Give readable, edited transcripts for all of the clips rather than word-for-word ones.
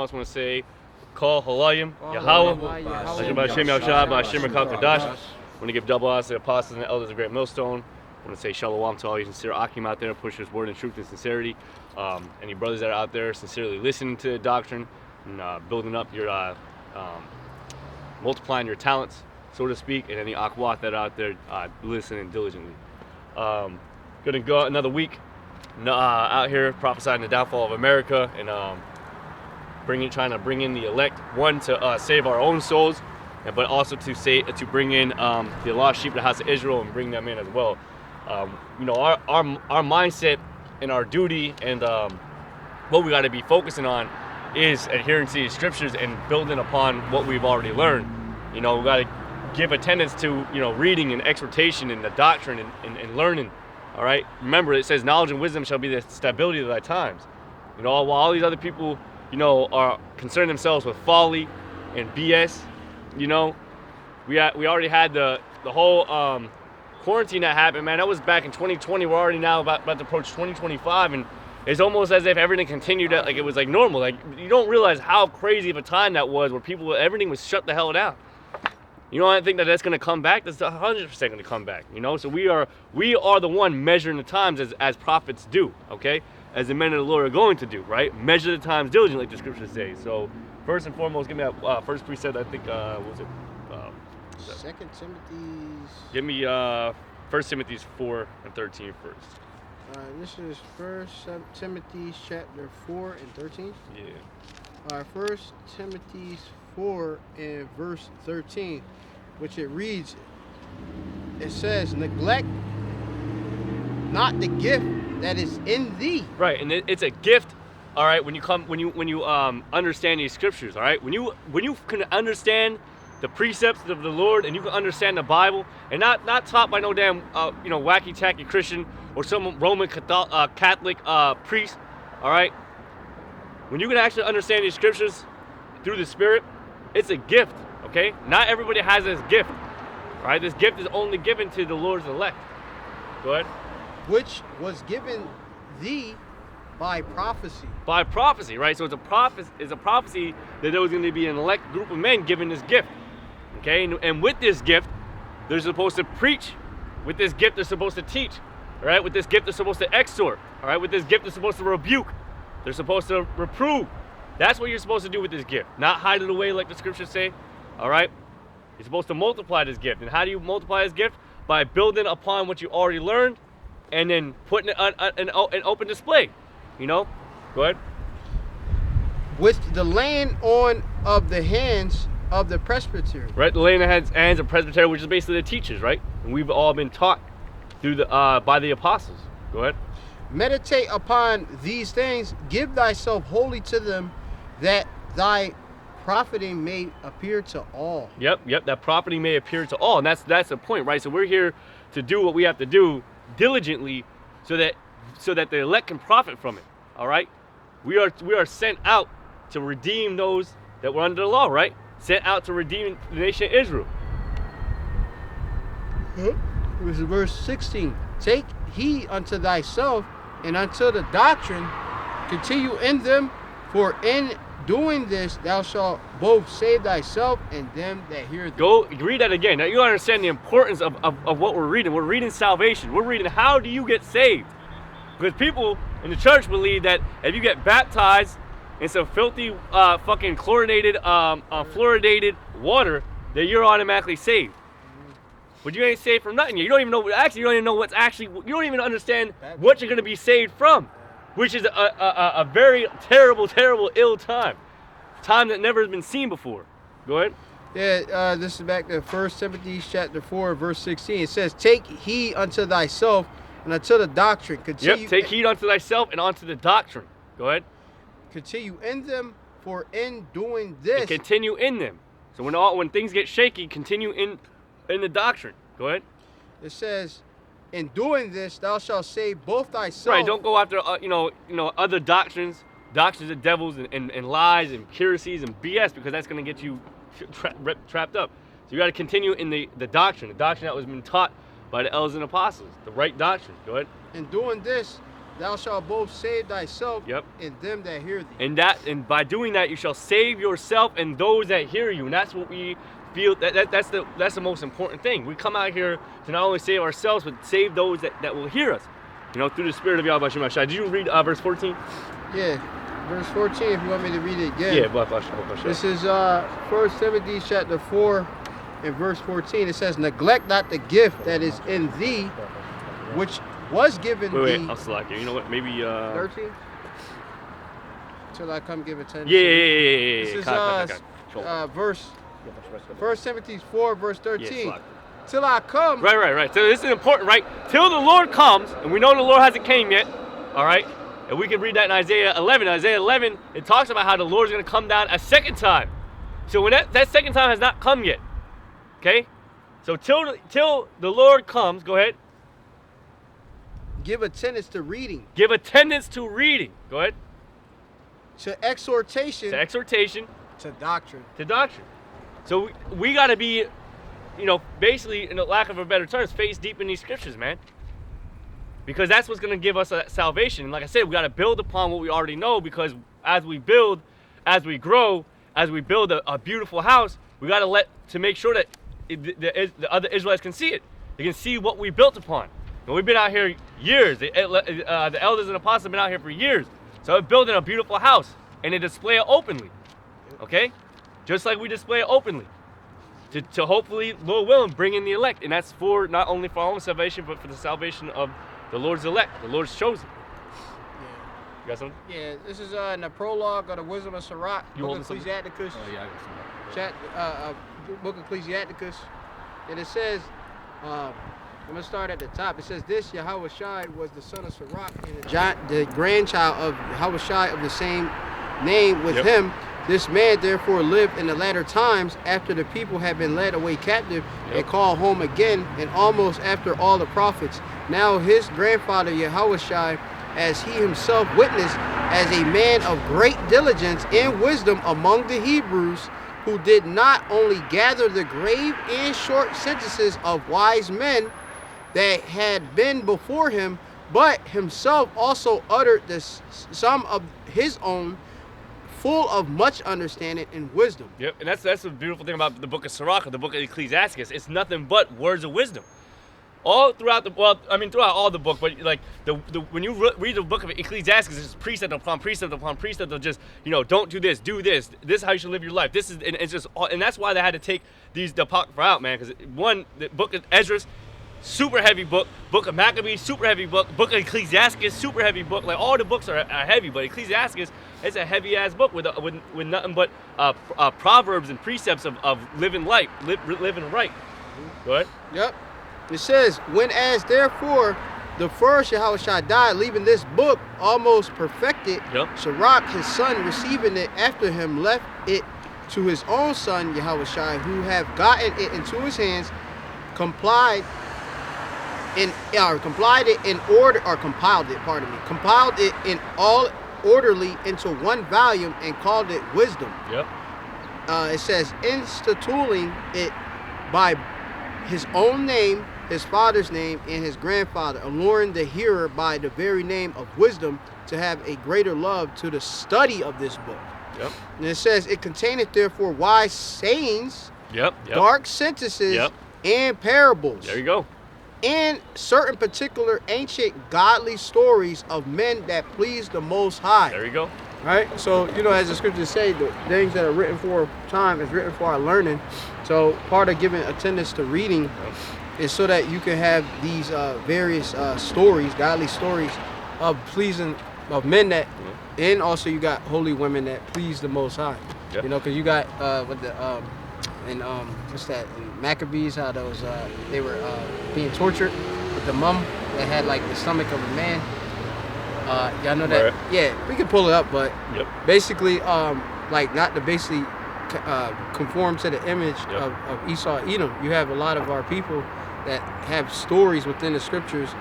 I just want to say, call Halayim, Yahweh, Hashem Hashem Yahshua, Hashem Rakal Kadash. I want to give double honors to the apostles and the elders of Great Millstone. I want to say shalom to all you sincere Akim out there, push this word in truth and sincerity. Any brothers that are out there sincerely listening to the doctrine and building up your, multiplying your talents, so to speak, and any Akwat that are out there listening diligently. Gonna go another week out here prophesying the downfall of America and trying to bring in the elect, one to save our own souls, but also to bring in the lost sheep of the house of Israel and bring them in as well. Our mindset and our duty and what we got to be focusing on is adhering to these scriptures and building upon what we've already learned. We got to give attendance to reading and exhortation and the doctrine and learning. All right. Remember, it says knowledge and wisdom shall be the stability of thy times. While all these other people are concerned themselves with folly and BS. We already had the whole quarantine that happened, man. That was back in 2020. We're already now about to approach 2025, and it's almost as if everything continued like it was like normal. Like, you don't realize how crazy of a time that was, where everything was shut the hell down. I think that's going to come back. That's 100% going to come back. So we are the one measuring the times as prophets do. Okay. As the men of the Lord are going to do, right? Measure the times diligently, like the scriptures say. So, first and foremost, give me that first precept. I think, what was it? 2 Timothy's. Give me 1 Timothy 4:13 first. This is 1 Timothy chapter 4 and 13. Yeah. 1 Timothy 4 and verse 13, which it reads. It says, "Neglect not the gift that is in thee." Right, and it's a gift. All right, when you understand these scriptures, all right, when you can understand the precepts of the Lord and you can understand the Bible and not taught by no damn wacky tacky Christian or some Roman Catholic priest, all right, when you can actually understand these scriptures through the Spirit, it's a gift. Okay, not everybody has this gift. All right, this gift is only given to the Lord's elect. Go ahead. Which was given thee by prophecy. By prophecy, right? So it's a prophecy that there was going to be an elect group of men given this gift. Okay, and with this gift, they're supposed to preach. With this gift, they're supposed to teach. All right, with this gift, they're supposed to exhort. All right, with this gift, they're supposed to rebuke. They're supposed to reprove. That's what you're supposed to do with this gift. Not hide it away like the scriptures say. All right, you're supposed to multiply this gift. And how do you multiply this gift? By building upon what you already learned, and then putting it on an open display. Go ahead. With the laying on of the hands of the presbytery. Right, the laying on the hands of presbytery, which is basically the teachers, right? And we've all been taught through by the apostles. Go ahead. Meditate upon these things, give thyself wholly to them, that thy profiting may appear to all. Yep, that profiting may appear to all. And that's the point, right? So we're here to do what we have to do diligently so that the elect can profit from it. All right? We are sent out to redeem those that were under the law, right? Sent out to redeem the nation of Israel. This is verse 16. Take heed unto thyself and unto the doctrine, continue in them, for in doing this thou shalt both save thyself and them that hear thee. Go read that again. Now you understand the importance of what we're reading. We're reading salvation. We're reading how do you get saved. Because people in the church believe that if you get baptized in some filthy fucking chlorinated, fluoridated water, that you're automatically saved. But you ain't saved from nothing. You don't even know. Actually, you don't even know what's actually. You don't even understand what you're gonna be saved from, which is a very terrible, terrible, ill time that never has been seen before. Go ahead. Yeah, this is back to 1 Timothy chapter 4, verse 16. It says, "Take heed unto thyself and unto the doctrine." Continue. Yep. Take heed unto thyself and unto the doctrine. Go ahead. Continue in them, for in doing this. And continue in them. So when things get shaky, continue in the doctrine. Go ahead. It says, "In doing this, thou shalt save both thyself." Right. Don't go after other doctrines of devils and lies and heresies and BS, because that's going to get you trapped up. So you got to continue in the doctrine that was been taught by the elders and apostles, the right doctrine. Go ahead. In doing this, thou shalt both save thyself Yep. and them that hear thee. And by doing that, you shall save yourself and those that hear you. And that's what we feel. That's the most important thing. We come out here to not only save ourselves, but save those that will hear us. Through the spirit of Yahweh Shem Hashai. Did you read verse 14? Yeah, verse 14. If you want me to read it again. Yeah, This is 1 Timothy chapter 4 and verse 14. It says, "Neglect not the gift that is in thee, which was given Wait, thee." I'll select you. You know what? Maybe 13. Till I come give attention. Yeah. This is Sure. verse 1 Timothy 4 verse 13. Yeah, Till I come. Right. So this is important, right? Till the Lord comes, and we know the Lord hasn't came yet. All right, and we can read that in Isaiah 11. Isaiah 11, it talks about how the Lord's going to come down a second time. So when that second time has not come yet, okay? So till the Lord comes, go ahead. Give attendance to reading. Give attendance to reading. Go ahead. To exhortation. To exhortation. To doctrine. To doctrine. So we got to be, basically, in the lack of a better term, face deep in these scriptures, man. Because that's what's going to give us a salvation. And like I said, we got to build upon what we already know, because as we build, as we grow, as we build a beautiful house, we got to make sure that the other Israelites can see it. They can see what we built upon. And we've been out here years. The elders and apostles have been out here for years. So we're building a beautiful house, and they display it openly. Okay? Just like we display it openly. To hopefully, Lord willing, bring in the elect. And that's for not only for our own salvation, but for the salvation of the Lord's elect, the Lord's chosen. You got something? Yeah, this is in the prologue of the Wisdom of Sirach, Book of Ecclesiasticus. Oh, yeah, I got something. Book of Ecclesiasticus. And it says, I'm going to start at the top. It says, "This Yahweh Shai was the son of Sirach, and the grandchild of Yahweh Shai of the same name with him. This man therefore lived in the latter times, after the people had been led away captive and called home again, and almost after all the prophets. Now his grandfather Yahushai, as he himself witnessed, as a man of great diligence and wisdom among the Hebrews, who did not only gather the grave and short sentences of wise men that had been before him, but himself also uttered some of his own, full of much understanding and wisdom." Yep, and that's the beautiful thing about the book of Sirach, the book of Ecclesiasticus. It's nothing but words of wisdom. All throughout throughout all the book, but like when you read the book of Ecclesiasticus, it's precept upon precept upon precept of just, don't do this, do this. This is how you should live your life. This is, and it's just, and that's why they had to take the Apocrypha out, man. Because one, the book of Esdras, super heavy book. Book of Maccabees, super heavy book. Book of Ecclesiasticus, super heavy book. Like all the books are heavy, but Ecclesiasticus, it's a heavy ass book with nothing but proverbs and precepts of living life, living right. Go ahead. Yep. It says, "When as therefore the first Yahushua died, leaving this book almost perfected, Sirach his son receiving it after him left it to his own son Yahushua, who have gotten it into his hands, compiled it in all orderly into one volume and called it wisdom." Yep. It says, "Instituting it by his own name, his father's name, and his grandfather, alluring the hearer by the very name of wisdom to have a greater love to the study of this book." Yep. And it says, "It containeth therefore wise sayings, dark sentences, and parables." There you go. "And certain particular ancient godly stories of men that please the Most High." There you go. Right? So, as the scriptures say, the things that are written for time is written for our learning. So part of giving attendance to reading is so that you can have these various stories, godly stories of pleasing of men that, and also you got holy women that please the Most High. Because you got with the what's that, in Maccabees, how those they were being tortured with the mum that had like the stomach of a man. Y'all know that? Right. Yeah, we can pull it up, but basically, like not to basically conform to the image of Esau, Edom. You have a lot of our people that have stories within the scriptures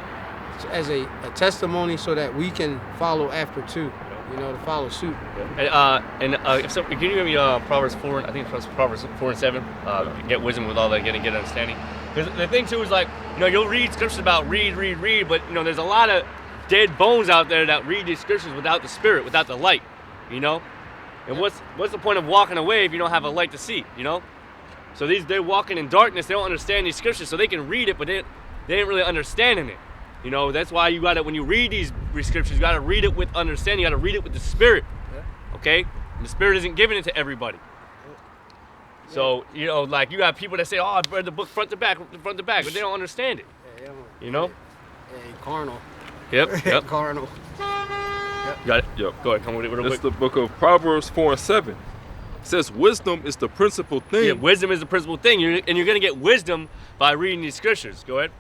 as a testimony, so that we can follow after too. To follow suit. Can you give me Proverbs 4? I think it's Proverbs 4 and 7. Get wisdom with all that, get understanding. Because the thing too is like, you'll read scriptures about read, but there's a lot of dead bones out there that read these scriptures without the spirit, without the light, you know? And what's the point of walking away if you don't have a light to see, you know? So they're walking in darkness. They don't understand these scriptures, so they can read it, but they ain't really understanding it. You know, that's why you gotta, when you read these scriptures, you gotta read it with understanding. You gotta read it with the spirit, okay? And the spirit isn't giving it to everybody. So, you know, like, you got people that say, oh, I've read the book front to back, but they don't understand it. You know? Carnal. Yep. Carnal. You got it? Yep. Go ahead, come with it real That's quick. the book of Proverbs 4 and 7. It says wisdom is the principal thing. Yeah, wisdom is the principal thing. And you're going to get wisdom by reading these scriptures. Go ahead.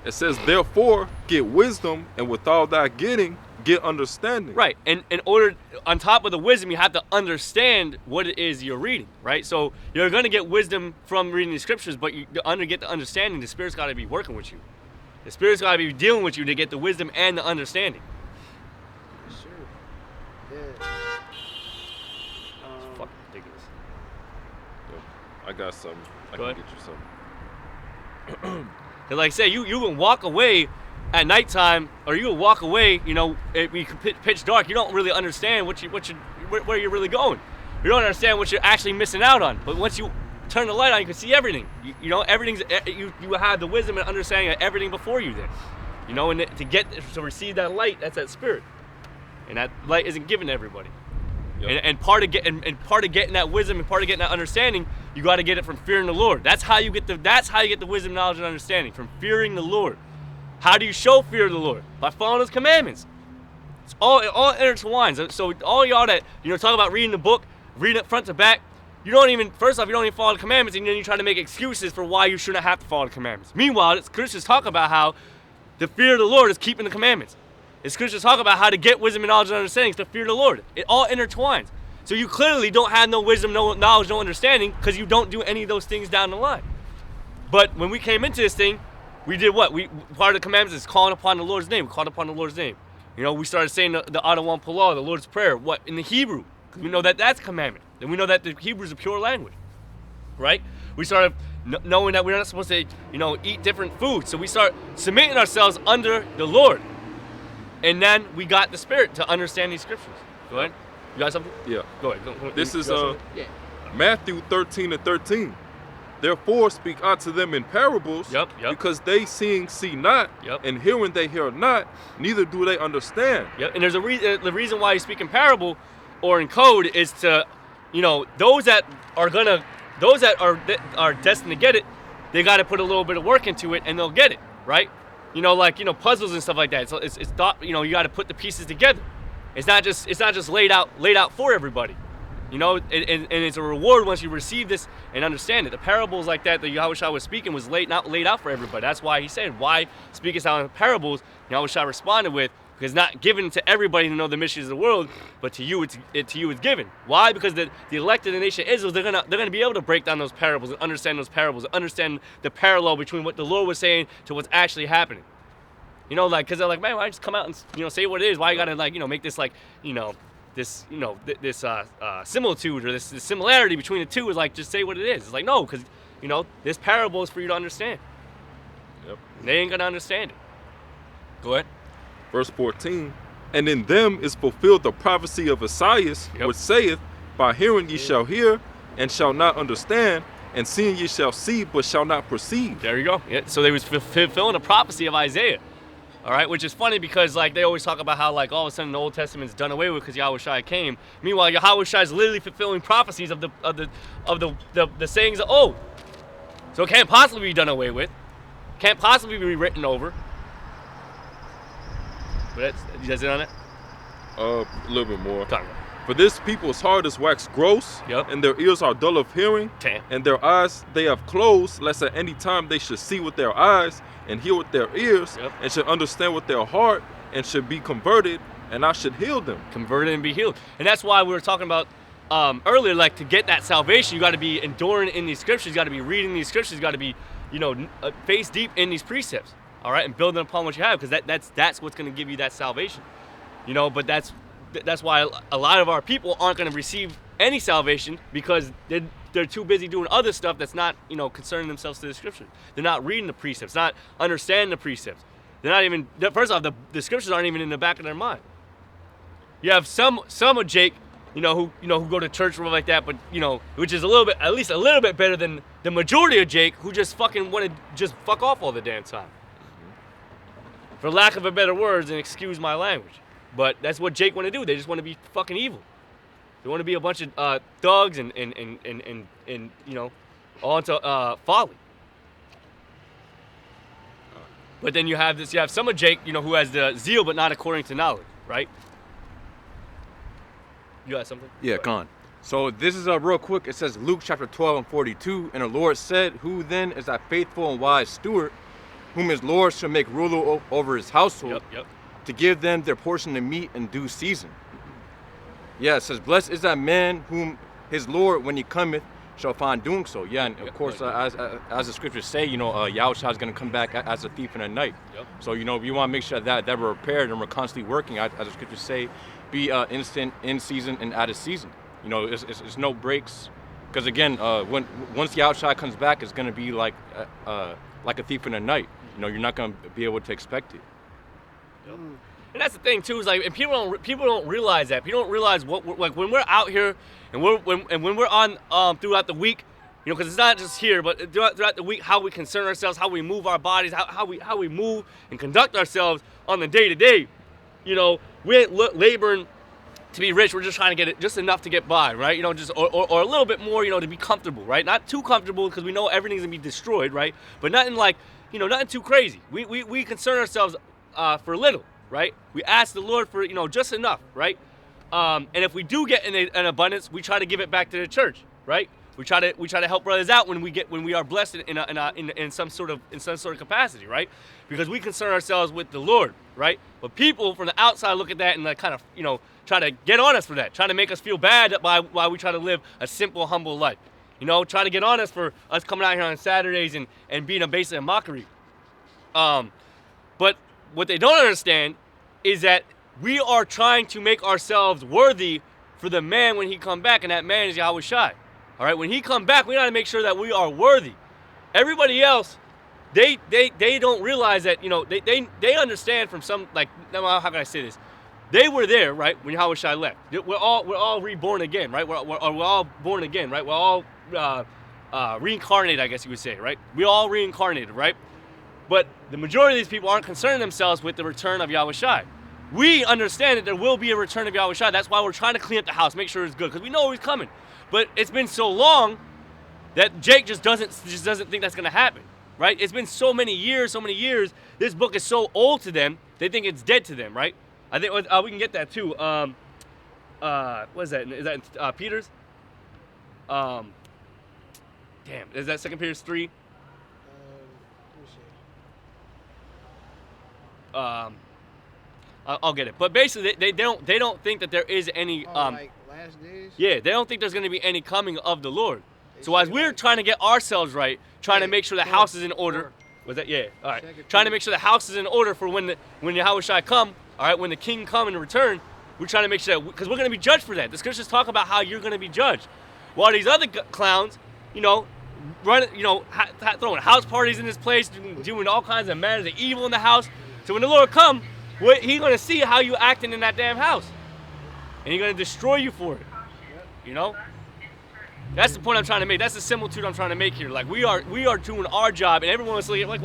It says, therefore, get wisdom, and with all thy getting, get understanding. Right. And in order, on top of the wisdom, you have to understand what it is you're reading, right? So you're going to get wisdom from reading the scriptures, but to get the understanding, the Spirit's got to be working with you. The Spirit's got to be dealing with you to get the wisdom and the understanding. Sure. Yeah. It's fucking ridiculous. I got something. I Go can ahead. get you something. Cause like I say, you can walk away at nighttime, or you can walk away, you know, pitch dark. You don't really understand where you're really going. You don't understand what you're actually missing out on. But once you turn the light on, you can see everything. You know, you have the wisdom and understanding of everything before you then. You know, and to receive that light, that's that spirit, and that light isn't given to everybody. Yep. And part of getting that wisdom and part of getting that understanding, you got to get it from fearing the Lord. That's how you get the wisdom, knowledge, and understanding, from fearing the Lord. How do you show fear of the Lord? By following His commandments. It all intertwines. So all y'all that talk about reading the book, reading it front to back, first off, you don't even follow the commandments, and then you try to make excuses for why you shouldn't have to follow the commandments. Meanwhile, Christians talk about how the fear of the Lord is keeping the commandments. It's Christians talk about how to get wisdom and knowledge and understanding is to fear the Lord. It all intertwines. So you clearly don't have no wisdom, no knowledge, no understanding, because you don't do any of those things down the line. But when we came into this thing, we did what? Part of the commandments is calling upon the Lord's name. We called upon the Lord's name. You know, we started saying the Adawan Palah, the Lord's Prayer. What? In the Hebrew. We know that that's a commandment. And we know that the Hebrew is a pure language. Right? We started knowing that we're not supposed to, eat different foods. So we start submitting ourselves under the Lord. And then we got the Spirit to understand these scriptures. Go ahead. You got something? Yeah. Go ahead. This is Yeah. Matthew 13:13. Therefore speak unto them in parables, Yep. because they seeing see not, Yep. and hearing they hear not, neither do they understand. Yep. And there's a reason. The reason why you speak in parable or in code is to, those that are destined to get it, they got to put a little bit of work into it, and they'll get it, right? Puzzles and stuff like that. So it's thought. You got to put the pieces together. It's not just laid out for everybody. And it's a reward once you receive this and understand it. The parables like that Yahushua was speaking was not laid out for everybody. That's why he said, why speakest thou in parables? Yahushua responded with, because it's not given to everybody to know the mysteries of the world, but to you it's given. Why? Because the elect of the nation of Israel, they're gonna be able to break down those parables and understand those parables, and understand the parallel between what the Lord was saying to what's actually happening. Because they're like, man, why just come out and say what it is? Why you gotta make this this similitude or this similarity between the two is like, just say what it is. It's like, no, because this parable is for you to understand. Yep. And they ain't gonna understand it. Go ahead. Verse 14. And in them is fulfilled the prophecy of Isaiah, Yep. which saith, by hearing ye shall hear, and shall not understand, and seeing ye shall see, but shall not perceive. There you go. Yeah. So they was fulfilling the prophecy of Isaiah. All right, which is funny because they always talk about how all of a sudden the Old Testament's done away with because Yahushua came. Meanwhile, Yahushua is literally fulfilling prophecies of the sayings of old. So it can't possibly be done away with. Can't possibly be written over. But that's it on it. A little bit more. Talk about For this people's heart is waxed gross, Yep. and their ears are dull of hearing, Damn. and their eyes they have closed, lest at any time they should see with their eyes, and hear with their ears, Yep. and should understand with their heart, and should be converted, and I should heal them. Converted and be healed. And that's why we were talking about earlier, to get that salvation, you got to be enduring in these scriptures, you got to be reading these scriptures, you got to be, face deep in these precepts, all right, and building upon what you have, because that's what's going to give you that salvation, but that's why a lot of our people aren't going to receive any salvation, because they're too busy doing other stuff that's not, concerning themselves to the scripture. They're not reading the precepts, not understanding the precepts. They're not even. First off, the scriptures aren't even in the back of their mind. You have some of Jake, who go to church or like that, but which is at least a little bit better than the majority of Jake, who just fucking want to just fuck off all the damn time. For lack of a better words, and excuse my language, but that's what Jake want to do. They just want to be fucking evil. They want to be a bunch of thugs and all into folly. But then you have some of Jake, who has the zeal, but not according to knowledge, right? You got something? Yeah, Khan. So this is real quick. It says Luke chapter 12 and 42, and the Lord said, "Who then is that faithful and wise steward, whom his Lord shall make ruler over his household, Yep. to give them their portion of meat in due season?" Yeah, it says, "Blessed is that man whom his Lord, when he cometh, shall find doing so." Yeah, and of course, as the scriptures say, Yahushua is going to come back as a thief in the night. Yep. So, we want to make sure that we're prepared and we're constantly working, as the scriptures say, be instant, in season, and out of season. It's no breaks. Because again, once Yahushua comes back, it's going to be like a thief in the night. You're not going to be able to expect it. Yep. And that's the thing too, is like, and people don't realize that. People don't realize what when we're out here and when we're on throughout the week, because it's not just here, but throughout the week, how we concern ourselves, how we move our bodies, how we move and conduct ourselves on the day to day. We ain't laboring to be rich. We're just trying to get it just enough to get by, right? Just or a little bit more, to be comfortable, right? Not too comfortable because we know everything's gonna be destroyed, right? But nothing like, nothing too crazy. We concern ourselves for little. Right? We ask the Lord for, just enough, right? And if we do get an abundance, we try to give it back to the church, right? We try to help brothers out when we are blessed in some sort of capacity, right? Because we concern ourselves with the Lord, right? But people from the outside look at that and kind of, try to get on us for that, trying to make us feel bad while we try to live a simple, humble life. Trying to get on us for us coming out here on Saturdays and being basically a mockery. But what they don't understand is that we are trying to make ourselves worthy for the man when he come back, and that man is Yahushua. All right, when he come back, we got to make sure that we are worthy. Everybody else, they don't realize that, they understand from some, like, how can I say this? They were there, right, when Yahushua left. We're all reborn again, right? We're all born again, right? We're all reincarnated, I guess you would say, right? We all reincarnated, right? But the majority of these people aren't concerning themselves with the return of Yahushua. We understand that there will be a return of Yahushua. That's why we're trying to clean up the house, make sure it's good, because we know he's coming. But it's been so long that Jake just doesn't think that's going to happen, right? It's been so many years. This book is so old to them, they think it's dead to them, right? I think we can get that too. What is that? Is that Peter's? Damn, is that 2 Peter 3? I'll get it, but basically they don't think that there is any like last days. Yeah, they don't think there's going to be any coming of the Lord. So as we're trying to get ourselves right, trying to make sure the house is in order. Was that, yeah? All right. Trying to make sure the house is in order for when Yahushua come. All right, when the King come and return, we're trying to make sure that, because we're going to be judged for that. The scriptures talk about how you're going to be judged, while these other clowns, running, throwing house parties in this place, doing all kinds of matters of evil in the house. So when the Lord come, he's going to see how you acting in that damn house. And he's going to destroy you for it. That's the point I'm trying to make. That's the similitude I'm trying to make here. Like, we are doing our job, and everyone's like,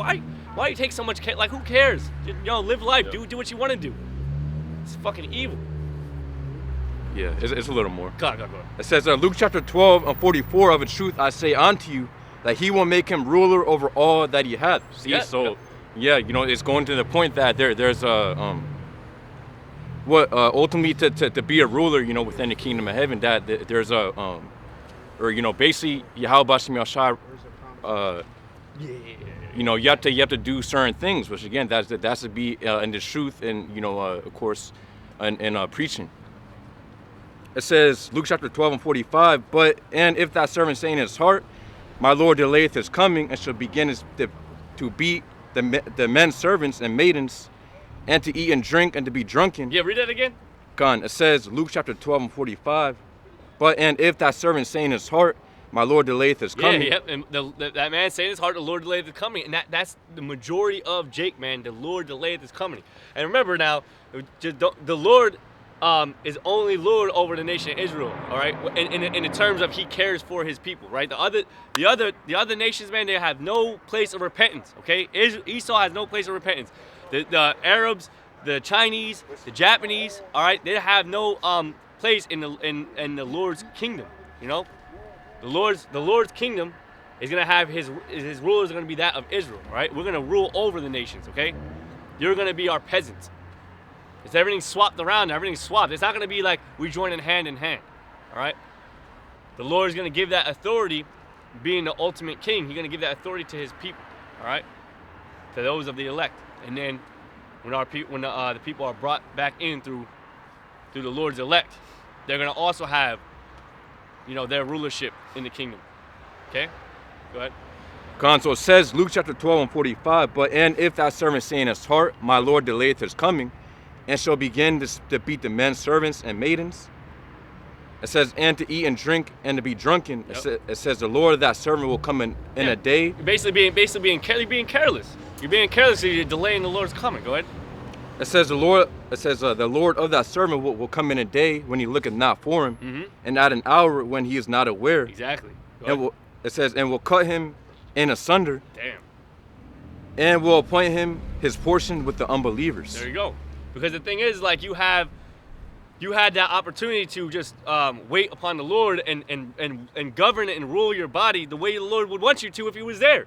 why you take so much care? Like, who cares? Live life. Yeah. Do what you want to do. It's fucking evil. Yeah, it's a little more. Go on. It says, Luke chapter 12 and 44, of a truth I say unto you, that he will make him ruler over all that he hath. See, yeah, it's going to the point that there's a ultimately to be a ruler, within the kingdom of heaven, that there's a basically Yahweh Bashim Yashar, you have to do certain things, which again that's to be in the truth and of course in preaching. It says Luke chapter 12 and 45, and if that servant say in his heart, my Lord delayeth his coming, and shall begin to beat the men servants and maidens, and to eat and drink and to be drunken. Yeah, read that again. It says Luke chapter 12 and 45, and if that servant say in his heart, my Lord delayeth his coming. Yeah, yep. And that man saying his heart, the Lord delayeth his coming. And that's the majority of Jake, man. The Lord delayeth his coming. And remember now, the Lord is only Lord over the nation of Israel, all right? In the terms of he cares for his people, right? The other nations, man, they have no place of repentance, okay? Esau has no place of repentance. The Arabs, the Chinese, the Japanese, all right, they have no place in the Lord's kingdom, you know? The Lord's kingdom is gonna have his rulers are gonna be that of Israel, right? We're gonna rule over the nations, okay? You're gonna be our peasants. It's everything's swapped around. Everything's swapped. It's not gonna be like we join in hand, all right? The Lord is gonna give that authority, being the ultimate king. He's gonna give that authority to his people, all right? To those of the elect. And then when the people are brought back in through the Lord's elect, they're gonna also have, you know, their rulership in the kingdom. Okay? Go ahead. So it says, Luke chapter 12 and 45, but and if that servant say in his heart, my Lord delayeth his coming, and shall begin to beat the men servants and maidens. It says, and to eat and drink and to be drunken. Yep. It says the Lord of that servant will come in a day. You're basically being careless. You're being careless, so you're delaying the Lord's coming. Go ahead. It says the Lord of that servant will come in a day when he looketh not for him, and at an hour when he is not aware. Exactly. It says, and will cut him in asunder. Damn. And will appoint him his portion with the unbelievers. There you go. Because the thing is, like, you had that opportunity to just wait upon the Lord and govern and rule your body the way the Lord would want you to if he was there.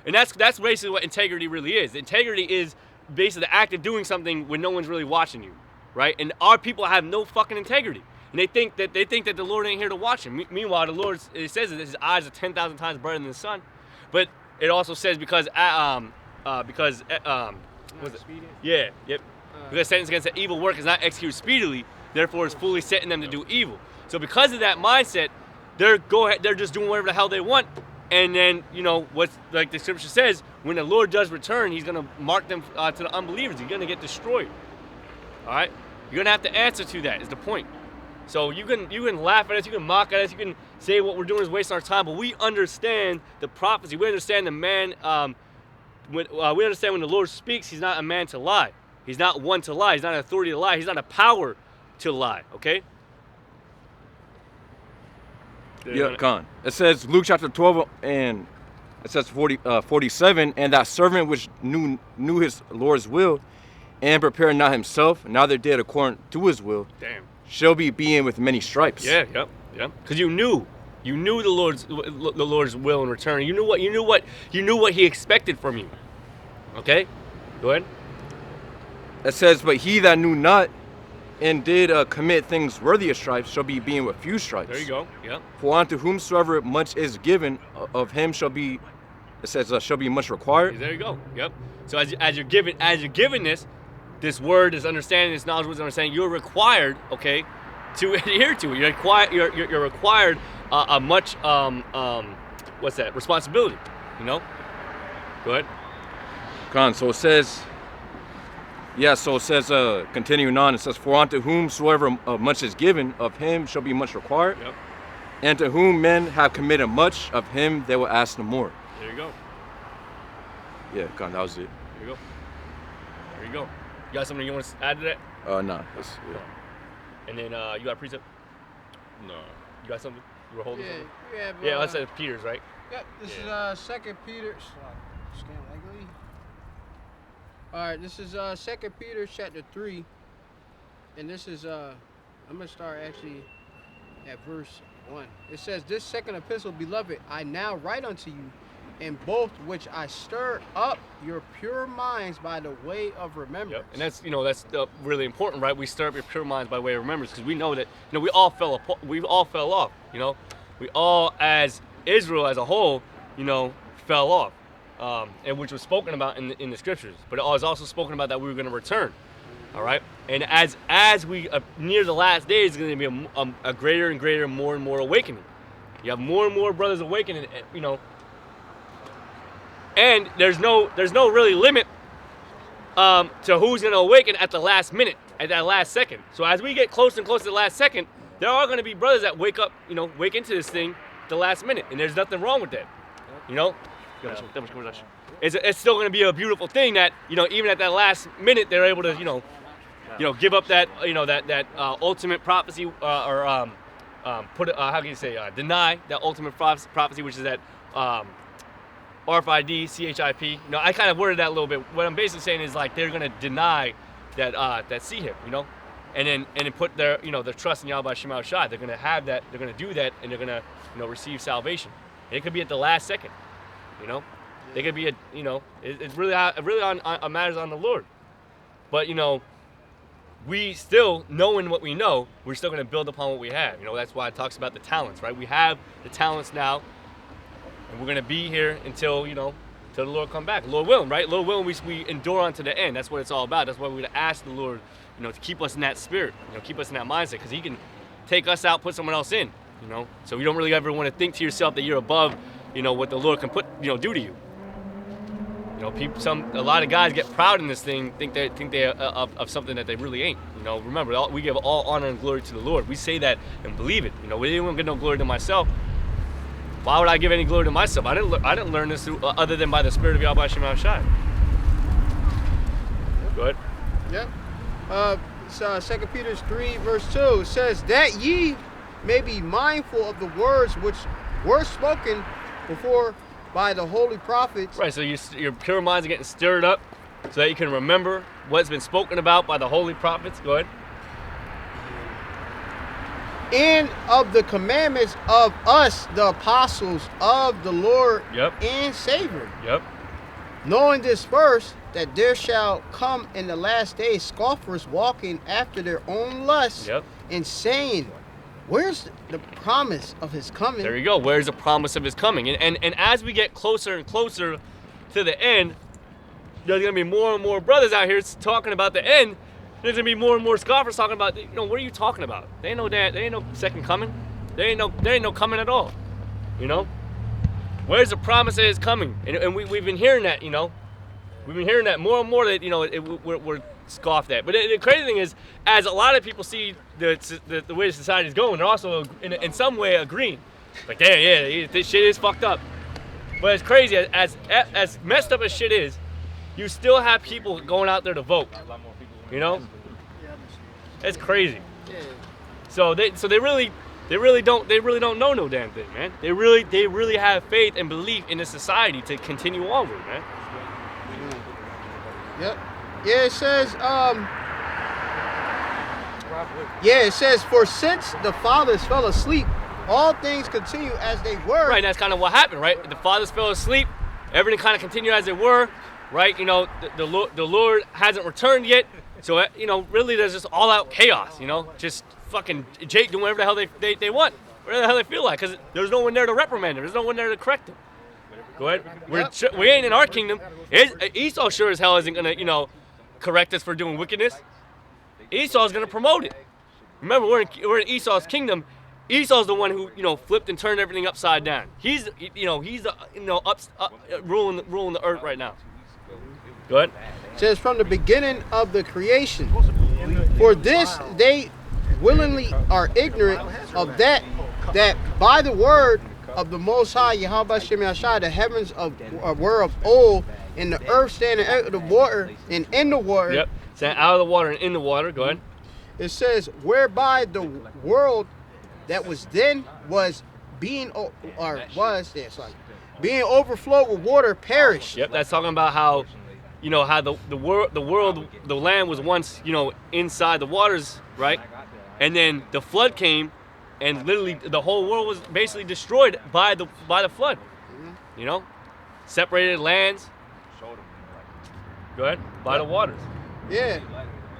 And that's basically what integrity really is. Integrity is basically the act of doing something when no one's really watching you, right? And our people have no fucking integrity, and they think that the Lord ain't here to watch them. Meanwhile, the Lord, it says that his eyes are 10,000 times brighter than the sun, but it also says because was it? Yeah, yep. Because sentence against an evil work is not executed speedily, therefore is fully setting them to do evil. So because of that mindset, they're just doing whatever the hell they want. And then, you know, what's like the scripture says, when the Lord does return, he's going to mark them to the unbelievers. You're going to get destroyed. All right? You're going to have to answer to that is the point. So you can laugh at us, you can mock at us, you can say what we're doing is wasting our time, but we understand the prophecy. We understand the man, we understand when the Lord speaks, he's not a man to lie. He's not one to lie. He's not an authority to lie. He's not a power to lie, okay? Yeah, Khan. It says Luke chapter 12 and it says 47, and that servant which knew his Lord's will and prepared not himself, neither did according to his will. Damn. Shall be being with many stripes. Yeah. Because you knew the Lord's will in return. You knew what he expected from you. Okay? Go ahead. It says, but he that knew not and did commit things worthy of stripes shall be being with few stripes. There you go. Yeah. For unto whomsoever much is given, of him shall be, it says, shall be much required. There you go. Yep. So as you're given this word, this understanding, this knowledge, wisdom, understanding, you're required, okay, to adhere to it. You're required a much what's that? Responsibility. You know. Go ahead. Con. So it says. Yeah, so it says, continuing on, it says, for unto whomsoever much is given, of him shall be much required. Yep. And to whom men have committed much, of him they will ask no more. There you go. Yeah, God, that was it. There you go. There you go. You got something you want to add to that? Nah. Yeah. And then you got a precept? No. You got something? You were holding something? Yeah, that's Peter's, right? Yep, this is 2 Peter. Scan legally. Alright, this is 2 Peter chapter 3. And this is I'm gonna start actually at verse 1. It says, this second epistle, beloved, I now write unto you, in both which I stir up your pure minds by the way of remembrance. Yep. And that's really important, right? We stir up your pure minds by way of remembrance, because we know that we all fell off. We all, as Israel as a whole, fell off. And which was spoken about in the scriptures, but it was also spoken about that we were going to return. All right, and as we near the last days, it's going to be a greater and greater, more and more awakening. You have more and more brothers awakening, and there's no really limit to who's going to awaken at the last minute, at that last second. So as we get closer and closer to the last second, there are going to be brothers that wake up, wake into this thing, the last minute, and there's nothing wrong with that. You know, it's still going to be a beautiful thing that, you know, even at that last minute they're able to, you know, give up that, you know, that ultimate prophecy, or how can you say, deny that ultimate prophecy, which is that RFID, CHIP. You know, I kind of worded that a little bit. What I'm basically saying is, like, they're gonna deny that CHIP, you know, and then put their, you know, their trust in Yahweh Shema Shai. They're gonna have that. They're gonna do that, and they're gonna, you know, receive salvation. And it could be at the last second, you know. They could be you know, it's really on matters on the Lord. But, you know, we still, knowing what we know, we're still going to build upon what we have. You know, that's why it talks about the talents, right? We have the talents now, and we're going to be here until, you know, till the Lord come back. Lord willing, right? Lord willing, we endure on to the end. That's what it's all about. That's why we're going to ask the Lord, you know, to keep us in that spirit, you know, keep us in that mindset, because he can take us out, put someone else in, you know. So you don't really ever want to think to yourself that you're above, you know, what the Lord can do to you. You know, a lot of guys get proud in this thing, think they of something that they really ain't. You know, remember, we give all honor and glory to the Lord. We say that and believe it. You know, we didn't give no glory to myself. Why would I give any glory to myself? I didn't learn this through, other than by the Spirit of Yahweh Shema Shai. Go ahead. Yep. So 2 Peter 3 verse 2 says that ye may be mindful of the words which were spoken before by the holy prophets. Right, so your pure minds are getting stirred up so that you can remember what's been spoken about by the holy prophets. Go ahead. And of the commandments of us, the apostles of the Lord and Savior. Yep. Knowing this first, that there shall come in the last days scoffers walking after their own lusts, and saying, where's the promise of his coming? There you go. Where's the promise of his coming? And as we get closer and closer to the end, there's going to be more and more brothers out here talking about the end. There's going to be more and more scoffers talking about, you know, what are you talking about? There ain't no second coming. There ain't no coming at all. You know? Where's the promise of his coming? And we've been hearing that, you know. We've been hearing that more and more, that, you know, we're scoffed at. But the crazy thing is, as a lot of people see the way society is going, they're also in some way agreeing. Like, damn, yeah, this shit is fucked up. But it's crazy, as messed up as shit is, you still have people going out there to vote. You know, it's crazy. So they really don't know no damn thing, man. They really have faith and belief in the society to continue onward, man. Yep. Yeah, it says, it says, for since the fathers fell asleep, all things continue as they were. Right, that's kind of what happened, right? The fathers fell asleep, everything kind of continued as they were, right? You know, the Lord hasn't returned yet, so, you know, really there's just all-out chaos, you know? Just fucking Jake doing whatever the hell they want, whatever the hell they feel like, because there's no one there to reprimand them, there's no one there to correct them. Go ahead. We ain't in our kingdom. Esau sure as hell isn't gonna, you know, correct us for doing wickedness. Esau's gonna promote it. Remember, we're in Esau's kingdom. Esau's the one who, you know, flipped and turned everything upside down. He's ruling the earth right now. Go ahead. It says from the beginning of the creation. For this they willingly are ignorant of that by the word of the Most High, Yahweh Shem Yashai, the heavens were of old, and the earth standing out of the water and in the water. Yep, standing out of the water and in the water. Go ahead. It says, whereby the world that was then was being being overflowed with water perished. Yep, that's talking about how, you know, how the land was once, you know, inside the waters, right? And then the flood came, and literally the whole world was basically destroyed by the flood. You know, separated lands. Go ahead. By the waters. Yeah.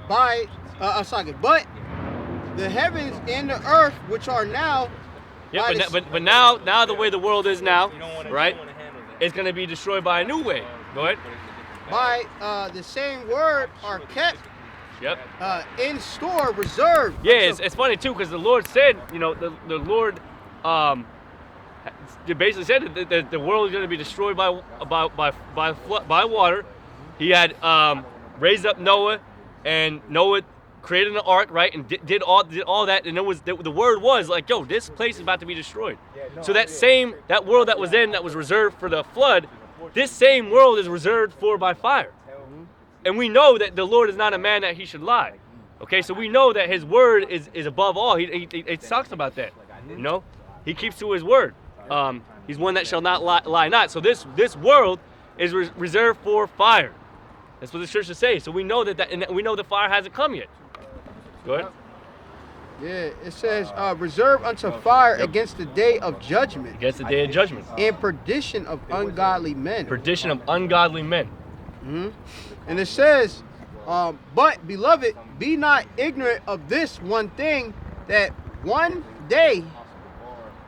But the heavens and the earth, which are now. Yeah, but now the way the world is now, right? It's gonna be destroyed by a new way. Go ahead. By the same word are kept. Yep. In store, reserved. Yeah, it's funny too, because the Lord said, you know, the Lord basically said that the world is going to be destroyed by water. He had raised up Noah, and Noah created an ark, right, and did all that, and the word was like, yo, this place is about to be destroyed. So that world that was reserved for the flood, this same world is reserved for by fire. And we know that the Lord is not a man that he should lie. Okay, so we know that his word is above all. It talks about that. You know, he keeps to his word. He's one that shall not lie not. So this world is reserved for fire. That's what the scriptures say. So we know and we know the fire hasn't come yet. Go ahead. Yeah, it says, reserved unto fire against the day of judgment. Against the day of judgment. And perdition of ungodly men. Perdition of ungodly men. And it says, but beloved, be not ignorant of this one thing, that one day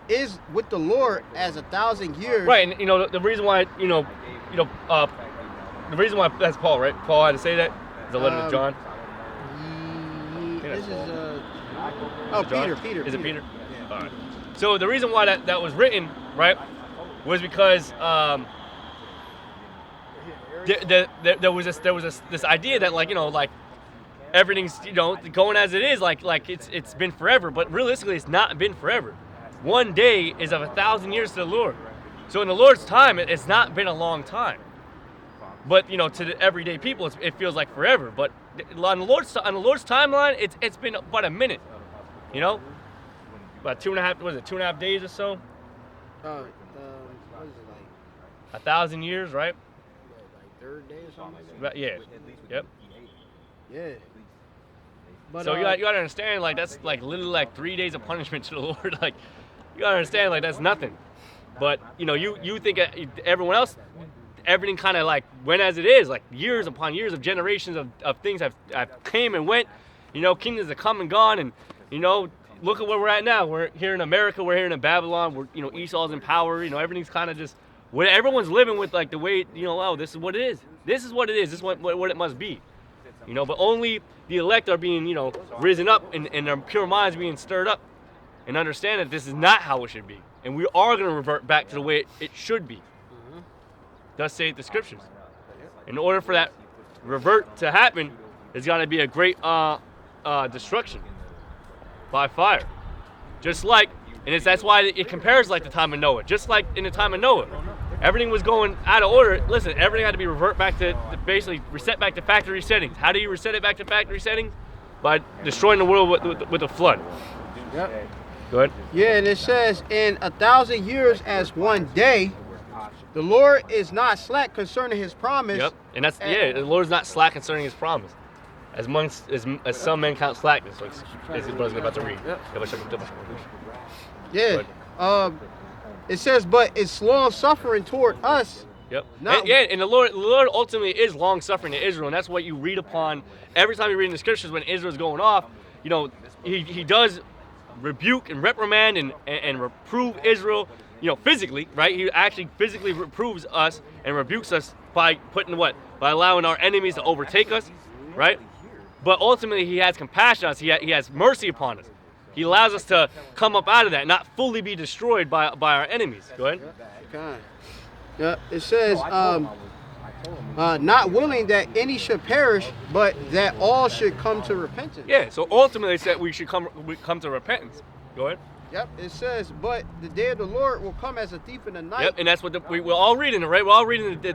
is with the Lord as 1,000 years. Right, and you know the reason why the reason why that's Paul, right? Paul had to say that. The letter to John. This is John? Peter. Is it Peter? Yeah. All right. So the reason why that was written, right, was because there was this idea that like everything's going as it is, like it's been forever, but realistically it's not been forever. One day is of 1,000 years to the Lord. So in the Lord's time, it's not been a long time. But to the everyday people, it feels like forever. But on the Lord's timeline, it's been about a minute. About 2.5 days or so? What is it, like 1,000 years, right? like third day or something like that? But, yeah. Yep. Yeah. But, So you gotta understand, like that's like literally like 3 days of punishment to the Lord. Like you gotta understand, like that's nothing. But you think everyone else, everything kind of like went as it is, like years upon years of generations of things have came and went. Kingdoms have come and gone, and look at where we're at now. We're here in America. We're here in Babylon. We're Esau's in power. Everything's kind of just everyone's living with like the way oh, this is what it is. This is what it is. This is what it must be. But only the elect are being risen up, and their pure minds being stirred up, and understand that this is not how it should be, and we are going to revert back to the way it should be. Thus saith the scriptures. In order for that revert to happen, there's got to be a great destruction by fire. Just like, and that's why it compares like the time of Noah. Just like in the time of Noah, everything was going out of order. Listen, everything had to be revert back to basically reset back to factory settings. How do you reset it back to factory settings? By destroying the world with a flood. Yep. Go ahead. Yeah, and it says, in 1,000 years as one day, the Lord is not slack concerning his promise. Yep. And that's the Lord's not slack concerning his promise. As some men count slackness, like his brother's about to read. Yeah. It says, but it's long suffering toward us. Yep. And the Lord ultimately is long suffering to Israel, and that's what you read upon every time you read in the scriptures when Israel's going off. He does rebuke and reprimand and reprove Israel, physically, right? He actually physically reproves us and rebukes us by by allowing our enemies to overtake us, right? But ultimately, he has compassion on us. He has mercy upon us. He allows us to come up out of that, not fully be destroyed by our enemies. Go ahead. Okay. Yeah, it says, not willing that any should perish, but that all should come to repentance. Yeah, so ultimately it said we should come to repentance. Go ahead. Yep, it says, but the day of the Lord will come as a thief in the night. Yep, and that's what we're all reading it, right? We're all reading the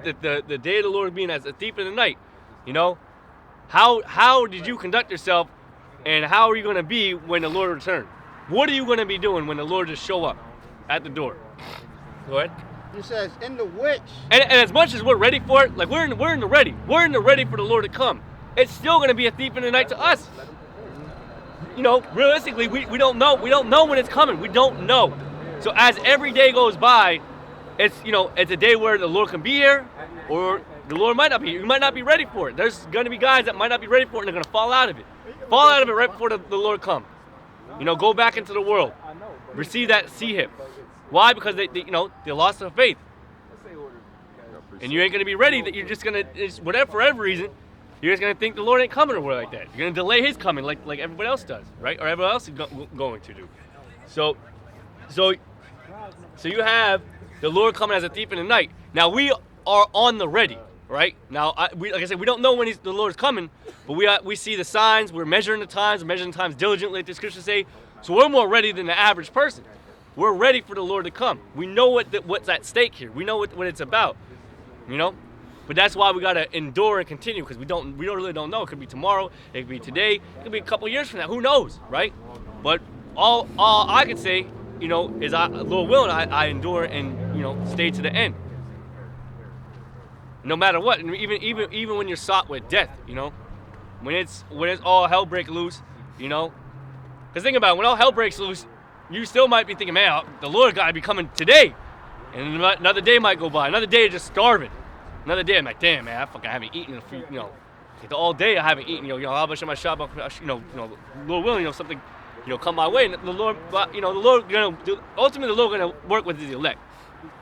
day of the Lord being as a thief in the night. How did you conduct yourself, and how are you going to be when the Lord returns? What are you going to be doing when the Lord just show up at the door? Go ahead. It says, in the which. And as much as we're ready for it, like we're in the ready. We're in the ready for the Lord to come. It's still going to be a thief in the night to us. Realistically, we don't know. We don't know when it's coming. We don't know. So as every day goes by, it's a day where the Lord can be here, or the Lord might not be. You might not be ready for it. There's going to be guys that might not be ready for it, and they're going to fall out of it. Fall out of it right before the Lord comes. Go back into the world. Receive that C-hip. Why? Because they lost their faith. And you ain't going to be ready. That you're just going to, for whatever reason, you're just going to think the Lord ain't coming or like that. You're going to delay his coming like everybody else does, right? Or everybody else is going to do. So you have the Lord coming as a thief in the night. Now we are on the ready, right? Now, like I said, we don't know when the Lord's coming, but we see the signs. We're measuring the times. We're measuring the times diligently, like the scriptures say. So we're more ready than the average person. We're ready for the Lord to come. We know what's at stake here. We know what it's about, you know. But that's why we gotta endure and continue, because we really don't know. It could be tomorrow. It could be today. It could be a couple years from now. Who knows, right? But all I can say, you know, is Lord willing, I endure and, you know, stay to the end. No matter what, and even when you're sought with death, you know, when it's all hell break loose, you know, because think about it, when all hell breaks loose, you still might be thinking, man, the Lord gotta be coming today, and another day might go by, another day of just starving, another day I'm like, damn man, I haven't eaten you know, like all day I haven't eaten, you know, how much of my shop, you know, Lord willing, you know, something, you know, come my way, and the Lord, you know, the Lord ultimately the Lord gonna work with His elect.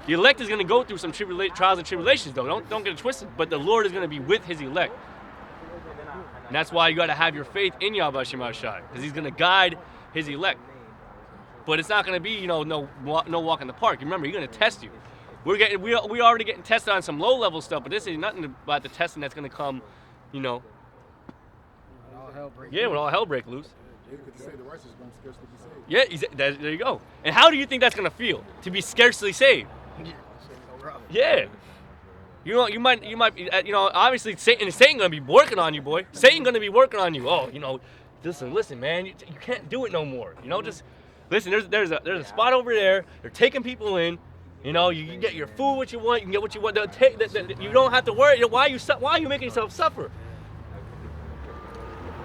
The elect is going to go through some trials and tribulations, though. Don't get it twisted. But the Lord is going to be with His elect. And that's why you got to have your faith in Yahweh Shema Shai, because He's going to guide His elect. But it's not going to be, you know, no walk in the park. Remember, He's going to test you. We already getting tested on some low level stuff, but this is nothing about the testing that's going to come, you know. When all hell break loose. Yeah, there you go. And how do you think that's going to feel to be scarcely saved? Yeah. You know, you might, you know, obviously Satan gonna be working on you, boy. Satan gonna be working on you. Oh, you know, listen, man, you can't do it no more. You know, just listen. There's a spot over there. They're taking people in. You know, you can get your food what you want. You can get what you want. You don't have to worry. Why are you making yourself suffer?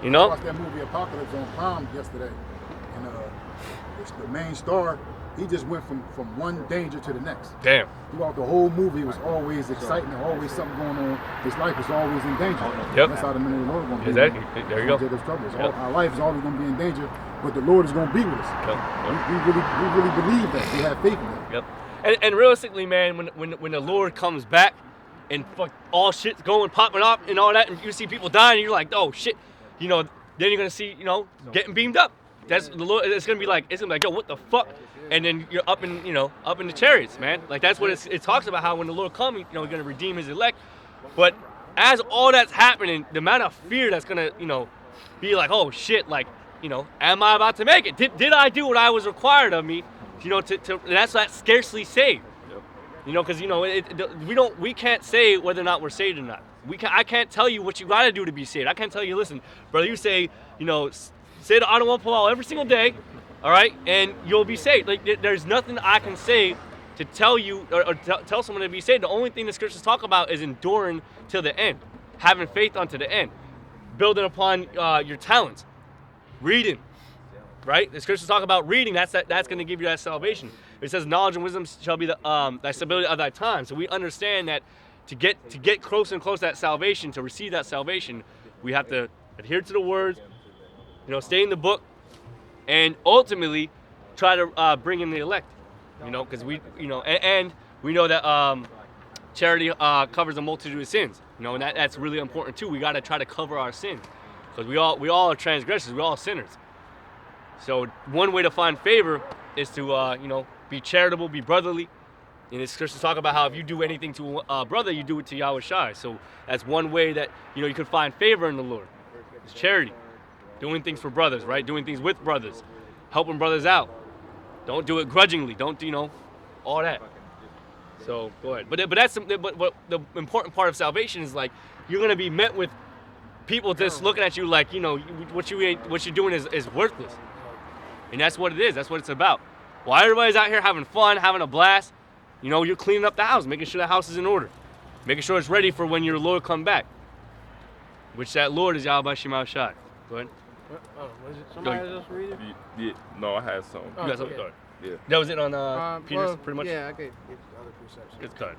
You know. I watched that movie Apocalypse on Prime yesterday, and the main star. He just went from one danger to the next. Damn. Throughout the whole movie, it was always exciting, always something going on. His life was always in danger. Yep. That's how the men of the Lord are going to be. Exactly. There you go. Yep. Our life is always going to be in danger, but the Lord is going to be with us. Yep. We really believe that. We have faith in that. Yep. And realistically, man, when the Lord comes back and all shit's popping off and all that, and you see people dying, and you're like, oh shit, you know, then you're gonna see, you know, getting beamed up. That's the Lord. It's gonna be like, yo, what the fuck? And then you're up in the chariots, man. Like that's what it talks about, how when the Lord comes, you know, He's gonna redeem His elect. But as all that's happening, the amount of fear that's gonna, you know, be like, oh shit, like, you know, am I about to make it? Did I do what I was required of me? You know, that's scarcely saved. Yep. You know, because you know, we can't say whether or not we're saved or not. I can't tell you what you gotta do to be saved. I can't tell you, listen, brother, you say, you know, say the I don't want to every single day. All right, and you'll be saved. Like there's nothing I can say to tell you or tell someone to be saved. The only thing the scriptures talk about is enduring till the end, having faith unto the end, building upon your talents, reading. Right, the scriptures talk about reading. That's going to give you that salvation. It says, "Knowledge and wisdom shall be thy stability of thy time." So we understand that to get closer and closer to that salvation, to receive that salvation, we have to adhere to the word. You know, stay in the book. And ultimately, try to bring in the elect, you know, because we know that charity covers a multitude of sins, you know, and that's really important too. We got to try to cover our sins, because we all are transgressors, we all sinners. So one way to find favor is to you know, be charitable, be brotherly. And the scriptures talk about how if you do anything to a brother, you do it to Yahweh Shai. So that's one way that, you know, you can find favor in the Lord. It's charity. Doing things for brothers, right? Doing things with brothers. Helping brothers out. Don't do it grudgingly. Don't, you know, all that. So, go ahead. But the important part of salvation is, like, you're going to be met with people just looking at you like, you know, what you're doing is worthless. And that's what it is. That's what it's about. While everybody's out here having fun, having a blast, you know, you're cleaning up the house, making sure the house is in order. Making sure it's ready for when your Lord come back. Which that Lord is Yahweh Shema Shai. Go ahead. Was it somebody else read it? Yeah, no, I had some. You got something? Go ahead. Yeah. That was it on Peter's, pretty much? Yeah, I gave the other precepts. It's good.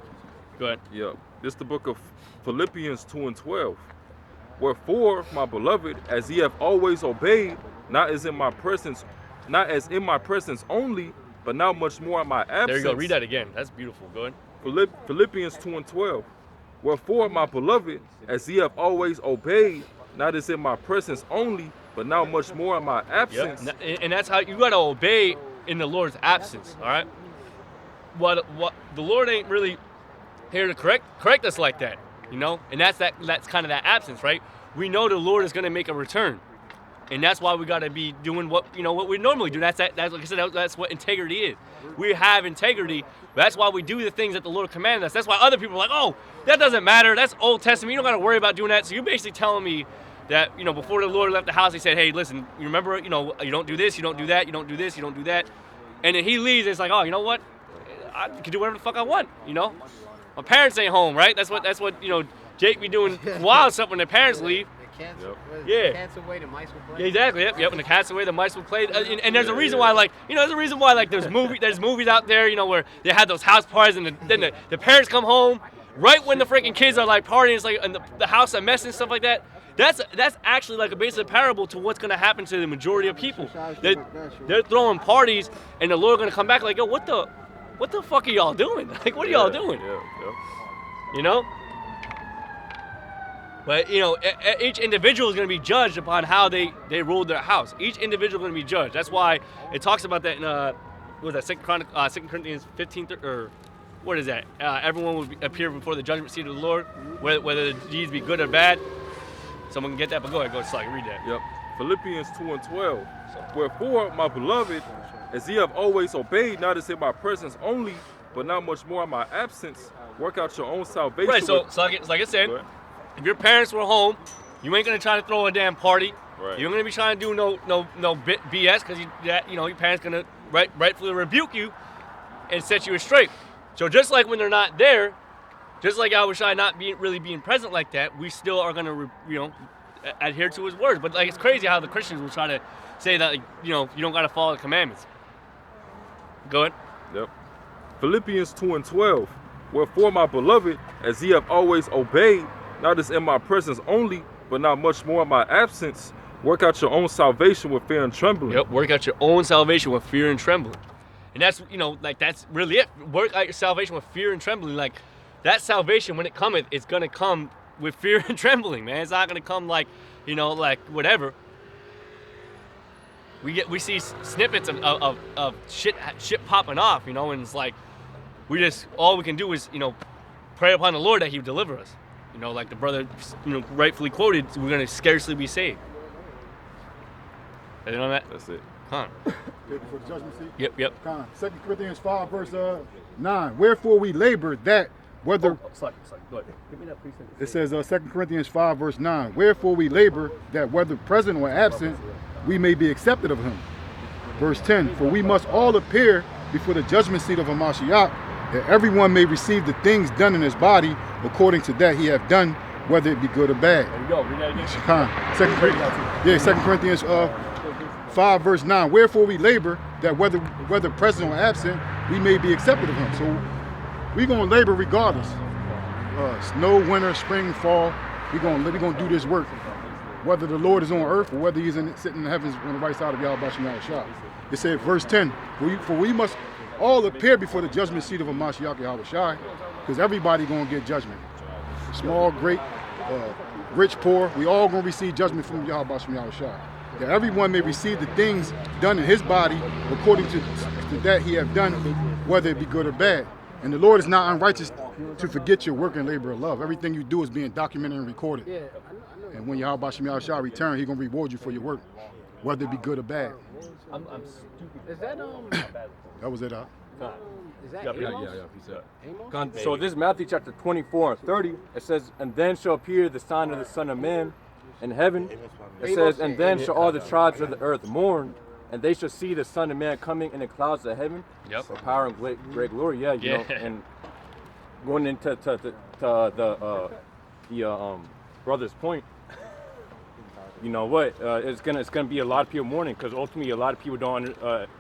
Go ahead. Yeah. This is the book of Philippians 2:12. Wherefore, my beloved, as ye have always obeyed, not as in my presence only, but now much more in my absence. There you go. Read that again. That's beautiful. Go ahead. Philippians 2:12. Wherefore, my beloved, as ye have always obeyed, not as in my presence only, but now much more in my absence. Yep. And that's how you got to obey in the Lord's absence. All right. What the Lord ain't really here to correct us like that. you know, and that's kind of that absence, right? We know the Lord is going to make a return, and that's why we got to be doing what we normally do. That's like I said, that's what integrity is. We have integrity. That's why we do the things that the Lord commanded us. That's why other people are like, oh, that doesn't matter. That's Old Testament. You don't got to worry about doing that. So you're basically telling me that, before the Lord left the house, he said, hey, listen, you remember, you don't do this, you don't do that, you don't do this, you don't do that. And then he leaves, it's like, oh, you know what? I can do whatever the fuck I want, My parents ain't home, right? That's what Jake be doing wild stuff when their parents leave. The cat's away, the mice will play. Yeah, exactly. Yep. When the cat's away, the mice will play. And there's a reason why, there's movies out there, where they have those house parties, and then the parents come home right when the freaking kids are like partying. It's like, and the house a mess and stuff like that. That's actually like a basic parable to what's gonna happen to the majority of people. They're throwing parties, and the Lord gonna come back like, yo, what the fuck are y'all doing? Like, what are y'all doing? But each individual is going to be judged upon how they ruled their house. Each individual is going to be judged. That's why it talks about that in what was that 2 Corinthians 15 or what is that? Everyone will appear before the judgment seat of the Lord, whether the deeds be good or bad. Someone can get that, but go ahead, so I can read that. Yep. Philippians 2:12. Wherefore, my beloved, as ye have always obeyed, not as in my presence only, but not much more in my absence, work out your own salvation. Right. So like I said. If your parents were home, you ain't gonna try to throw a damn party. Right. You ain't gonna be trying to do no BS because your parents gonna rightfully rebuke you and set you straight. So just like when they're not there, just like Yahushua not being present like that, we still are gonna adhere to his words. But like it's crazy how the Christians will try to say that you don't gotta follow the commandments. Go ahead. Yep. Philippians 2:12. Wherefore, my beloved, as ye have always obeyed, not as in my presence only, but not much more in my absence, work out your own salvation with fear and trembling. Yep, work out your own salvation with fear and trembling. And that's, that's really it. Work out your salvation with fear and trembling. Like, that salvation, when it cometh, it's going to come with fear and trembling, man. It's not going to come like whatever. We see snippets of shit popping off, and it's like, all we can do is, pray upon the Lord that he would deliver us. Like the brother, rightfully quoted, we're going to scarcely be saved. Are you on that? That's it. Huh. For the judgment seat? Yep. 2 Corinthians 5, verse 9. Wherefore we labor that whether... Go ahead. Give me that, please. It says 2 Corinthians 5, verse 9. Wherefore we labor that whether present or absent, we may be accepted of him. Verse 10. For we must all appear before the judgment seat of Hamashiach, that everyone may receive the things done in his body according to that he have done, whether it be good or bad. There you go. Read that again. 2 Corinthians 5, verse 9. Wherefore we labor that whether present or absent, we may be accepted of him. So we're going to labor regardless. Snow, winter, spring, fall. We're going to do this work. Whether the Lord is on earth or whether he's sitting in the heavens on the right side of Yahweh Shah. It said, verse 10. For we must all appear before the judgment seat of Hamashiach Yahweh Shai, because everybody going to get judgment. Small, great, rich, poor, we all going to receive judgment from Yahweh Shai. That everyone may receive the things done in his body according to that he have done, whether it be good or bad. And the Lord is not unrighteous to forget your work and labor of love. Everything you do is being documented and recorded. And when Yahweh Shai return, he's going to reward you for your work, whether it be good or bad. I'm stupid. Is that That was it, Is that Yeah. So this is Matthew chapter 24 and 30. It says, and then shall appear the sign of the Son of Man in heaven. It says, and then shall all the tribes of the earth mourn, and they shall see the Son of Man coming in the clouds of heaven. Yep. For power and great glory. Yeah, you know, and going into the brother's point, you know what? It's gonna be a lot of people mourning, because ultimately a lot of people don't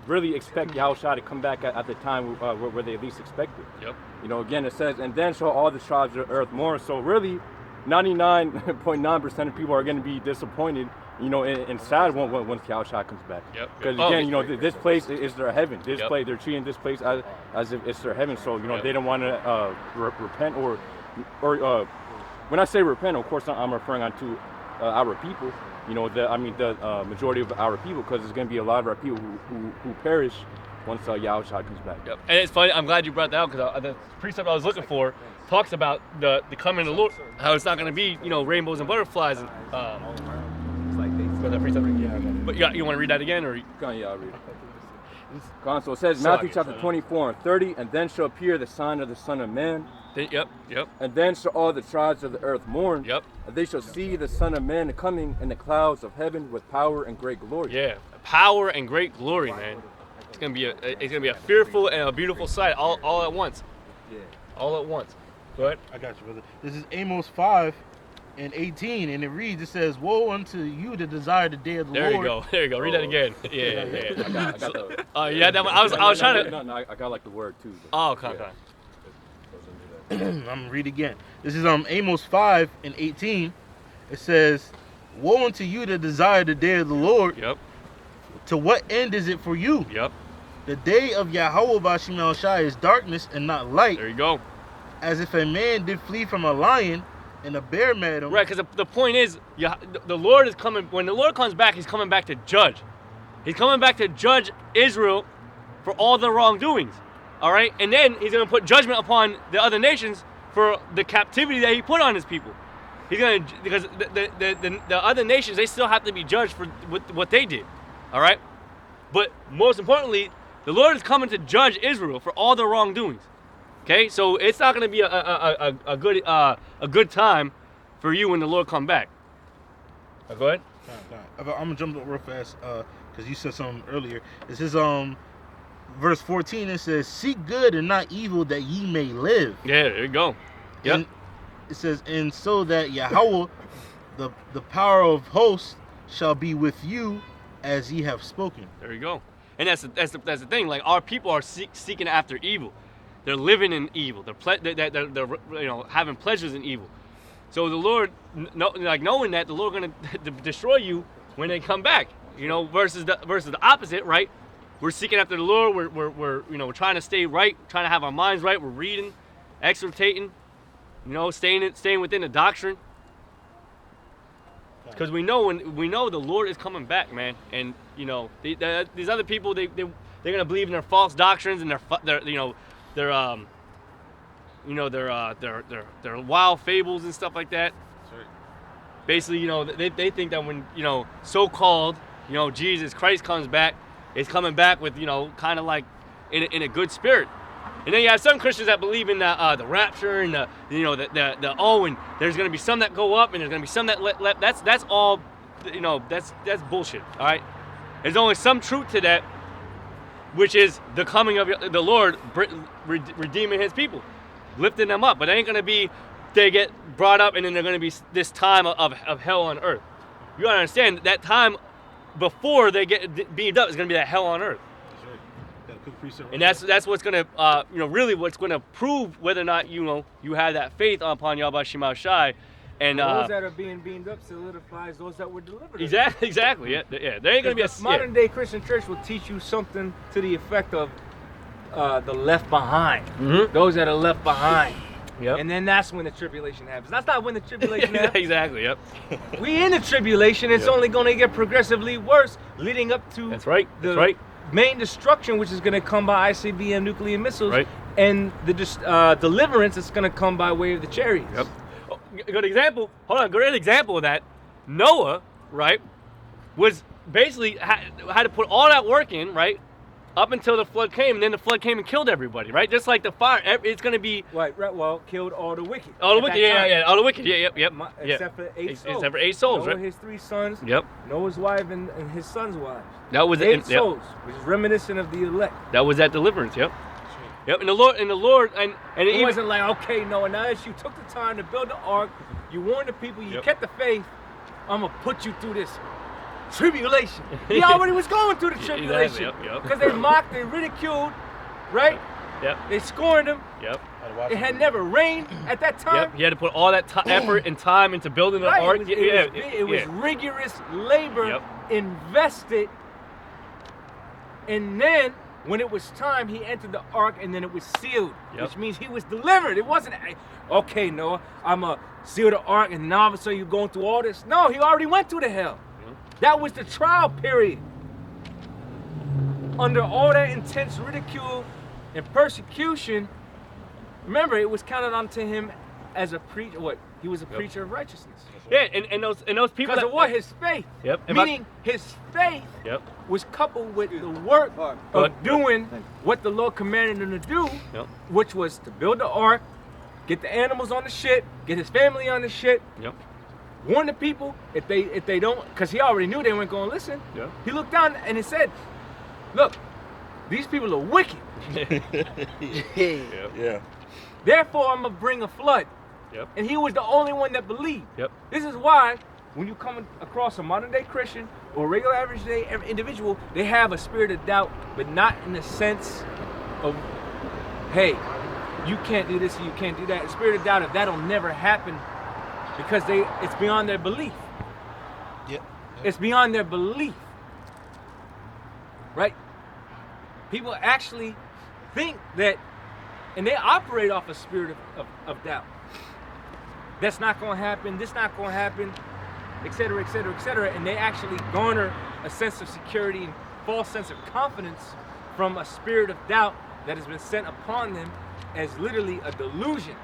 really expect Yahushua to come back at the time where they least expect it. Yep. You know, again it says, and then shall all the tribes of the earth mourn. So really, 99.9% of people are going to be disappointed, you know, and sad once Yahushua comes back. Yep. Because again, you know, this place is their heaven. This place, they're treating this place as if it's their heaven. So you know, they don't want to repent or when I say repent, of course I'm referring on to our people. You know, the majority of our people, because there's going to be a lot of our people who perish once Yahushua comes back. Yep. And it's funny. I'm glad you brought that out because the precept I was looking for talks about the coming of the Lord. How it's not going to be rainbows and butterflies. And, but that precept. But you want to read that again or? Yeah, I'll read it. So it says Matthew chapter 24 and 30, and then shall appear the sign of the Son of Man. Yep. And then shall all the tribes of the earth mourn. Yep. And they shall see the Son of Man coming in the clouds of heaven with power and great glory. Yeah, power and great glory, man. It's gonna be a fearful and a beautiful sight all at once. Yeah. All at once. Go ahead. I got you, brother. This is Amos 5 and 18, and it reads, it says, "Woe unto you that desire the day of the Lord." There you go. Read that again. Yeah. I got the. Yeah, that one. I was trying to. No, I got like the word too. Oh, okay. I'm gonna read again. This is Amos 5 and 18. It says, "Woe unto you that desire the day of the Lord. Yep. To what end is it for you? Yep. The day of Yahweh Bashim Shai is darkness and not light, There you go. as if a man did flee from a lion and a bear met him." Right, because the point is, the Lord is coming. When the Lord comes back, He's coming back to judge. He's coming back to judge Israel for all the wrongdoings. All right, and then He's going to put judgment upon the other nations for the captivity that He put on His people. He's going to, because the other nations, they still have to be judged for what they did. All right, but most importantly, the Lord is coming to judge Israel for all the wrongdoings. Okay, so it's not going to be a good time for you when the Lord come back. Go ahead. I'm gonna jump up real fast because you said something earlier. This is verse 14. It says, "Seek good and not evil, that ye may live." Yeah, there you go. Yep. And it says, "And so that Yahweh, the power of hosts, shall be with you, as ye have spoken." There you go. And that's the thing. Like, our people are seeking after evil. They're living in evil. They're having pleasures in evil. So the Lord, knowing that the Lord going to destroy you when they come back. Versus the opposite, right? We're seeking after the Lord. We're trying to stay right, trying to have our minds right. We're reading, exhortating, staying within the doctrine. Because we know the Lord is coming back, man. And these other people, they're gonna believe in their false doctrines and their wild fables and stuff like that. Right. Basically, they think that when so-called Jesus Christ comes back, it's coming back with kind of like in a good spirit. And then you have some Christians that believe in the rapture and and there's gonna be some that go up and there's gonna be some that that's all that's bullshit. All right, there's only some truth to that, which is the coming of the Lord redeeming His people, lifting them up. But it ain't gonna be they get brought up and then they're gonna be this time of hell on earth. You gotta understand that time before they get beamed up is gonna be that hell on earth. And that's what's gonna really what's gonna prove whether or not you have that faith upon Yahweh Shema Shai. And those that are being beamed up solidifies those that were delivered. Exactly. Yeah. There ain't gonna be a modern day Christian church will teach you something to the effect of the left behind. Mm-hmm. Those that are left behind. Yep. And then that's when the tribulation happens. That's not when the tribulation happens. Exactly. Yep. We in the tribulation. It's only going to get progressively worse, leading up to That's right. main destruction, which is going to come by ICBM nuclear missiles, right. And the deliverance is going to come by way of the chariots. Yep. Good example. Hold on. Great example of that. Noah, right, was basically had to put all that work in, right, up until the flood came, and then the flood came and killed everybody, right? Just like the fire, it's going to be Right. Well, killed all the wicked. all the wicked. Yeah. All the wicked. Yep. Except for eight souls. Except for 8 souls, Noah, right? his 3 sons. Yep. Noah's wife and his son's wives. That was 8 Yep. souls, which is reminiscent of the elect. That was that deliverance. Yep. Yep. And the Lord, and It even wasn't like, okay, Noah, now that you took the time to build the ark, you warned the people, you Yep. kept the faith, I'm gonna put you through this tribulation. He already was going through the tribulation. Yep. Because they mocked, they ridiculed, right? Yep. They scorned him. Yep. It had never rained at that time. Yep. He had to put all that effort and time into building the Right, ark. it was rigorous labor Yep. invested, and then when it was time, he entered the ark, and then it was sealed, Yep. which means he was delivered. It wasn't, okay, Noah, I'm going to seal the ark, and now all of a sudden you're going through all this. No, he already went through the hell. That was the trial period. under all that intense ridicule and persecution, remember, it was counted onto him as a preacher. What? He was a preacher of righteousness. Yeah, and those people. Because of what? His faith. Yep. Meaning his faith Yep. was coupled with the work of doing what the Lord commanded him to do, Yep. which was to build the ark, get the animals on the ship, get his family on the ship, Yep. warn the people if they don't, because he already knew they weren't going to listen. Yep. He looked down and he said, "Look, these people are wicked. Yeah. Therefore, I'm gonna bring a flood." Yep. And he was the only one that believed. Yep. This is why when you come across a modern day Christian or a regular average day individual, they have a spirit of doubt, but not in the sense of, hey, you can't do this and you can't do that. A spirit of doubt of that'll never happen because it's beyond their belief. Yep. It's beyond their belief. Right? People actually think that, and they operate off a spirit of doubt. That's not going to happen, this not going to happen, et cetera, et cetera, et cetera. And they actually garner a sense of security and false sense of confidence from a spirit of doubt that has been sent upon them as literally a delusion.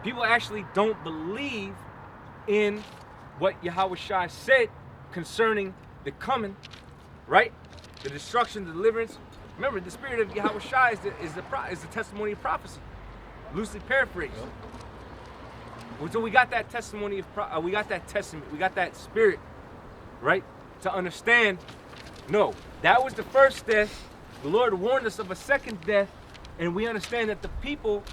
People actually don't believe in what Yahushua said concerning the coming, right? The destruction, the deliverance. Remember, the spirit of Yahushua is the testimony of prophecy. Loosely paraphrased. So we got that testimony of we got that testament, we got that spirit, right? To understand, no, that was the first death. The Lord warned us of a second death, and we understand that the people,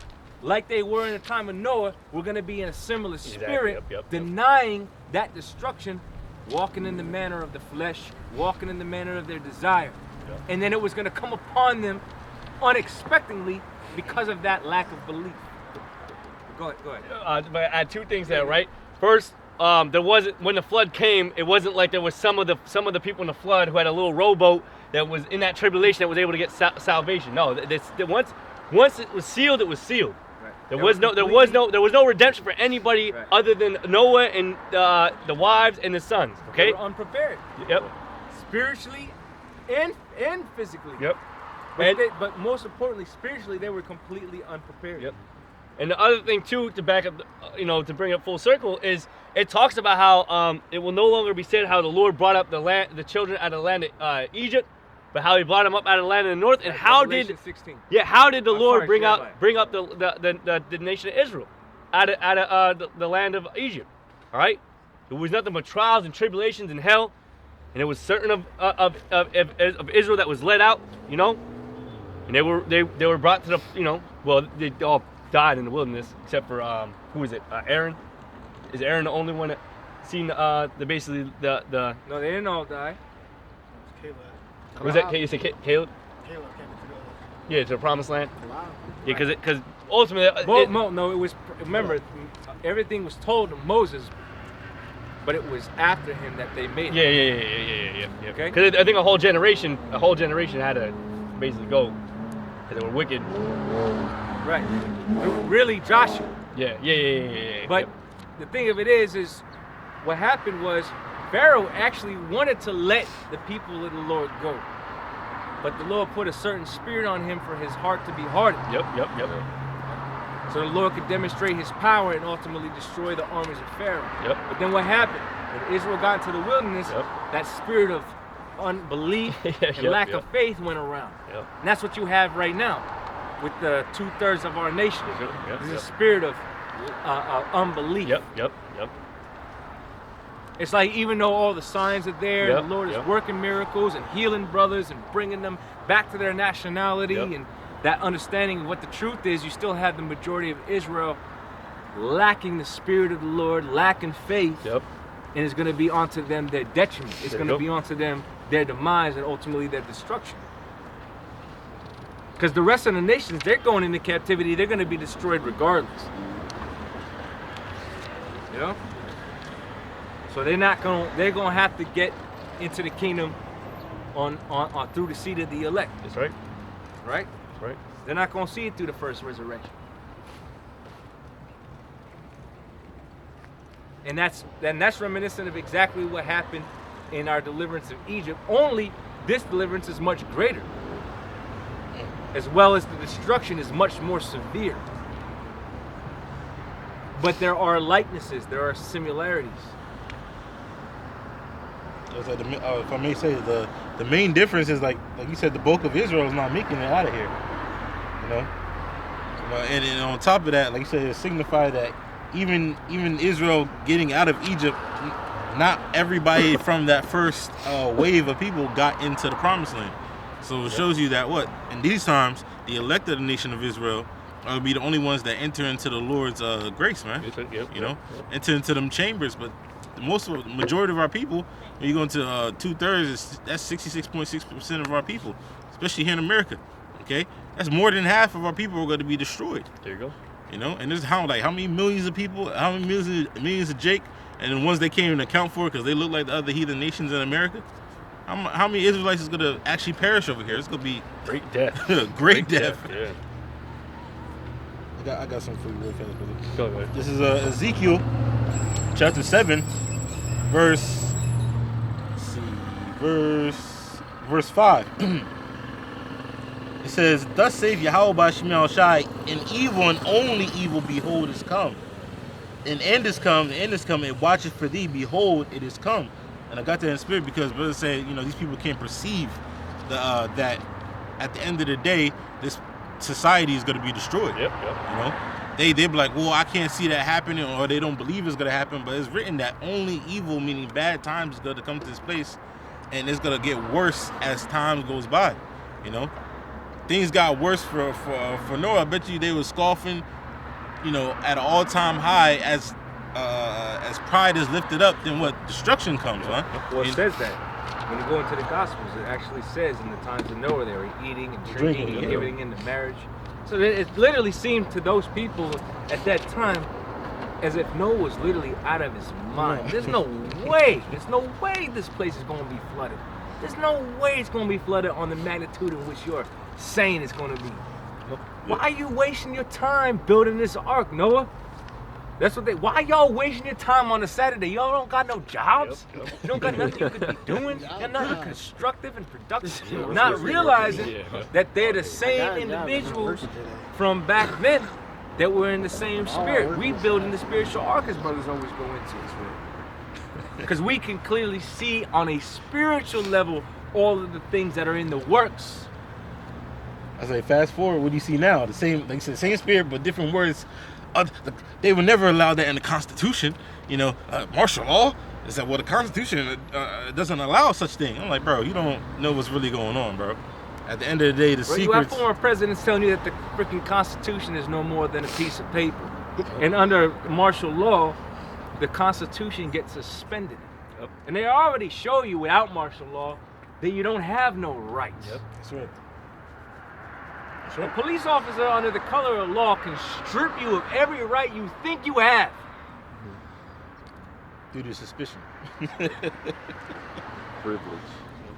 like they were in the time of Noah, were going to be in a similar spirit, denying that destruction, walking in the manner of the flesh, walking in the manner of their desire. And then it was going to come upon them unexpectedly because of that lack of belief. Go ahead. But I add two things there, right? First, there wasn't, when the flood came, it wasn't like there was some of the people in the flood who had a little rowboat that was in that tribulation that was able to get salvation. No, once it was sealed, it was sealed. Right. There was no redemption for anybody other than Noah and the wives and the sons. Okay. They were unprepared. Yep. Spiritually and physically. Yep. But most importantly, spiritually, they were completely unprepared. Yep. And the other thing too, to back up, to bring it full circle, is it talks about how it will no longer be said how the Lord brought up the children out of the land of Egypt, but how He brought them up out of the land of the north. And how did 16. how did the Lord bring up Jeremiah. the nation of Israel out of the land of Egypt? All right, it was nothing but trials and tribulations and hell, and it was certain of Israel that was led out, and they were brought to the they all died in the wilderness except for who is it? Aaron. Is Aaron the only one that seen the No, they didn't all die. Caleb. Was that you say Caleb? Caleb came into Yeah, to the promised land. Wow. Yeah, because ultimately, No, it was. Remember, everything was told to Moses, but it was after him that they made it. Yeah. Okay. Because I think a whole generation had to basically go, because they were wicked. Right. Really, Joshua. Yeah. But the thing of it is what happened was Pharaoh actually wanted to let the people of the Lord go, but the Lord put a certain spirit on him for his heart to be hardened. Yep. So the Lord could demonstrate His power and ultimately destroy the armies of Pharaoh. Yep. But then what happened? When Israel got into the wilderness, Yep. that spirit of unbelief and lack of faith went around. Yep. And that's what you have right now with the 2/3 of our nation. Yep. There's a spirit of unbelief. Yep. It's like even though all the signs are there, Yep, the Lord is yep. working miracles and healing brothers and bringing them back to their nationality Yep. and that understanding of what the truth is, you still have the majority of Israel lacking the spirit of the Lord, lacking faith, Yep. and it's going to be onto them their detriment. It's There going you to go. be onto them their demise and ultimately their destruction. Because the rest of the nations, they're going into captivity, they're going to be destroyed regardless. So they're going to have to get into the kingdom on through the seed of the elect. That's right. Right? That's right. They're not going to see it through the first resurrection. And that's reminiscent of exactly what happened in our deliverance of Egypt. Only this deliverance is much greater, as well as the destruction is much more severe. But there are likenesses, there are similarities. Like if I may say, the main difference is like you said, the bulk of Israel is not making it out of here. You know, and on top of that, like you said, it signified that even Israel getting out of Egypt, not everybody from that first wave of people got into the Promised Land. So it shows you that in these times, the elect of the nation of Israel will be the only ones that enter into the Lord's grace, man. Enter into them chambers. But the majority of our people, when you go into 2/3, that's 66.6% of our people, especially here in America. Okay, that's more than half of our people are going to be destroyed. There you go. You know, and this is how many millions of people, how many millions of Jake, and the ones they can't even account for because they look like the other heathen nations in America. How many Israelites is going to actually perish over here? It's going to be Great death. great death. Yeah. I got something for you real fast, brother. Go ahead. This is Ezekiel chapter 7, verse 5. It says, "Thus saith Yahweh by Shemel Shai, an evil and only evil, behold, is come. An end is come, the end is come, it watcheth for thee, behold, it is come." And I got that in spirit because brother said, these people can't perceive that at the end of the day, this society is going to be destroyed. Yep. They be like, well, I can't see that happening, or they don't believe it's going to happen. But it's written that only evil, meaning bad times, is going to come to this place, and it's going to get worse as time goes by. Things got worse for Noah. I bet you they were scoffing, at an all-time high as pride is lifted up, then what? Destruction comes, huh? Well, it says that. When you go into the Gospels, it actually says in the times of Noah they were eating and drinking and giving into marriage. So it literally seemed to those people at that time as if Noah was literally out of his mind. There's no way this place is going to be flooded. There's no way it's going to be flooded on the magnitude in which you're saying it's going to be. Why are you wasting your time building this ark, Noah? That's what why y'all wasting your time on a Saturday? Y'all don't got no jobs? You don't got nothing you could be doing? You got nothing constructive and productive? Not realizing that they're the same individuals from back then that were in the same spirit. We building the spiritual ark, as brothers always go into as well. Because we can clearly see on a spiritual level all of the things that are in the works. I say, fast forward, what do you see now? The same, like you said, same spirit, but different words. They would never allow that in the Constitution. Martial law. Is that the Constitution doesn't allow such thing? I'm like, bro, you don't know what's really going on, bro. At the end of the day, secrets. You have former presidents telling you that the freaking Constitution is no more than a piece of paper, and under martial law, the Constitution gets suspended. Yep. And they already show you without martial law that you don't have no rights. Yep, that's right. A police officer under the color of law can strip you of every right you think you have. Due to suspicion. Privilege.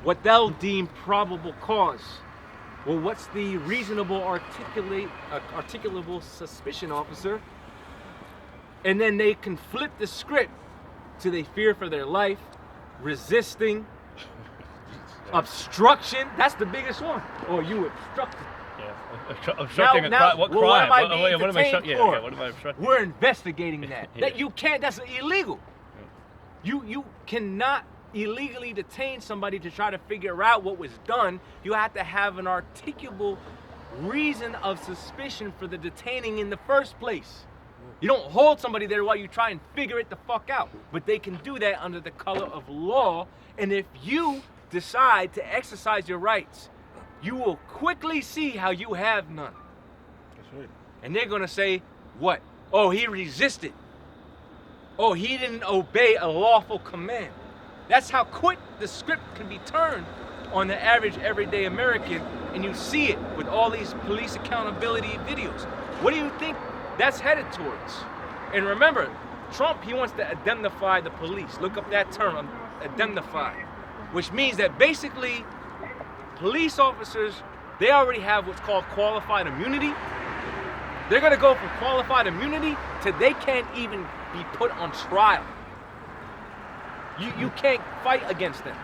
What they'll deem probable cause. Well, what's the reasonable articulable suspicion, officer? And then they can flip the script to they fear for their life, resisting, obstruction. That's the biggest one. Or you obstructed. Obstructing what crime? What am I being what am I detained for? what am I obstructing? We're investigating that. That you can't. That's illegal. You cannot illegally detain somebody to try to figure out what was done. You have to have an articulable reason of suspicion for the detaining in the first place. You don't hold somebody there while you try and figure it the fuck out. But they can do that under the color of law. And if you decide to exercise your rights, you will quickly see how you have none. That's right. And they're going to say, what? Oh, he resisted. Oh, he didn't obey a lawful command. That's how quick the script can be turned on the average everyday American, and you see it with all these police accountability videos. What do you think that's headed towards? And remember, Trump, he wants to indemnify the police. Look up that term, indemnify, which means that basically police officers, they already have what's called qualified immunity. They're gonna go from qualified immunity to they can't even be put on trial. You can't fight against them.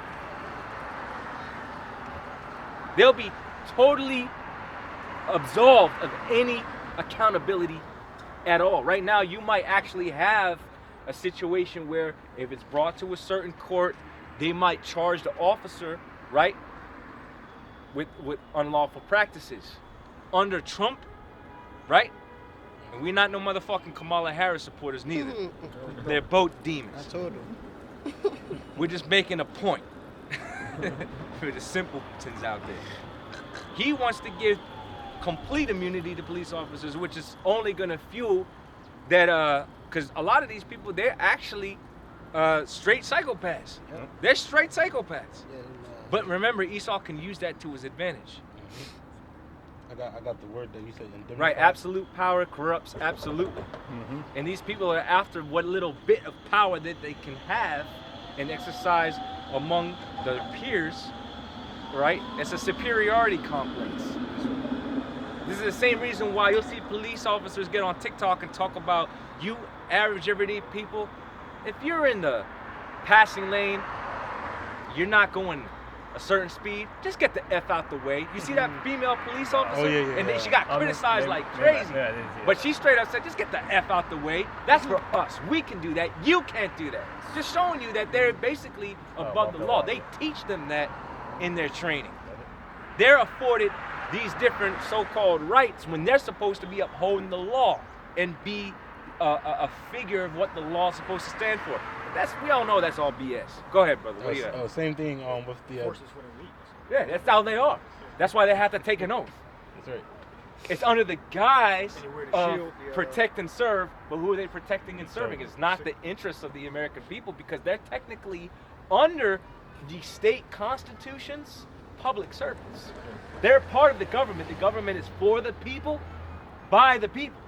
They'll be totally absolved of any accountability at all. Right now, you might actually have a situation where if it's brought to a certain court, they might charge the officer, right, with unlawful practices. Under Trump, right? And we're not no motherfucking Kamala Harris supporters neither. They're both demons. I told him. We're just making a point for the simpletons out there. He wants to give complete immunity to police officers, which is only going to fuel that, because a lot of these people, they're actually straight psychopaths. Yep. They're straight psychopaths. Yeah, But remember, Esau can use that to his advantage. I got the word that you said. Indemnify. Right, absolute power corrupts absolutely. And these people are after what little bit of power that they can have and exercise among their peers, right? It's a superiority complex. This is the same reason why you'll see police officers get on TikTok and talk about you average everyday people. If you're in the passing lane, you're not going a certain speed, just get the F out the way. You see that female police officer? Oh, yeah. And then she got criticized like crazy. But she straight up said, just get the F out the way. That's for us. We can do that. You can't do that. Just showing you that they're basically above the law. They teach them that in their training. They're afforded these different so-called rights when they're supposed to be upholding the law and be a figure of what the law is supposed to stand for. We all know that's all BS. Go ahead, brother. What do you got? Same thing with the. Forces for the elite. Yeah, that's how they are. That's why they have to take an oath. That's right. It's under the guise And you wear the of shield, protect and serve, but who are they protecting and serving? It's not the interests of the American people because they're technically under the state constitutions public servants. They're part of the government. The government is for the people, by the people.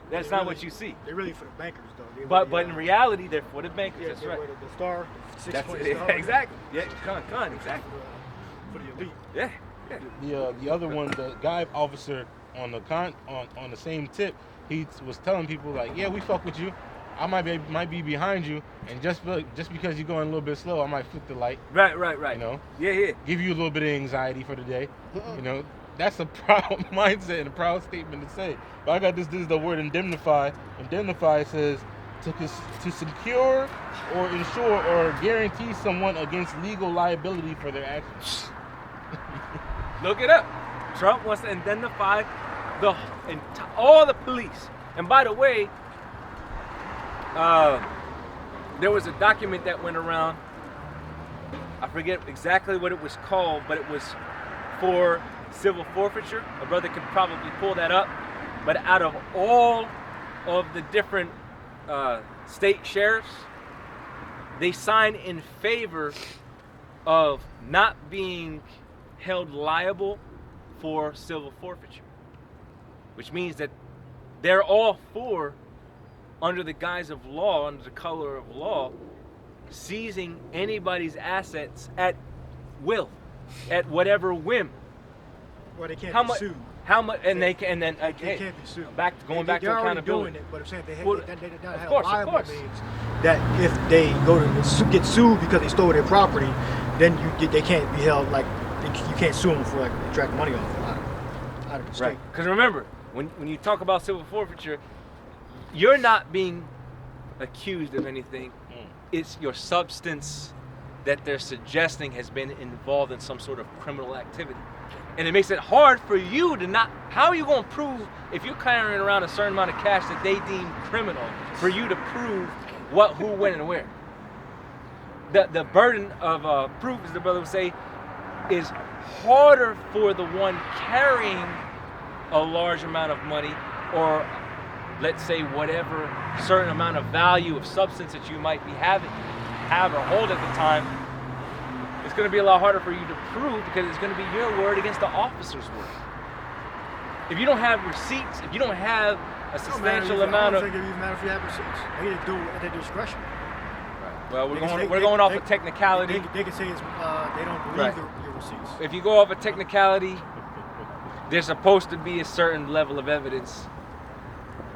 That's not what you see. They're really for the bankers, though. But in reality, they're for the bankers. yeah, That's they right. wear the star, That's 6-point it. star. Exactly. Yeah, con, exactly. For the elite. Yeah. The other one, the guy officer on the same tip, he was telling people like, yeah, we fuck with you. I might be behind you, and just because you're going a little bit slow, I might flip the light. Right. You know, Yeah. give you a little bit of anxiety for the day. You know, that's a proud mindset and a proud statement to say. But I got this is the word indemnify. Indemnify says to secure or insure or guarantee someone against legal liability for their actions. Look it up. Trump wants to indemnify all the police. And by the way, there was a document that went around. I forget exactly what it was called, but it was for civil forfeiture. A brother could probably pull that up. But out of all of the different state sheriffs, they signed in favor of not being held liable for civil forfeiture, which means that they're all for, under the guise of law, under the color of law, seizing anybody's assets at will, at whatever whim. Well, they can't How be much? sued. How much? And they can. And then They again, can't be sued. going back to They're already accountability. doing it, but I'm saying they Well, don't of have course, of liable course. means that if they go to get sued because they stole their property, then they can't be held like you can't sue them for like extracting money out of the state. Right. Because remember, when you talk about civil forfeiture, you're not being accused of anything. It's your substance that they're suggesting has been involved in some sort of criminal activity. And it makes it hard for you to not. How are you going to prove, if you're carrying around a certain amount of cash that they deem criminal, for you to prove what, who, when, and where? The burden of proof, as the brother would say, is harder for the one carrying a large amount of money, or let's say whatever certain amount of value of substance that you might be have or hold at the time. It's going to be a lot harder for you to prove because it's going to be your word against the officer's word. If you don't have receipts, if you don't have a substantial amount of... I don't think it even matter if you have receipts. They can do it at their discretion. Well, They can say- we're going off they- of technicality. They can say it's, they don't believe Right. your receipts. If you go off of technicality, there's supposed to be a certain level of evidence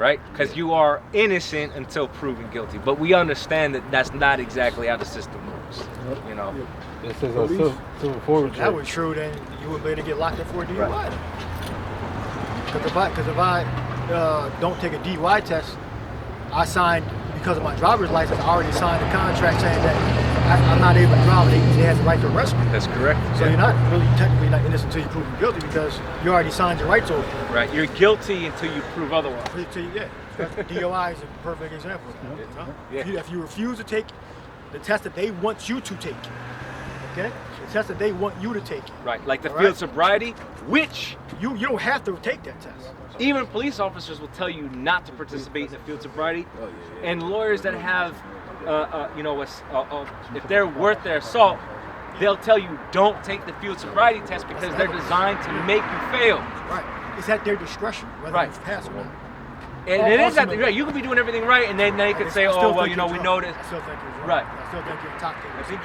right? Because you are innocent until proven guilty. But we understand that that's not exactly how the system works. You know. It says civil forward. If that was true, then you wouldn't be able to get locked up for a DUI. Because if I don't take a DUI test, I signed, because of my driver's license, I already signed a contract saying that I'm not able to drive. They have the right to arrest me. That's correct. So you're not really technically not innocent until you prove you're guilty, because you already signed your rights over. Right. You're guilty until you prove otherwise. Yeah. DUI is a perfect example. You know? Yeah. If you refuse to take the test that they want you to take, okay? The test that they want you to take. Right. Like the All field right? sobriety, which You don't have to take that test. even police officers will tell you not to participate in the field sobriety, and lawyers that have, if they're worth their salt, they'll tell you don't take the field sobriety test because they're designed to make you fail. Right. It's at their discretion whether Right. you pass or not. And it is that right. You could be doing everything right, and then they could say, I "Oh, still well, think you know, you're we drunk. know this." I still think you're drunk. Right. I still think you're a top I think.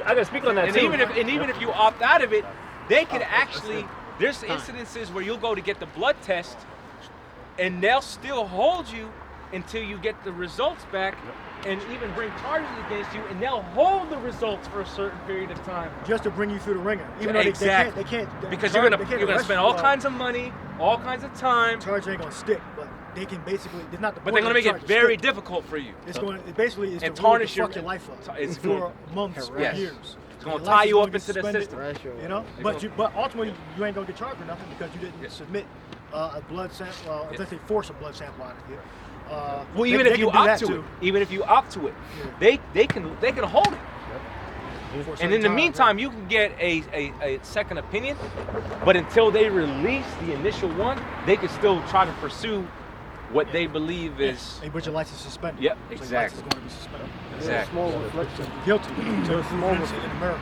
I can speak on that And too. even if you opt out of it, they could actually. There's incidences where you'll go to get the blood test, and they'll still hold you until you get the results back, and even bring charges against you, and they'll hold the results for a certain period of time. just to bring you through the ringer. Even though Exactly. they can't Because charge- you're they gonna can't arrest spend you, all kinds of money, all kinds of time, charge ain't gonna stick, but they can basically. It's not the. but point they're gonna of make the it charge to very stick. difficult for you. It's going. It basically is And to really tarnish your- fuck your life up. it's for gonna- months or Yes. years. It's gonna Your tie life is you gonna up get into the suspended, system. You know, but ultimately you ain't gonna get charged for nothing because you didn't submit a blood sample. Let's say force a blood sample out of you. Well, even if you opt to it, they can hold it. And in the meantime, you can get a second opinion, but until they release the initial one, they can still try to pursue what they believe is. Hey, but your license is suspended. Yep, So your exactly. license is going to be suspended. Exactly. Small reflection. Guilty. So it's small in America.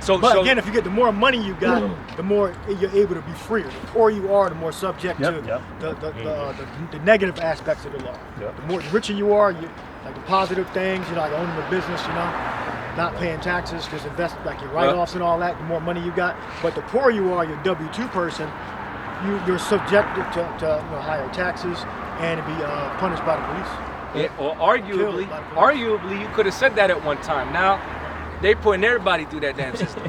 So, But again, if you get the more money you got, the more you're able to be freer. The poorer you are, the more subject to the negative aspects of the law. The more richer you are, like the positive things, like owning a business, not paying taxes, just invest like your write-offs and all that. The more money you got, but the poorer you are, your W-2 person, you're subjected to higher taxes and to be punished by the police. Yeah, or arguably, you could have said that at one time. Now, they putting everybody through that damn system.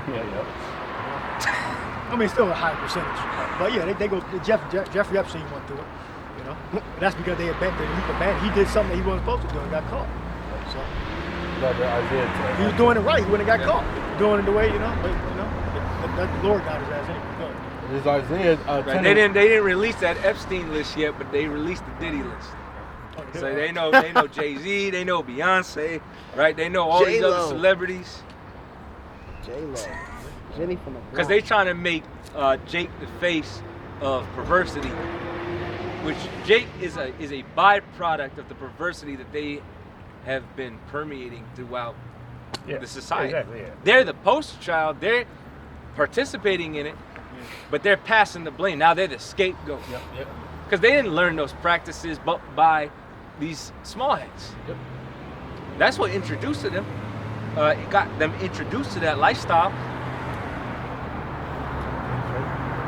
I mean, still a high percentage, but yeah, they go. Jeffrey Epstein went through it, But that's because they abandoned. He did something that he wasn't supposed to do and got caught. So he was doing it right. He wouldn't have got caught doing it the way But the Lord got his ass anyway. This is Isaiah. Right. They didn't release that Epstein list yet, but they released the Diddy list. So they know Jay-Z, they know Beyonce, right? They know all these J-Lo. other celebrities. J-Lo. Jenny from the Because they trying to make Jake the face of perversity, which Jake is a byproduct of the perversity that they have been permeating throughout the society. Exactly, yeah. They're the poster child. They're participating in it, but they're passing the blame. Now they're the scapegoat. Because they didn't learn those practices but by these small heads. That's what introduced to them. It got them introduced to that lifestyle.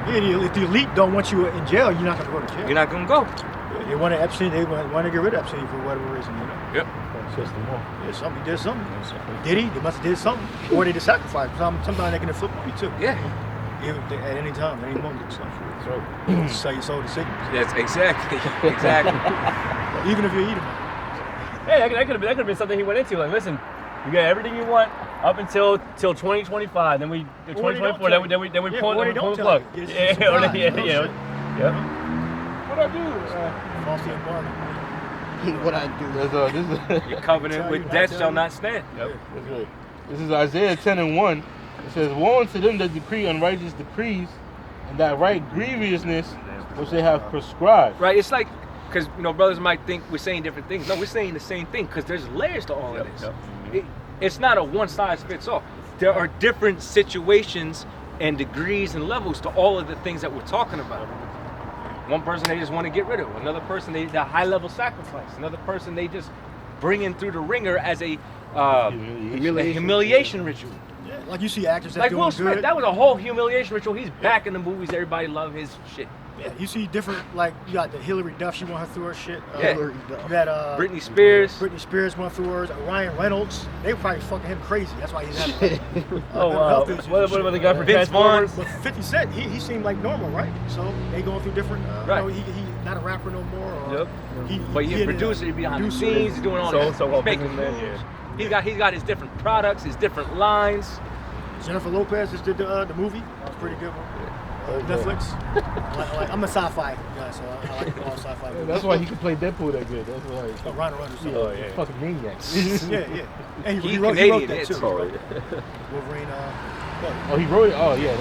Yeah, if the elite don't want you in jail, you're not going to go to jail. You're not gonna go. They want Epstein. They want to get rid of Epstein for whatever reason. Yep. Yeah, somebody did something. Did he? They must have did something, or they just sacrificed. Sometimes they can flip on you too. Yeah. At any time, at any moment. So sell your soul to Satan. That's exactly. Even if you eat them. Hey, that could have been something he went into. Like, listen, you got everything you want up until 2025. Then we 2024. Then we pull the plug. What I do? Falsely embargoed. What I do. Your covenant with death shall not stand. This is Isaiah 10:1. It says, "Woe unto them that decree unrighteous decrees, and that write grievousness which they have prescribed." Right. It's like, because brothers might think we're saying different things. No, we're saying the same thing because there's layers to all of this. It's not a one size fits all. There are different situations and degrees and levels to all of the things that we're talking about. One person they just want to get rid of. Another person they the high level sacrifice. Another person they just bring in through the ringer as a humiliation ritual. Yeah, like you see actors that Like doing Will Smith, good. that was a whole humiliation ritual. He's back in the movies. Everybody love his shit. Yeah, you see different, like, you got the Hillary Duff, she went through her shit. Yeah. You had Britney Spears. Britney Spears went through hers. Ryan Reynolds, they were probably fucking him crazy. That's why he's having health issues. What about the guy for Vince Transformers? But 50 Cent, he seemed like normal, right? So they going through different. Right. You know, he not a rapper no more. Or Yep. But he's a ended up producer. He behind the producer. scenes. He's doing all So- that. so-called He's making businessman, moves. He's got his different products, his different lines. Jennifer Lopez just did the movie. That was a pretty good one. Netflix. I'm a sci-fi guy, so I like all sci-fi movies. That's why he could play Deadpool that good. That's why. Ryan Reynolds. Oh, yeah. Fucking maniac. Yeah. And He's he wrote Canadian, that yeah, too. too. Wolverine. Oh, he wrote it. Oh, yeah.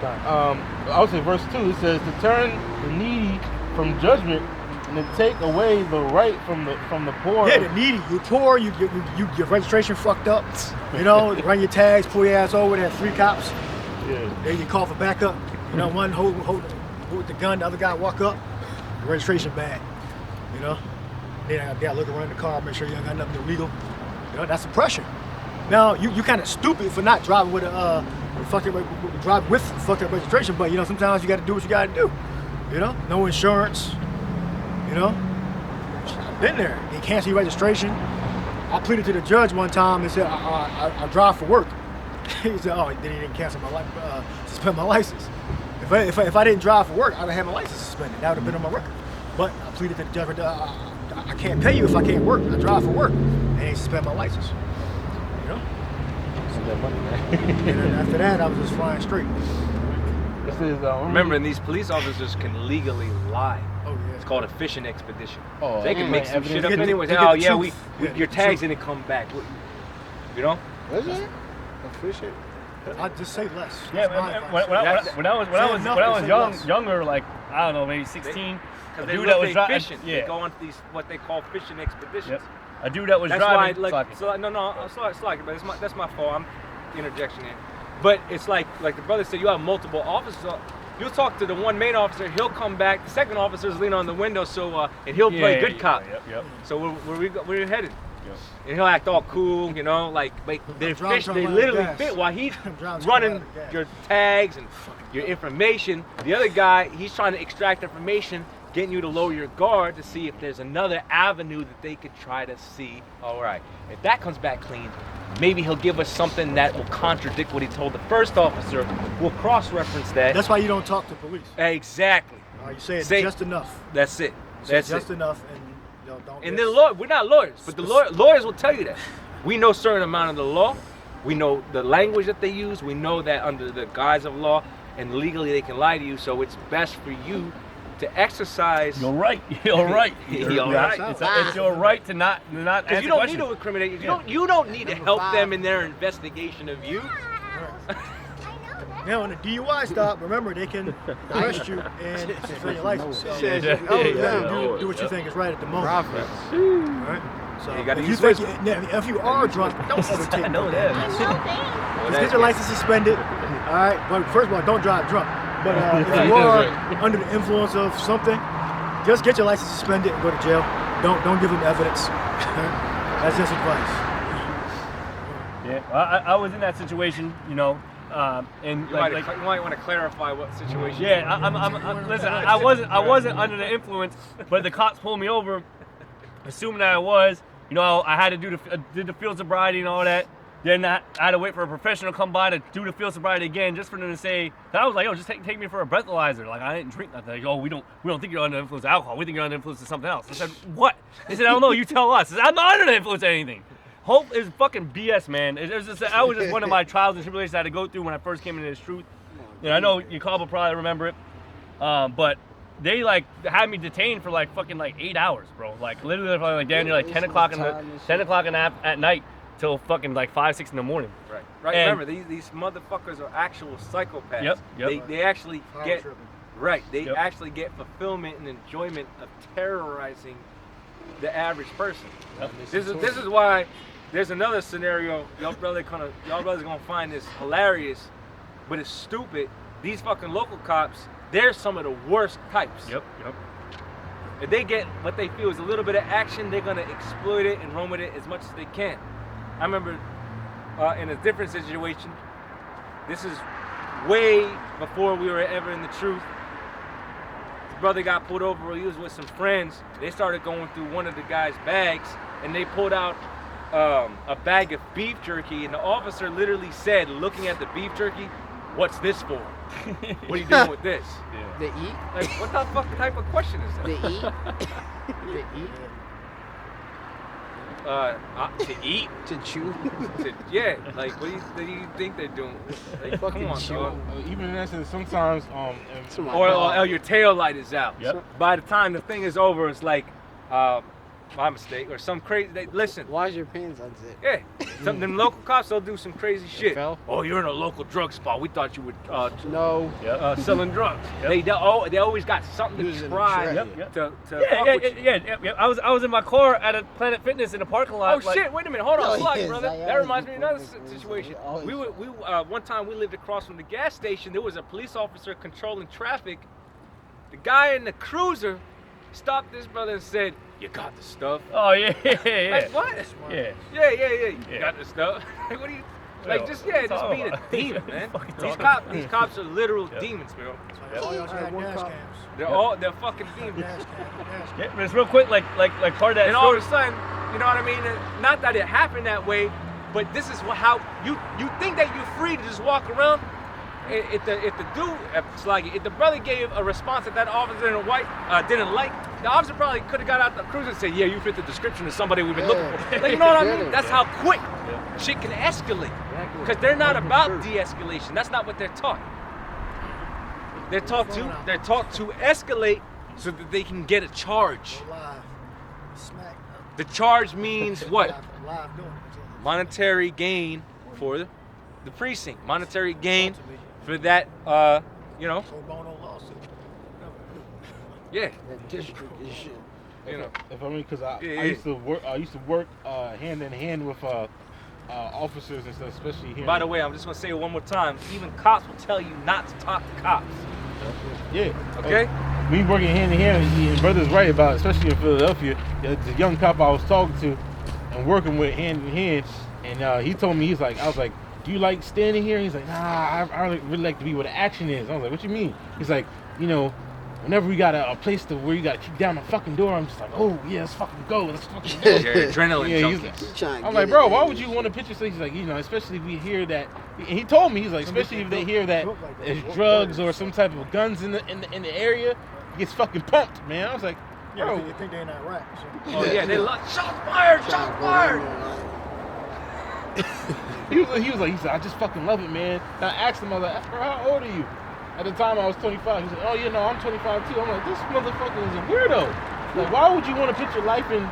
I would say verse 2. It says to turn the needy from judgment and to take away the right from the poor. Yeah, the needy. You poor. You your registration fucked up. You know, run your tags, pull your ass over. There, 3 cops. Yeah. Then you call for backup. You know, one hold with the gun, the other guy walk up. The registration bad. You know. Then I gotta look around the car, make sure you ain't got nothing illegal. You know, that's the pressure. Now you kind of stupid for not driving with a drive with fucked up registration, but you know sometimes you got to do what you got to do. You know, no insurance. You know, I've been there. They cancel your registration. I pleaded to the judge one time and said I drive for work. He said, oh, then he didn't cancel my suspend my license. If I didn't drive for work, I'd have had my license suspended. That would have been on my record. But I pleaded to the judge. I can't pay you if I can't work. I drive for work. And they suspend my license. You know? And then after that, I was just flying straight. This is Remember, and these police officers can legally lie. Oh, yeah. It's called a fishing expedition. Oh, They can make some shit up Get the- anyway. to get Oh the yeah, truth. Yeah, your the tags truth. didn't come back. You know? What is it? Official. I'd just say less. Yeah, That's my when advice. I was Say young, less. younger, like I don't know, maybe 16. Because A they dude look that was they driving, fishing. yeah. They go on these what they call fishing expeditions. Yep. A dude that was That's why, driving. like, so no, I'm sorry, but that's my fault. I'm interjection in. But it's like the brother said, you have multiple officers. You'll talk to the one main officer, he'll come back. The second officer's lean on the window, so and he'll play good cop. Yep. So where we headed? And he'll act all cool, you know, like they driving fish, on they gas. literally fit while he's driving running on gas. your tags and your information. The other guy, he's trying to extract information, getting you to lower your guard to see if there's another avenue that they could try to see. All right, if that comes back clean, maybe he'll give us something that will contradict what he told the first officer. We'll cross-reference that. That's why you don't talk to police. Exactly. You say it Say- just enough. That's it. Say That's just it. enough, and you know, don't. And get- then we're not lawyers, but the lawyers will tell you that. We know certain amount of the law. We know the language that they use. We know that under the guise of law and legally they can lie to you. So it's best for you to exercise. You're right. You're right. You're right. It's your right to not Because answer you don't questions. need to incriminate. You don't need to help them in their investigation of you. Now, on a DUI stop, remember they can arrest you and suspend your license. So, Yeah. do what you think is right at the moment. Profits. All right. So You gotta if use think wisdom. if you are drunk, don't ever take I know no that. Just get your license suspended. All right. But first of all, don't drive drunk. But if you are under the influence of something, just get your license suspended and go to jail. Don't give them evidence. That's just advice. Yeah, well, I was in that situation, you know, and You might want to clarify what situation. yeah, I'm listen. I wasn't under the influence, but the cops pulled me over, assuming that I was. You know, I had to did the field sobriety and all that. Then I had to wait for a professional to come by to do the field sobriety again, just for them to say. I was like, yo, just take me for a breathalyzer. Like I didn't drink nothing. Like, oh, we don't think you're under the influence of alcohol. We think you're under the influence of something else. I said, what? They said, I don't know. You tell us. I said, I'm not under the influence of anything. Hope is fucking BS, man. That was just one of my trials and tribulations I had to go through when I first came into this truth. And I know you call will probably remember it, but they like had me detained for like fucking like 8 hours, bro. Like literally like down to like 10 o'clock at night till fucking like 5, 6 in the morning. Right. And- Remember, these motherfuckers are actual psychopaths. Yep. They actually get right. They Yep. actually get fulfillment and enjoyment of terrorizing the average person. Yep. This is why there's another scenario. Y'all brothers gonna find this hilarious, but it's stupid. These fucking local cops, they're some of the worst types. Yep. If they get what they feel is a little bit of action, they're gonna exploit it and run with it as much as they can. I remember in a different situation. This is way before we were ever in the truth. The brother got pulled over. He was with some friends. They started going through one of the guy's bags, and they pulled out a bag of beef jerky. And the officer literally said, looking at the beef jerky, "What's this for? What are you doing with this?" They eat. Like, what the fuck type of question is that? They eat. They eat. To eat? To chew. Yeah, like what do you think they're doing? Like, come on, dog. Even in essence, sometimes Or your tail light is out. Yep. By the time the thing is over, it's like, my mistake or some crazy. Listen. Why's your pants unzipped? Yeah, some them local cops, they'll do some crazy shit. fell? Oh, you're in a local drug spot. We thought you were No. selling drugs. They always got something to Using try the Yep. to Yeah. fuck with you. I was in my car at a Planet Fitness in the parking lot. Oh shit! Wait a minute. Hold on, No, slug, yes, brother. I That always reminds me of do another that. situation. Always. We one time we lived across from the gas station. There was a police officer controlling traffic. The guy in the cruiser stopped this brother and said, "You got the stuff." Oh yeah. Like what? Yeah. Yeah. You Yeah. got the stuff. Like, what do you? Well, Like just what just you being a talking demon, about? man. What you These talking cops are literal Yep. demons, bro. All y'all had one dash cop. cams. They're fucking demons. Dash cam. Dash cam. Yeah, but it's real quick, like part of that And all story. of a sudden, you know what I mean? Not that it happened that way, but this is how you think that you're free to just walk around. If the brother gave a response that officer in white didn't like, the officer probably could have got out the cruiser and said, "Yeah, you fit the description of somebody we've been looking for." Like, you know what I mean? That's how quick shit can escalate. Because they're not about de-escalation. That's not what they're taught. They're taught to escalate so that they can get a charge. Go live. Smack. The charge means what? Live doing it. Monetary gain for the precinct. Monetary gain for that, you know, Pro bono lawsuit. yeah, That district is shit. you know. If I mean, because I Yeah. used to work hand in hand with officers and stuff, especially here. By the way, I'm just gonna say it one more time. Even cops will tell you not to talk to cops. Yeah. Okay? Me working hand in hand, and brother's right about, especially in Philadelphia, the young cop I was talking to and working with hand in hand, and he told me, I was like, "Do you like standing here?" He's like, "Nah, I really like to be where the action is." I was like, "What you mean?" He's like, "You know, whenever we got a place where you got to kick down the fucking door, I'm just like, oh yeah, let's fucking go, let's fucking go." Your adrenaline Yeah, he's junkies. like, I'm like, "Bro, why would you want a picture?" So he's like, "You know, especially if we hear that." And he told me, he's like, especially if they hear that there's drugs or some type of guns in the area, he gets fucking pumped, man. I was like, Yeah, bro, you think they're in Iraq. So. Oh yeah, they love shots fired, shots fired. he was like, "I just fucking love it, man." And I asked him, I was like, "Bro, how old are you?" At the time I was 25. He said, "Oh, you know, I'm 25 too." I'm like, "This motherfucker is a weirdo. Like, why would you want to put your life in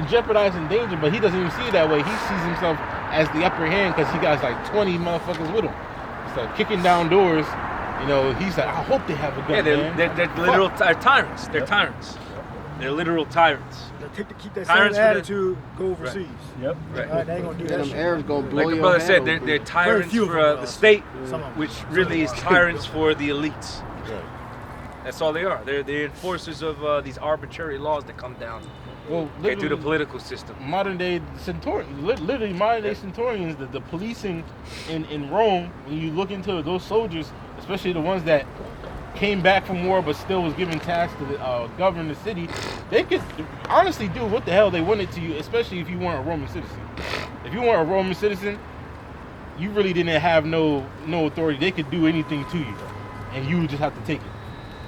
jeopardizing danger?" But he doesn't even see it that way. He sees himself as the upper hand because he got like 20 motherfuckers with him. It's like kicking down doors. You know, he's like, "I hope they have a gun." Yeah, man. they're literal tyrants. They're tyrants. They're literal tyrants. They keep that Tyrants same for the- attitude, go overseas. Yep. Right. Right, they ain't gonna do that Them shit. Arabs gonna blow Like the your brother head said, open. they're tyrants few of for them, the state, Some of them. which really is tyrants for the elites. That's all they are. They're the enforcers of these arbitrary laws that come down Well, through the literally, political system. modern day centurions, literally modern day centurions, the policing in Rome, when you look into those soldiers, especially the ones that came back from war but still was given tasks to govern the city, they could honestly do what the hell they wanted to you, especially if you weren't a Roman citizen. If you weren't a Roman citizen, you really didn't have no authority. They could do anything to you, and you would just have to take it.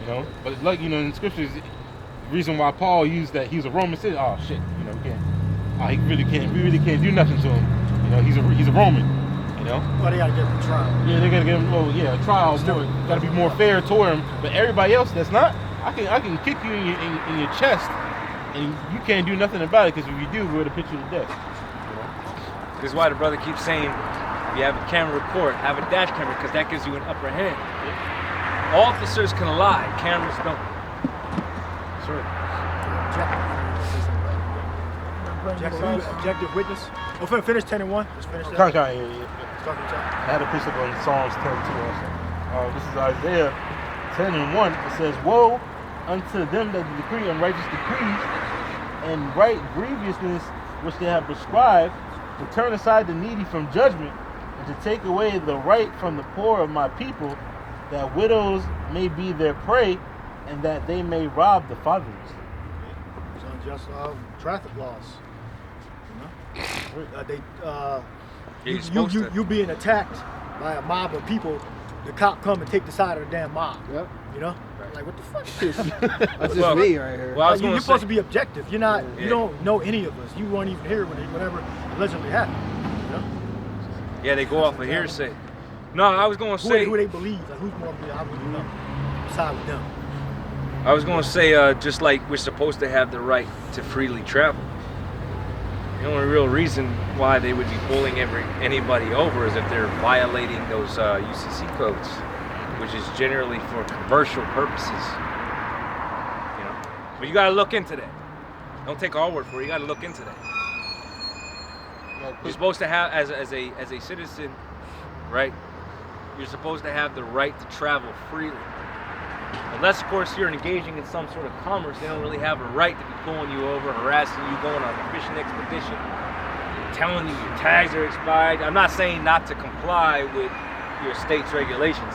You know, but like, you know, in scriptures, the reason why Paul used that he was a Roman citizen. Oh shit, you know, we can't. Oh, he really can't. We really can't do nothing to him. You know, he's a Roman. You know. Well, they gotta get him a trial. Yeah, they gotta give him. Oh yeah, a trial. Gotta be more fair toward him. But everybody else that's not, I can kick you in your chest, and you can't do nothing about it. Because if you do, we're to put you to death. This is why the brother keeps saying, if you have a camera record, have a dash camera, because that gives you an upper hand. Officers can lie, cameras don't. Sure. Objective witness. Oh, finish 10 and 1. Just finish that. Yeah. Start with that. I had a precept on Psalms 10 too also. This is Isaiah 10 and 1. It says, "Woe unto them that decree unrighteous decrees and right grievousness which they have prescribed, to turn aside the needy from judgment, and to take away the right from the poor of my people, that widows may be their prey, and that they may rob the fatherless. It's unjust traffic laws. You being attacked by a mob of people, the cop come and take the side of the damn mob. Yep. You know? Like, what the fuck? That's just me right here. Well, I was You're gonna supposed say- to be objective. You're not. You don't know any of us. You weren't even here when whatever allegedly happened. You know? Yeah, they go off of hearsay. No, I was gonna say. Who they believe? Like, who's more? How would you know? Side with them. I was gonna say, just like we're supposed to have the right to freely travel. The only real reason why they would be pulling anybody over is if they're violating those UCC codes, which is generally for commercial purposes. You know, but you gotta look into that. Don't take our word for it. You gotta look into that. You're supposed to have, as a citizen, right? You're supposed to have the right to travel freely. Unless, of course, you're engaging in some sort of commerce, they don't really have a right to be pulling you over, harassing you, going on a fishing expedition, telling you your tags are expired. I'm not saying not to comply with your state's regulations,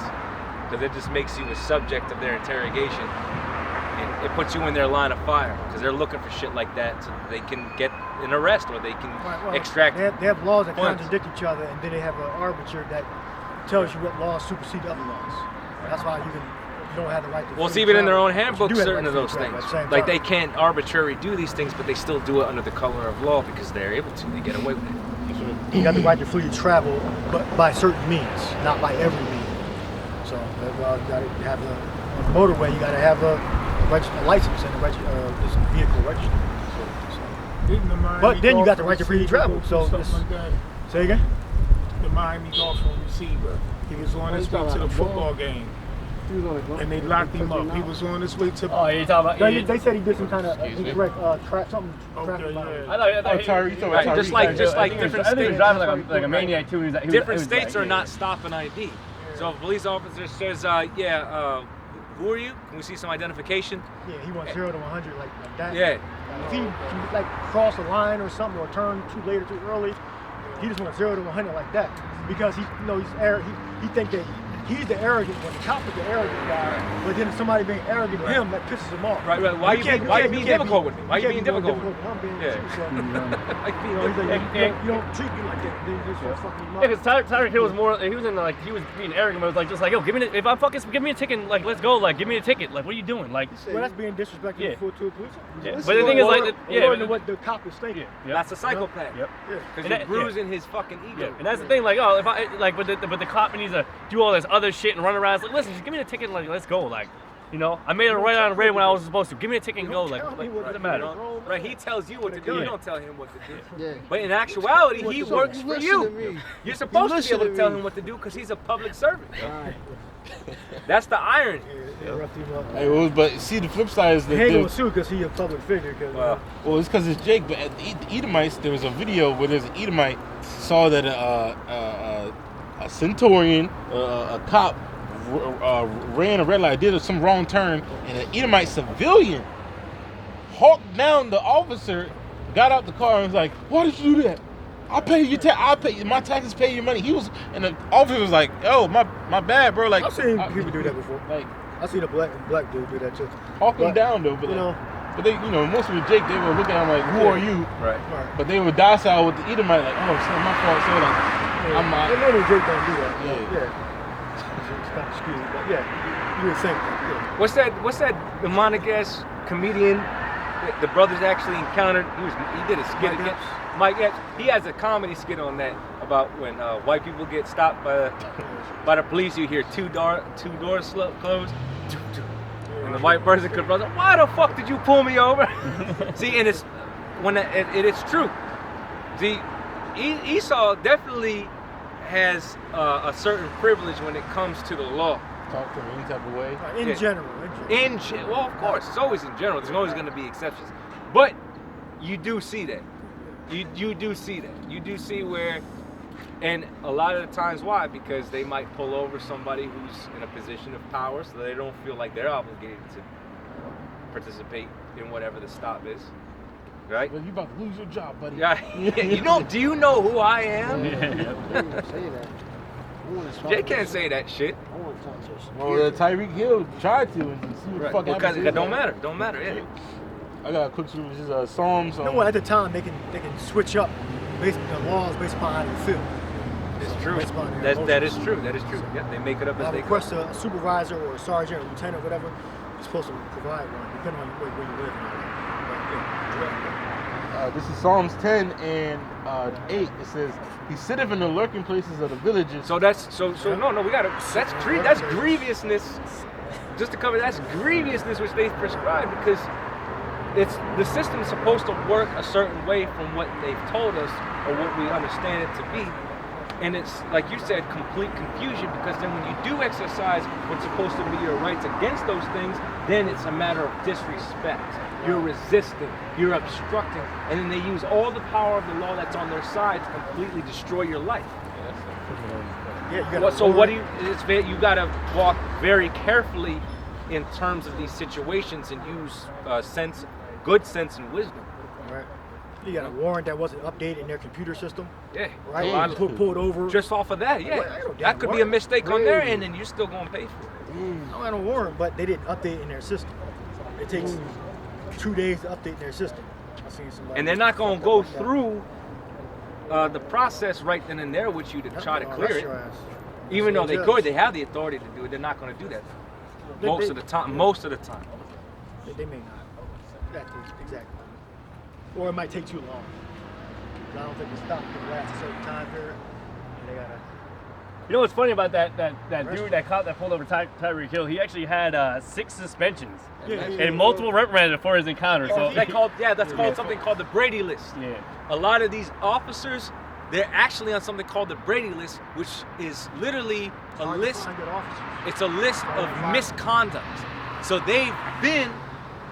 because it just makes you a subject of their interrogation. And it puts you in their line of fire, because they're looking for shit like that so that they can get an arrest or they can extract. They have laws that funds. contradict each other, and then they have an arbiter that tells you what laws supersede other laws. That's why you don't have the right to. Well, it's freely even in their travel, own but you handbook, do have the certain right of to those freely things. travel at the same Like they time. can't arbitrarily do these things, but they still do it under the color of law because they're able to. They get away with it. You got the right to freely travel, but by certain means, not by every means. So, well, you got to have on the motorway. You got to have a license and this vehicle registered. But then you got the right to freely travel. So, say again. The Miami Dolphin receiver. He was on his way to the football game, and they locked him up. He was on his way to. Oh, you talking about? They said he did some kind of incorrect traffic Okay, violation. yeah. I thought Tyree, you talking about Just Tyree. like different I think he was states. driving like a maniac too. Different states are not stopping ID. So if a police officer says, who are you? Can we see some identification? Yeah, he went 0 to 100 like that. Yeah. If he like crossed a line or something or turned too late or too early, he just went 0 to 100 like that because he's he think that he's the arrogant one. The cop is the arrogant guy, but then if somebody being arrogant to him, that pisses him off. Right. Why you being difficult with me? Why you being difficult with me? I'm being Yeah. too, so, Like being he's like, difficult. you don't treat me like that. Then you just fucking Yeah, because Tyreek Hill was more. He was in like he was being arrogant. But it was like just like, yo, give me if I fucking give me a ticket. Like let's go. Like give me a ticket. Like what are you doing? Like well, that's being disrespectful Yeah. to a police officer. Yeah. But the thing is like According to what the cop is stating. That's a psychopath. Yep. Yeah. Because you're bruising his fucking ego. Yeah, and that's the thing. Like, oh, if I like, but the cop needs to do all this other shit and run around. It's like, listen, just give me the ticket. Like, let's go. Like, you know, I made it right on red when I was supposed to. Give me a ticket and go. Like, what does it matter? Right, he tells you what to do. You don't tell him what to do. Yeah. But in actuality, he works for Listen to you. me. You're supposed to be Listen able to to tell me. him what to do because he's a public servant. That's the irony. Hey, but see, the flip side is that He ain't there- gonna sue because he a public figure. Cause, Well, it's because it's Jake. But at the Edomites, there was a video where there's an Edomite saw that a Centurion, a cop, ran a red light, did some wrong turn, and an Edomite civilian hawked down the officer, got out the car, and was like, "Why did you do that? I pay your my taxes, pay your money." He was, and the officer was like, "Oh, my bad, bro." Like I've seen people do that before. Like I've seen a black dude do that too. hawk him But, down though, but you like, know, but they, most of the Jake, they would look at him like, "Who are you?" right. But they were docile with the Edomite, like, "Oh, it's not my fault." So like, I'm not. they know Jake don't do that. Yeah. It's not excuse me, but yeah, you would think that. Yeah. What's that demonic ass comedian that the brothers actually encountered? He did a skit Mike again. Epps? Mike Epps. He has a comedy skit on that about when white people get stopped by the police. You hear two doors close, and the white person could brother, "Why the fuck did you pull me over?" See, and it's when it is true. See, Esau definitely has a certain privilege when it comes to the law. Talk to him any type of way. In Yeah. general. Well, of course, it's always in general. There's always going to be exceptions, but you do see that. You do see that. You do see where, and a lot of the times, why? Because they might pull over somebody who's in a position of power, so they don't feel like they're obligated to participate in whatever the stop is. right? Well, you about to lose your job, buddy. Yeah, you know. Do you know who I am? Jay can't say that shit. Well, Tyreek Hill tried to, and see what the fuck Because happened. it don't matter. Don't matter. Yeah. I got a quick scripture. This is Psalms. You know what? At the time, they can switch up the laws based upon how they feel. It's true. Based upon their That is emotions. true. That is true. Yeah, they make it up Now, as they go. request a supervisor or a sergeant or lieutenant or whatever, you're supposed to provide one, depending on where you live. This is Psalms 10 and 8. It says, "He sitteth in the lurking places of the villages." So that's no. We gotta. That's grievousness. Just to cover, that's grievousness which they prescribe, because it's the system's supposed to work a certain way from what they've told us or what we understand it to be. And it's, like you said, complete confusion, because then when you do exercise what's supposed to be your rights against those things, then it's a matter of disrespect. You're resisting, you're obstructing, and then they use all the power of the law that's on their side to completely destroy your life. Yeah, you gotta You gotta walk very carefully in terms of these situations and use good sense and wisdom. Right. You got a warrant that wasn't updated in their computer system. Yeah. Right. A lot of- Pulled over. Just off of that, yeah. Well, That could be a mistake on their end, and you're still gonna pay for it. I got a warrant, but they didn't update in their system. It takes 2 days to update their system. I seen somebody. And they're not gonna go through the process right then and there with you to try to clear it. Even though they could, they have the authority to do it. They're not going to do that most of the time. They may not. Exactly. Or it might take too long. I don't think the stop can last a certain time period. And they gotta. You know what's funny about that dude, that cop that pulled over Tyreek Hill? He actually had 6 suspensions and multiple reprimands for his encounter. So that's called something called the Brady list. Yeah. A lot of these officers, they're actually on something called the Brady list, which is literally a list. It's a list of misconduct. So they've been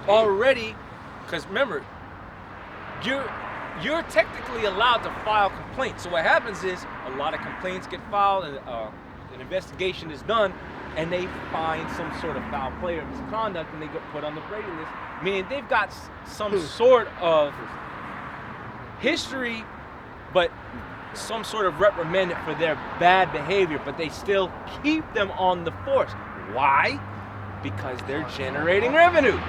already, because remember, you're technically allowed to file complaints. So what happens is a lot of complaints get filed, and an investigation is done, and they find some sort of foul play or misconduct, and they get put on the Brady list. Meaning they've got some sort of history, but some sort of reprimanded for their bad behavior, but they still keep them on the force. Why? Because they're generating revenue.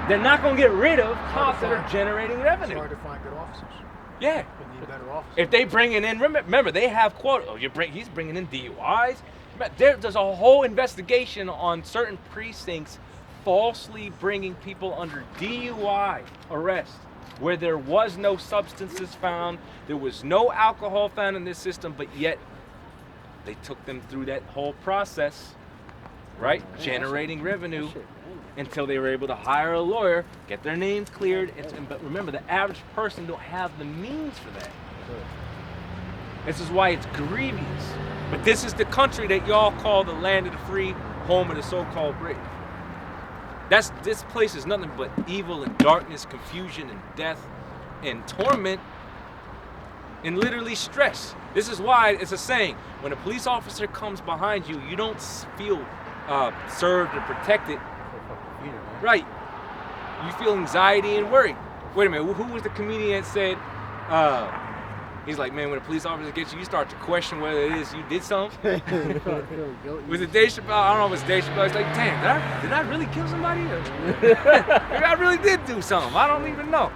They're not going to get rid of cops that are generating revenue. It's hard to find good officers. Yeah. We need better officers. If they bring in, remember they have quota. Oh, he's bringing in DUIs. There's a whole investigation on certain precincts falsely bringing people under DUI arrest, where there was no substances found, there was no alcohol found in this system, but yet they took them through that whole process, right? Generating revenue until they were able to hire a lawyer, get their names cleared. But remember, the average person don't have the means for that. This is why it's grievous. But this is the country that y'all call the land of the free, home of the so-called brave. This place is nothing but evil and darkness, confusion and death and torment and literally stress. This is why it's a saying, when a police officer comes behind you, you don't feel served or protected. Right. You feel anxiety and worry. Wait a minute, who was the comedian that said, he's like, man, when a police officer gets you, you start to question whether it is you did something. Was it Dave Chappelle? I don't know if it's Dave Chappelle. He's like, damn, did I really kill somebody? Maybe I really did do something. I don't even know.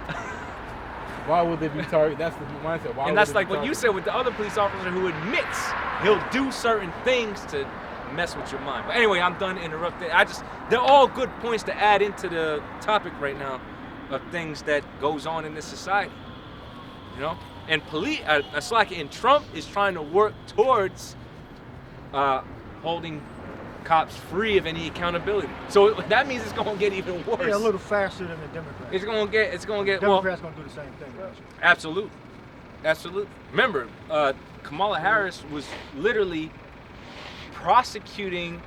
Why would they be targeted? That's the mindset. Why And that's like what you said with the other police officer who admits he'll do certain things to mess with your mind. But anyway, I'm done interrupting. They're all good points to add into the topic right now of things that goes on in this society. You know? And and Trump is trying to work towards holding cops free of any accountability. So that means it's going to get even worse. Yeah, a little faster than the Democrats. It's going to get Democrats going to do the same thing. Absolutely. Remember, Kamala Harris was literally prosecuting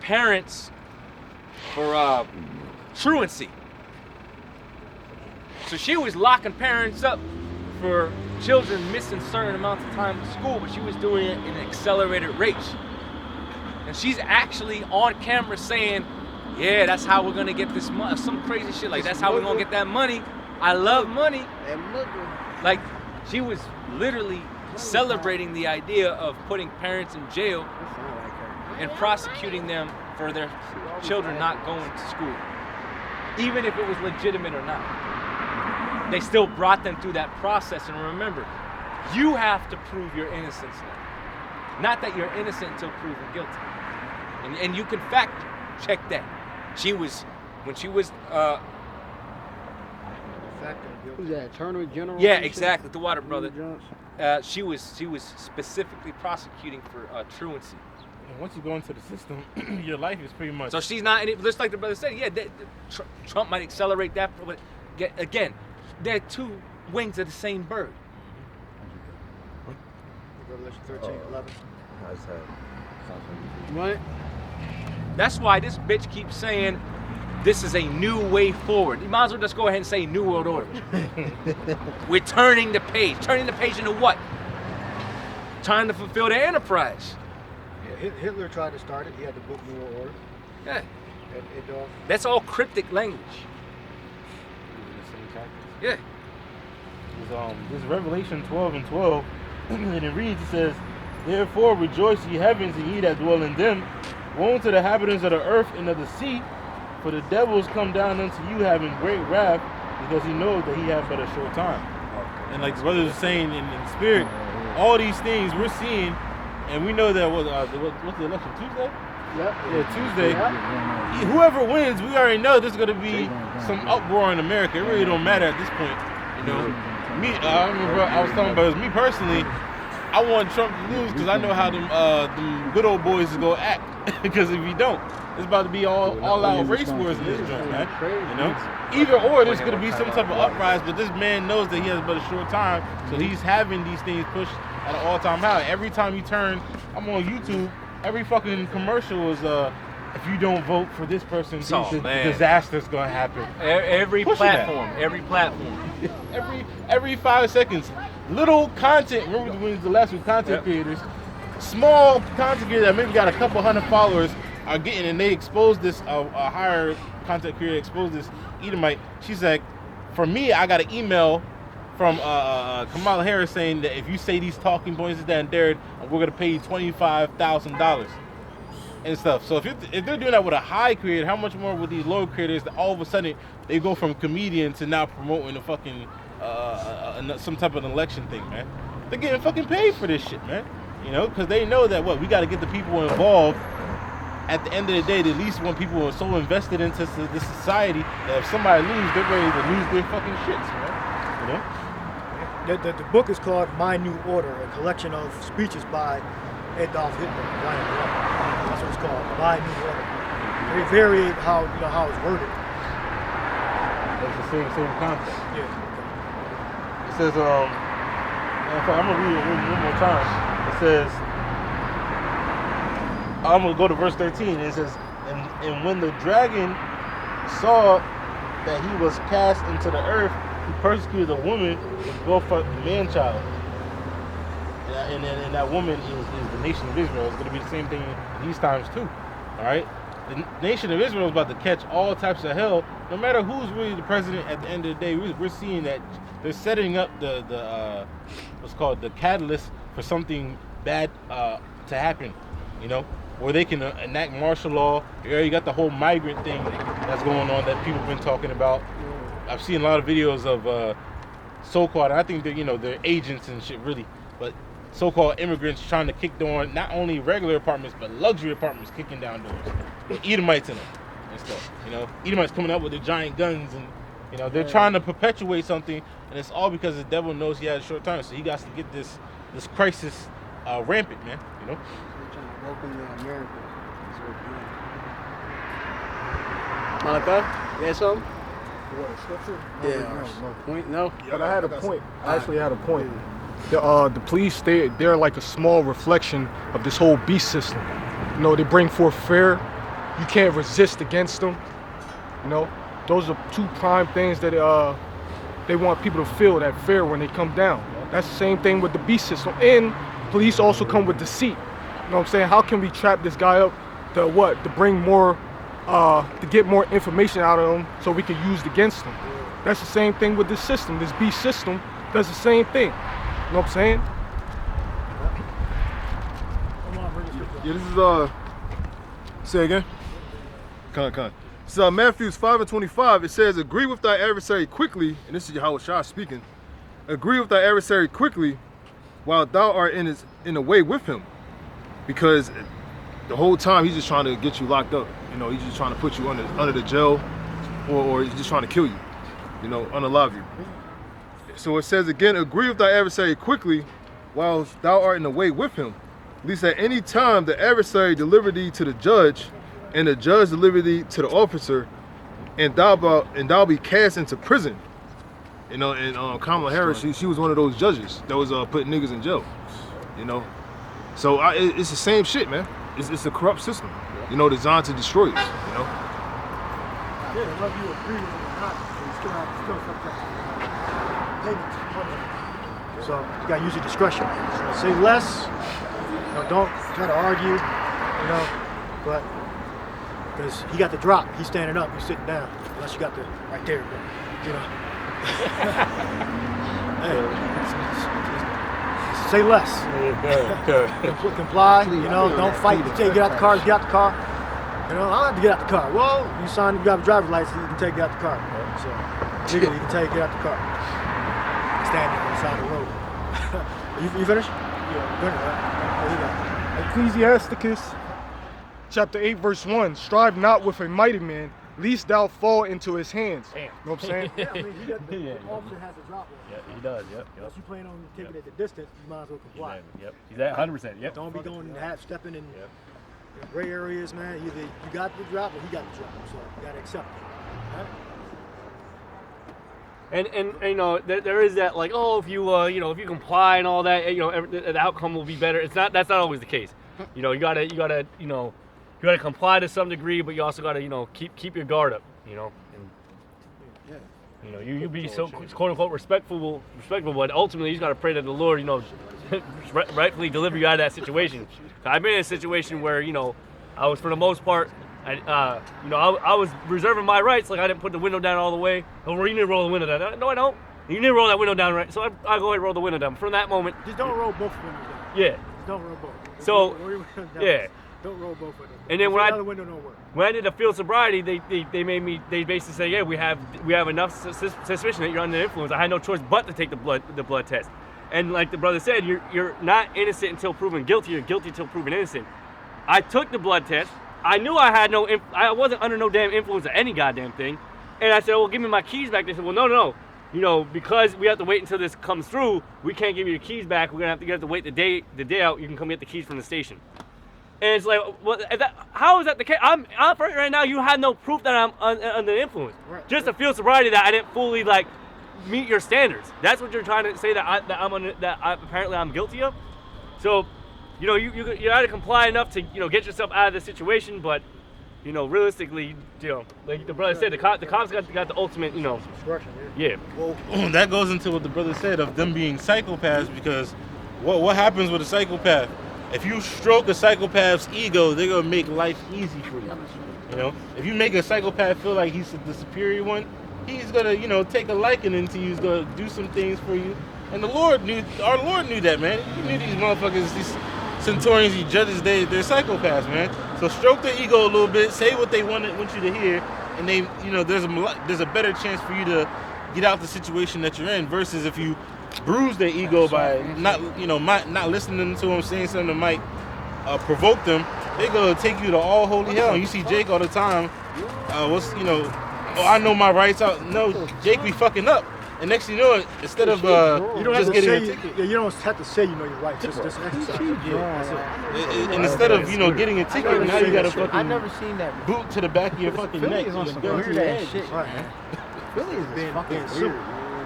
parents for truancy. So she was locking parents up for children missing certain amounts of time from school, but she was doing it in an accelerated rate. And she's actually on camera saying, yeah, that's how we're gonna get this money, some crazy shit like that's how we're gonna get that money. I love money. And look, Like, she was literally celebrating the idea of putting parents in jail that sound like her. and prosecuting them for their children not going to school. Even if it was legitimate or not. They still brought them through that process. And remember, you have to prove your innocence now. Not that you're innocent until proven guilty. And you can fact check that. When she was, Who's that? Attorney General? yeah, and shit? exactly, the water brother. Johnson? She was specifically prosecuting for truancy. And once you go into the system, your life is pretty much. So she's not, just like the brother said, yeah, Trump might accelerate that, but again, they're two wings of the same bird. Revelation 13:11. What? That's why this bitch keeps saying this is a new way forward. You might as well just go ahead and say New World Order. We're turning the page. Turning the page into what? Trying to fulfill their enterprise. Yeah, Hitler tried to start it. He had the book New World Order. Yeah. Adolf. That's all cryptic language. Yeah. This is Revelation 12:12, and it reads, it says, "Therefore rejoice, ye heavens, and ye that dwell in them. Woe unto the inhabitants of the earth and of the sea, for the devil is come down unto you having great wrath, because he knows that he hath but a short time." And like the brothers are saying in spirit, all these things we're seeing, and we know that what's the election, Tuesday? Yep. Yeah, Tuesday. Yeah. Whoever wins, we already know there's going to be some uproar in America. It really don't matter at this point. You know, I remember I was talking about me personally. I want Trump to lose because I know how them good old boys is going to act. Because if you don't, it's about to be all out race wars in this joint, man. You know, either or there's going to be some type of uprise, but this man knows that he has but a short time, so he's having these things pushed at an all-time high. Every time you turn, I'm on YouTube. Every fucking commercial is if you don't vote for this person, disaster's gonna happen. Every platform. Every 5 seconds, little content. Remember when the last week content creators, small content creators that maybe got a couple hundred followers are getting, and they expose this a higher content creator exposed this Edomite. She's like, for me, I got an email from Kamala Harris saying that if you say these talking points is that and there, we're gonna pay you $25,000 and stuff. So if they're doing that with a high creator, how much more with these low creators that all of a sudden they go from comedian to now promoting a fucking some type of election thing, man? They're getting fucking paid for this shit, man. You know, because they know that we got to get the people involved. At the end of the day, at least when people are so invested into this society that if somebody loses, they're ready to lose their fucking shits, man. You know. The book is called My New Order, a collection of speeches by Adolf Hitler. That's what it's called, My New Order. They vary how it's worded. It's the same concept. Yeah. It says, I'm gonna read it one more time. It says, I'm gonna go to verse 13. It says, and when the dragon saw that he was cast into the earth, he persecuted a woman with both a man-child. And that woman is the nation of Israel. It's going to be the same thing in these times too. All right? The nation of Israel is about to catch all types of hell. No matter who's really the president at the end of the day, we're seeing that they're setting up the what's called the catalyst for something bad to happen. You know, where they can enact martial law. You got the whole migrant thing that's going on that people have been talking about. I've seen a lot of videos of so-called, I think they're agents and shit really, but so-called immigrants trying to kick down not only regular apartments but luxury apartments, kicking down doors with Edomites in them and stuff. You know, Edomites coming up with their giant guns and they're trying to perpetuate something, and it's all because the devil knows he has a short time, so he got to get this crisis rampant, man. You know. They're trying to welcome to America. Malika, you had something? What, scripture? No. Point? No. But I had a point. I actually had a point. The police, they're like a small reflection of this whole beast system. You know, they bring forth fear. You can't resist against them. You know, those are two prime things that they want people to feel, that fear when they come down. That's the same thing with the beast system. And police also come with deceit. You know what I'm saying? How can we trap this guy up to what? To bring more to get more information out of them so we can use it against them. That's the same thing with this system. This beast system does the same thing. You know what I'm saying? Yeah, this is say again. Con. So Matthew 5:25, it says, "Agree with thy adversary quickly," and this is Yahushua speaking. "Agree with thy adversary quickly, while thou art in the way with him," because the whole time he's just trying to get you locked up. You know, he's just trying to put you under the jail, or he's just trying to kill you. You know, unalive you. So it says again, "Agree with thy adversary quickly, while thou art in the way with him. Lest at any time the adversary deliver thee to the judge, and the judge deliver thee to the officer, and thou be cast into prison." You know, and Kamala Harris, she was one of those judges that was putting niggas in jail. You know, so it's the same shit, man. It's a corrupt system. You know, designed to destroy us. You know. Yeah, whether you agree with it or not, you still have subject to payments. So you gotta use your discretion. Say less. You know, don't try to argue. You know, but because he got the drop, he's standing up, he's sitting down. Unless you got the right there, but, you know. Hey, say less. Comply. You know, don't fight. You take get out the car. Get out the car. You know, I don't have to get out the car. Well, you got a driver's license, you can take it out the car. Right? So, legally, you can take it out the car. Standing on the side of the road. you finished? Yeah. Finished, right? Ecclesiasticus chapter 8 verse 1, "Strive not with a mighty man, lest thou fall into his hands." Damn. You know what I'm saying? Yeah, I mean, the officer has the drop on. Yeah, he does. Yep. Unless you plan on taking it at the distance, you might as well comply. Yep. He's at 100%. Yep. Don't be going stepping in gray areas, man. Either you got the drop or he got the drop. So you gotta accept it. Right? And you know, there is that, like, oh, if you if you comply and all that, you know, the outcome will be better. That's not always the case. You know, you gotta comply to some degree, but you also gotta keep your guard up. You know, and you be so quote unquote respectful, but ultimately you just gotta pray that the Lord rightfully deliver you out of that situation. I've been in a situation where I was, for the most part, I was reserving my rights. Like, I didn't put the window down all the way. Oh, you need to roll the window down. No, I don't. You need to roll that window down, right? So I go ahead and roll the window down. From that moment, just don't roll both windows down. Yeah. Just don't roll both. So yeah. Don't roll both of them. And then when I did the field sobriety, they basically say, yeah, we have enough suspicion that you're under the influence. I had no choice but to take the blood test. And like the brother said, you're not innocent until proven guilty. You're guilty until proven innocent. I took the blood test. I knew I wasn't under no damn influence of any goddamn thing. And I said, well, give me my keys back. They said, well, no. Because we have to wait until this comes through, we can't give you your keys back. We're gonna have to wait the day out. You can come get the keys from the station. And it's like, well, how is that the case? I'm right now. You have no proof that I'm under influence. Right. Just a field sobriety that I didn't fully meet your standards. That's what you're trying to say apparently I'm guilty of. So, you got to comply enough to get yourself out of the situation, but realistically, like the brother said, the cops got the ultimate discretion. Yeah. Well, that goes into what the brother said of them being psychopaths, because what happens with a psychopath? If you stroke a psychopath's ego, they're gonna make life easy for you. If you make a psychopath feel like he's the superior one, he's gonna take a liking into you. He's gonna do some things for you. And our Lord knew that, man. He knew these motherfuckers, these centurions, these judges, they're psychopaths, man. So stroke their ego a little bit, say what they want you to hear, and they, there's a better chance for you to get out the situation that you're in, versus if you bruise their ego by not listening to them, saying something that might provoke them. They're gonna take you to all holy hell. And you see Jake all the time. I know my rights. No, Jake be fucking up. And next thing you know, instead of just getting a ticket, you don't have to say you know your rights. Just exercise. And instead of getting a ticket, now you got to fucking I never seen that boot to the back of your fucking neck. On some weird ass shit, man. Philly is being fucking weird.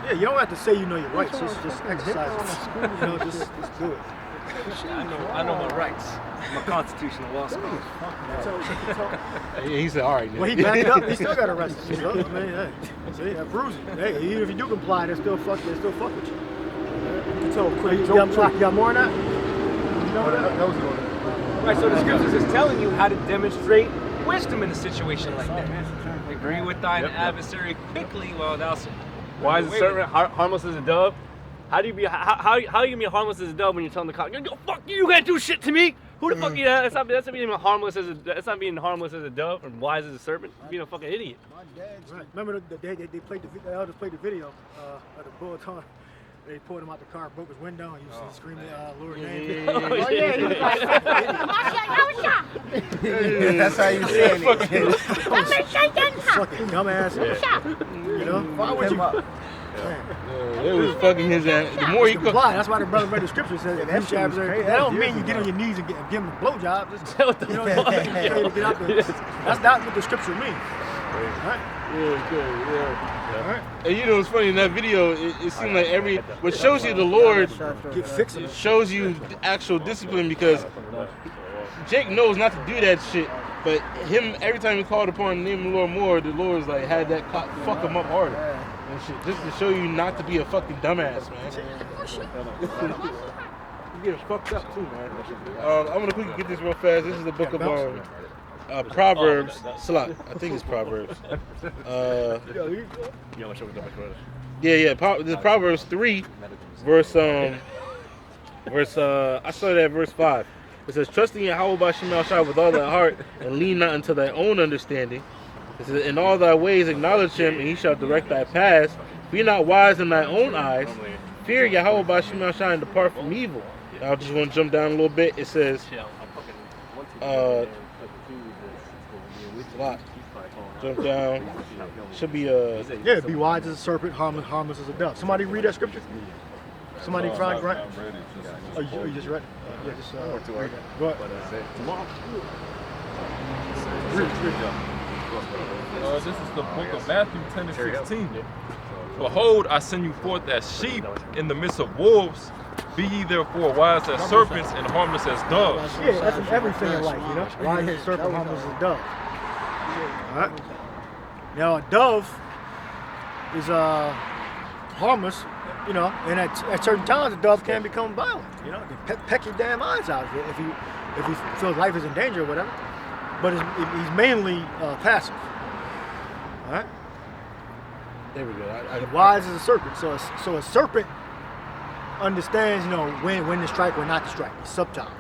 Yeah, you don't have to say you know your rights. Just exercise it. Just do it. I know my rights. I'm a constitutional law school. He said, all right. Well, he backed up. He still got arrested. So, hey, see, that proves it. Hey, even if you do comply, they still fuck with you. You got more on that? That was it. Right, so the scriptures is telling you how to demonstrate wisdom in a situation like that. Agree with thine adversary quickly while thou. Why is the serpent harmless as a dove? How do you be how you gonna be harmless as a dove when you're telling the cop, yo, fuck you, you can't do shit to me? Who the fuck you? That's not being harmless as a dove and wise as a serpent. You're being a fucking idiot. Right. Remember they played the elders played the video of the bull talking. They pulled him out the car, broke his window, and you see screaming Lord's name. Oh yeah, he was like, that's how you say it. Fucking dumbass. You know? Why would you? It was fucking his ass. The more he could. That's why the brother read the scripture says that jabs are. That don't mean you get on your knees and give him a blowjob. Just, you know, get out there. That's not what the scripture means. Right? And you know what's funny in that video? It seemed like what shows you the Lord shows you actual discipline, because Jake knows not to do that shit, but him every time he called upon the name of the Lord more, the Lord's like had that fuck him up harder and shit, just to show you not to be a fucking dumbass, man. You get fucked up too, man. I'm gonna quickly get this real fast. This is the book of Proverbs. Slot. I think it's Proverbs. This is Proverbs 3, verse. I started at verse 5. It says, "Trusting in Yahweh by Shema Shai with all thy heart, and lean not unto thy own understanding. It says, in all thy ways acknowledge him, and he shall direct thy paths. Be not wise in thy own eyes. Fear Yahweh by Shema Shai and depart from evil." I just want to jump down a little bit. It says, jump down. Should be be wise as a serpent, harmless as a dove. Somebody read that scripture. Somebody find right. Oh, you just read it. Yeah, just read it. Go ahead. This is the book of Matthew 10 and 16. Behold, I send you forth as sheep in the midst of wolves. Be ye therefore wise as serpents and harmless as doves. Yeah, that's in everything in life, you know. Wise as a serpent, harmless as a dove. All right. Now a dove is harmless, you know, and at certain times a dove can become violent. You know, they peck your damn eyes out if he feels life is in danger or whatever. But he's mainly passive. All right. There we go. Wise as a serpent. So a serpent understands, you know, when to strike, when not to strike. It's subtle. All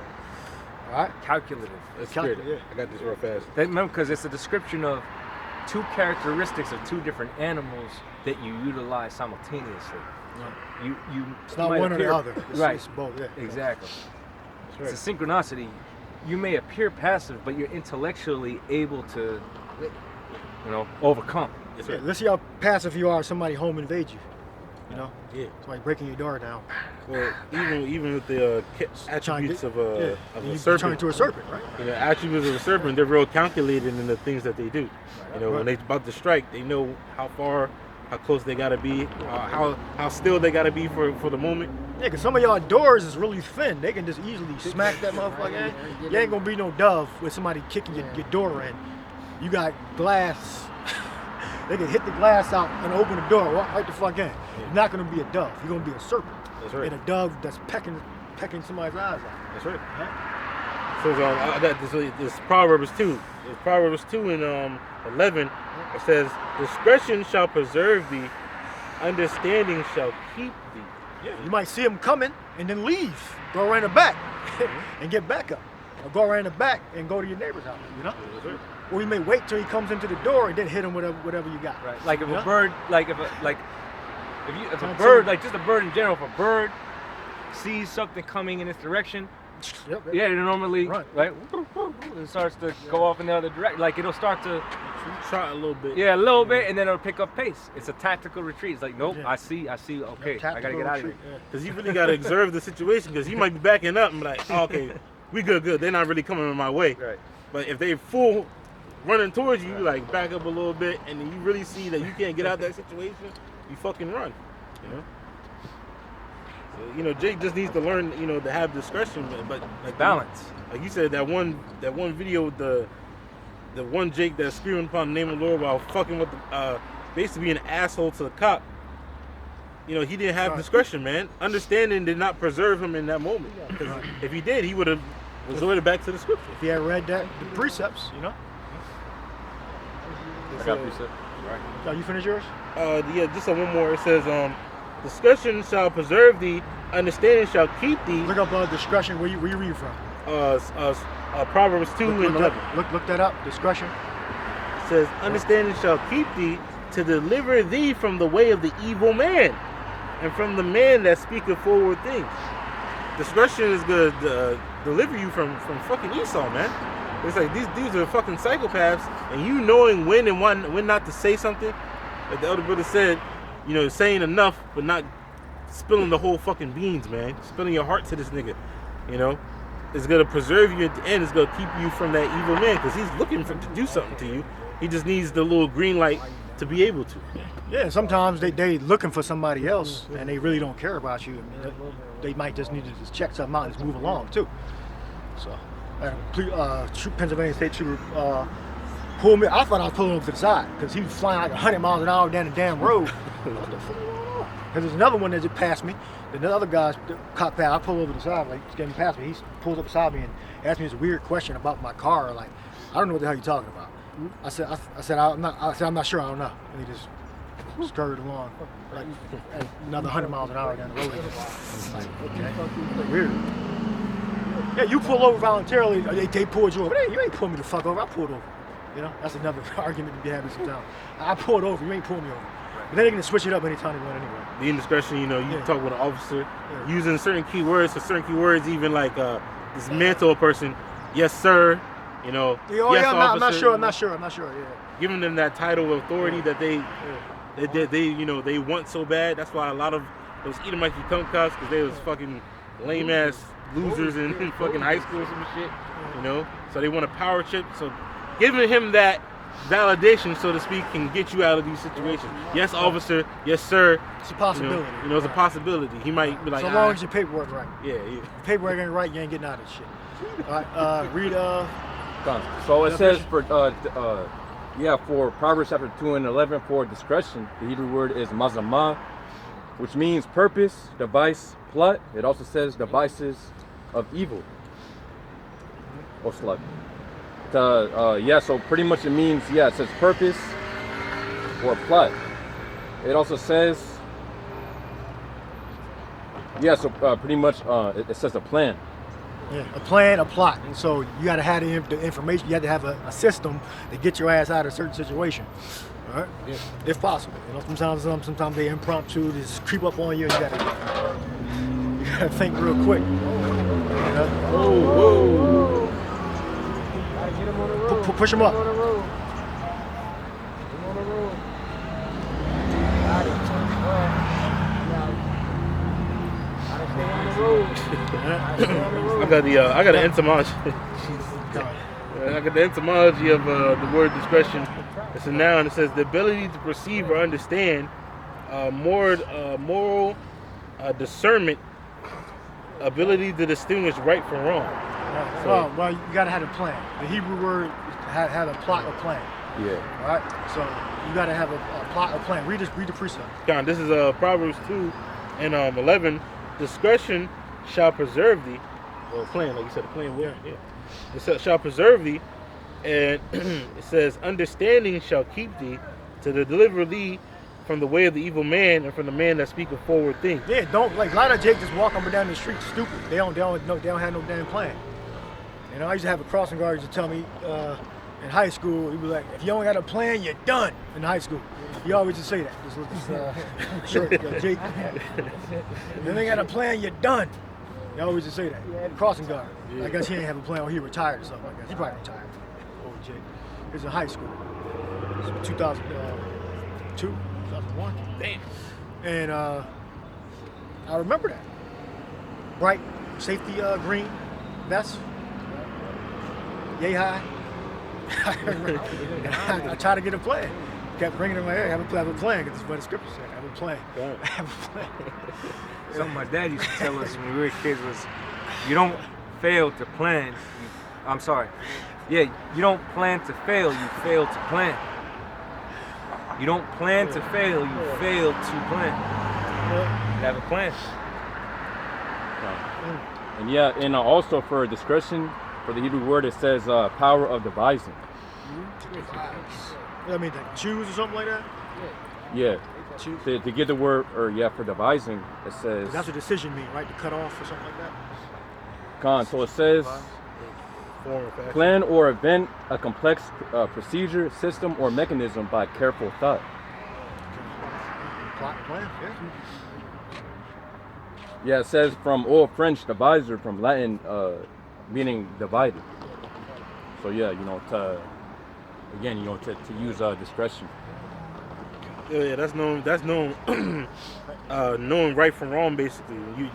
right. Calculative. Let's get it. I got this real fast. Remember, because it's a description of two characteristics of two different animals that you utilize simultaneously. Yeah. It's not one or the other. It's both. Yeah. Exactly. Right. It's a synchronicity. You may appear passive, but you're intellectually able to, you know, overcome. Yeah, let's see how passive you are if somebody home invades you. You know? Yeah. Somebody breaking your door down. Well, even with the attributes of a serpent. Turn into a serpent, right? You know, attributes of a serpent, they're real calculated in the things that they do. You know, when they're about to strike, they know how close they gotta be, how still they gotta be for the moment. Yeah, because some of y'all doors is really thin. They can just easily smack that motherfucker. You ain't gonna be no dove with somebody kicking your door in. You got glass. They can hit the glass out and open the door, walk right the fuck in. You're not gonna be a dove. You're gonna be a serpent. That's right. And a dove that's pecking somebody's eyes out. That's right. So I got this Proverbs 2. It's Proverbs 2 and 11. It says, "Discretion shall preserve thee, understanding shall keep thee." Yeah. You might see them coming and then leave, go around the back, and get back up, or go around the back and go to your neighbor's house. You know. Or you may wait till he comes into the door and then hit him with whatever you got. Right. Like if a bird, if a bird, like just a bird in general, if a bird sees something coming in its direction, it normally run. Right, it starts to go off in the other direction. Like it'll start to trot a little bit. Yeah, a little bit, and then it'll pick up pace. It's a tactical retreat. It's like, nope, I see. Okay, I gotta get out of here. Because you really gotta observe the situation. Because you might be backing up and be like, oh, okay, we good. They're not really coming in my way. Right. But if they full running towards you, like back up a little bit, and then you really see that you can't get out that situation, you fucking run, you know. So, you know, Jake just needs to learn, you know, to have discretion, but like balance. Like you said, that one video, the one Jake that's screaming upon the name of the Lord while fucking with basically being an asshole to the cop. You know, he didn't have discretion, man. Understanding did not preserve him in that moment. Because if he did, he would have resorted back to the scripture. If he had read the precepts, you know. I got precept. Oh, you finish yours? Yeah, just one more. It says, discretion shall preserve thee, understanding shall keep thee. Look up discretion. Where you read from? Proverbs 2 and 11. Look that up. Discretion. It says, understanding shall keep thee to deliver thee from the way of the evil man and from the man that speaketh forward things. Discretion is going to deliver you from fucking Esau, man. It's like these dudes are fucking psychopaths, and you knowing when and when not to say something. Like the elder brother said, you know, saying enough, but not spilling the whole fucking beans, man. Spilling your heart to this nigga, you know. It's going to preserve you at the end. It's going to keep you from that evil man, because he's looking to do something to you. He just needs the little green light to be able to. Yeah, sometimes they looking for somebody else, and they really don't care about you. I mean, they might just need to just check something out and just move along, too. So, Pennsylvania State Trooper pulled me. I thought I was pulling over to the side because he was flying like 100 miles an hour down the damn road. Because there's another one that just passed me. Then the other guy's cop pad. I pull over to the side, like he's getting past me. He pulls up beside me and asked me this weird question about my car. Like, I don't know what the hell you're talking about. I said I'm not sure. I don't know. And he just scurried along like at another 100 miles an hour down the road. Like, okay, weird. Yeah, you pull over voluntarily. They pulled you over. Hey, you ain't pulled me the fuck over. I pulled over. You know, that's another argument to be having sometimes. I pulled over. You ain't pulled me over. But then they're gonna switch it up anytime they want anyway. The indiscretion, you know, you talk with an officer using certain keywords. For certain keywords, even like dismantle a person. Yes, sir. You know. Yes, officer. I'm not sure. Yeah. Giving them that title of authority that they you know they want so bad. That's why a lot of those Edomites become cops, because they was fucking lame ass losers in fucking high school or some shit. You know. So they want a power trip. So giving him that validation, so to speak, can get you out of these situations. Yes, officer. Yes, sir. It's a possibility. You know, it's a possibility. He might be like, so long as your paperwork right. Yeah. If paperwork ain't right, you ain't getting out of this shit. All right, read. So it says for Proverbs chapter 2 and 11, for discretion, the Hebrew word is mazamah, which means purpose, device, plot. It also says devices of evil. Or slut. So pretty much it means, it says purpose or plot. It also says, pretty much it says a plan. Yeah, a plan, a plot. And so you got to have the information. You have to have a system to get your ass out of a certain situation. All right? Yeah. If possible. You know, sometimes they impromptu, just creep up on you, and you gotta think real quick. You know? Push him up. I got an etymology. I got the etymology of the word discretion. It's a noun. It says the ability to perceive or understand, moral discernment, ability to distinguish right from wrong. Well, you gotta have a plan. The Hebrew word had a plot or plan. Yeah. All right. So you gotta have a plot or plan. Read the precept. John, this is Proverbs 2 and 11. Discretion shall preserve thee. Well, plan, like you said, the plan will. Yeah. It shall preserve thee, and it says, understanding shall keep thee to deliver thee from the way of the evil man and from the man that speaketh forward things. Yeah, don't like a lot of Jake just walk up and down the street stupid. They don't have no damn plan. You know, I used to have a crossing guard used to tell me in high school, he'd be like, if you don't got a plan, you're done in high school. He always just say that. Jake, if you ain't got a plan, you're done. He always just say that. Crossing guard. Yeah. I guess he ain't have a plan or he retired or something like that. He probably retired. Old Jake. He was in high school. It was 2002, 2001. Damn. And I remember that. Bright safety green vest. Yay high. I tried to get a plan. Kept bringing it in my head. Have a plan, because it's what the scripture said. Have a plan. Have a plan. Something my dad used to tell us when we were kids was, you don't fail to plan. You don't plan to fail, you fail to plan. You don't plan to fail, you fail to plan. Have a plan. And also for discretion, for the Hebrew word, it says power of devising. I mean, like choose or something like that. Yeah. Choose. To get the word, or yeah, for devising, it says. That's what decision mean, right? To cut off or something like that. So it says plan or invent a complex procedure, system, or mechanism by careful thought. Plot, plan, yeah. Yeah, it says from Old French divisor, from Latin meaning divided. So yeah, to use discretion. Yeah, that's known. Knowing right from wrong, basically. You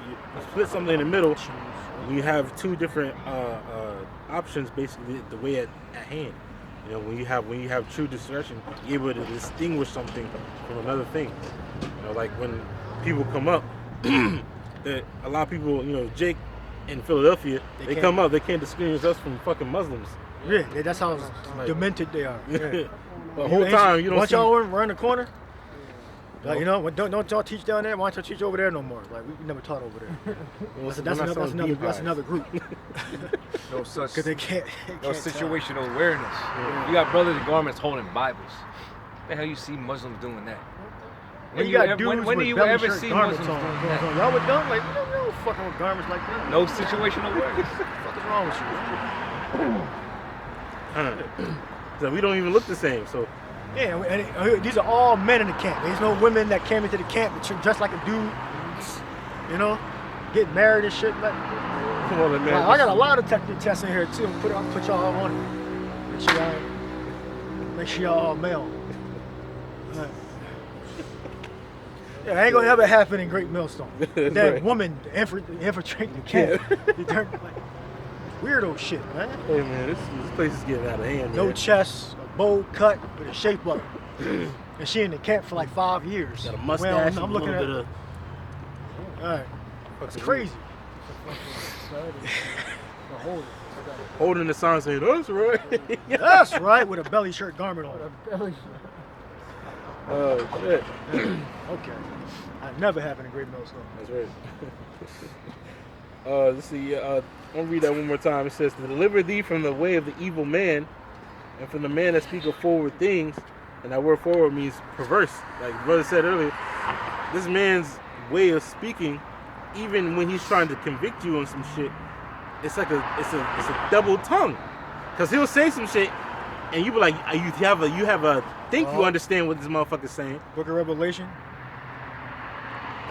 split something in the middle. You have two different options, basically, the way at hand. When you have true discretion, you're able to distinguish something from another thing. Like when people come up, that a lot of people, Jake in Philadelphia, they come up, they can't distinguish us from fucking Muslims. Yeah, that's how demented they are. Yeah. The whole time you don't. Once y'all run the corner. Like, don't y'all teach down there? Why don't y'all teach over there no more? Like, we never taught over there. That's another group. No such. Because they can't situational awareness. Yeah. You got brothers in garments holding Bibles. The hell you see Muslims doing that? When you got dudes when do you ever see Muslims doing that? Y'all would done like, we don't fucking with garments like that. No situational awareness. What the fuck is wrong with you? So we don't even look the same. So. Yeah, and these are all men in the camp. There's no women that came into the camp dressed like a dude, get married and shit. Like, come on, man. I got a lot of tests in here too. I'll put y'all on it. Make sure y'all all male. Right. Yeah, it ain't gonna ever happen in Great Millstone. That right. Woman infiltrating the camp. Yeah. Weirdo shit, man. Hey man, this place is getting out of hand. No man. chest. Bowl cut with a shape up. And she in the camp for like 5 years. Got a mustache. I'm looking at it. Alright. It's crazy. Holding the sign saying, that's right. That's right, with a belly shirt garment on. Oh, shit. Okay. That never happened in Great Millstone. That's right. Let's see. I'm going to read that one more time. It says, to deliver thee from the way of the evil man, and from the man that speaketh forward things, and that word forward means perverse. Like the brother said earlier, this man's way of speaking, even when he's trying to convict you on some shit, it's like a double tongue. Cause he'll say some shit, and you be like, you have a think you understand what this motherfucker's saying. Book of Revelation.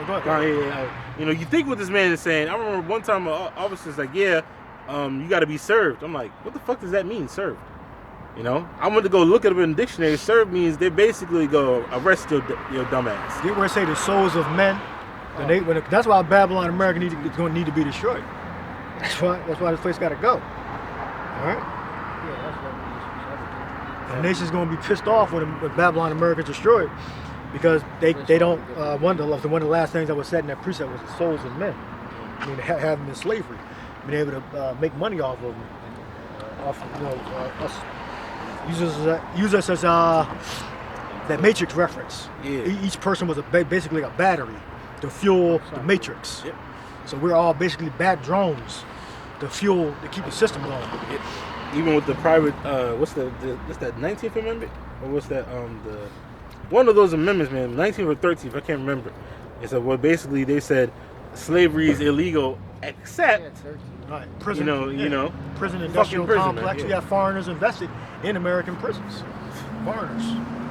Oh, go ahead. You think what this man is saying. I remember one time an officer's like, you got to be served. I'm like, what the fuck does that mean, served? I went to go look at it in the dictionary. Serve means they basically go arrest your dumb ass. Get where it say the souls of men. That's why Babylon America is going to need to be destroyed. That's why this place got to go. All right. The nation's going to be pissed off when Babylon America is destroyed, because they don't. One of the last things that was said in that precept was the souls of men. I mean, have them in slavery, being able to make money off of them, us. Use us as that Matrix reference. Yeah. Each person was basically a battery to fuel the Matrix. Yep. So we're all basically bad drones to keep the system going. Yep. Even with the private, what's that 19th amendment? Or what's that, one of those amendments, man, 19th or 13th, I can't remember. It's basically they said slavery is illegal except, right. Prison, prison industrial prison, complex. man, You got foreigners invested in American prisons. Foreigners.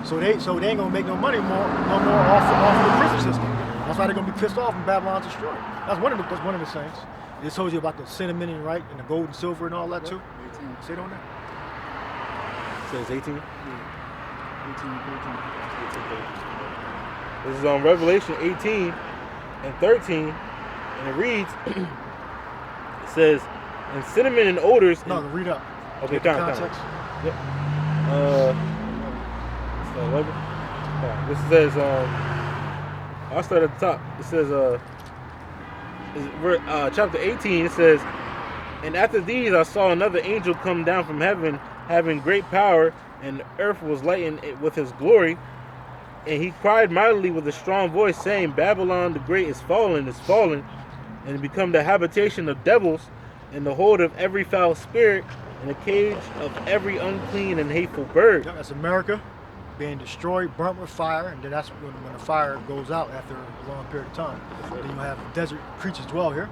So they ain't gonna make no more off of the prison system. That's why they're gonna be pissed off when Babylon's destroyed. That's one of the things. They told you about the cinnamon and right and the gold and silver and all that too. 18. Say it on there. It says 18. Yeah. 18. This is on Revelation 18 and 13, and it reads. It says, and cinnamon and odors. No, read up. Okay, context. Yep. It's 11. This says, I'll start at the top. It says, chapter 18, it says, and after these I saw another angel come down from heaven, having great power, and the earth was lightened with his glory. And he cried mightily with a strong voice, saying, Babylon the great is fallen, and become the habitation of devils, and the hold of every foul spirit, and a cage of every unclean and hateful bird. Yeah, that's America being destroyed, burnt with fire, and then that's when the fire goes out after a long period of time. Then you have desert creatures dwell here.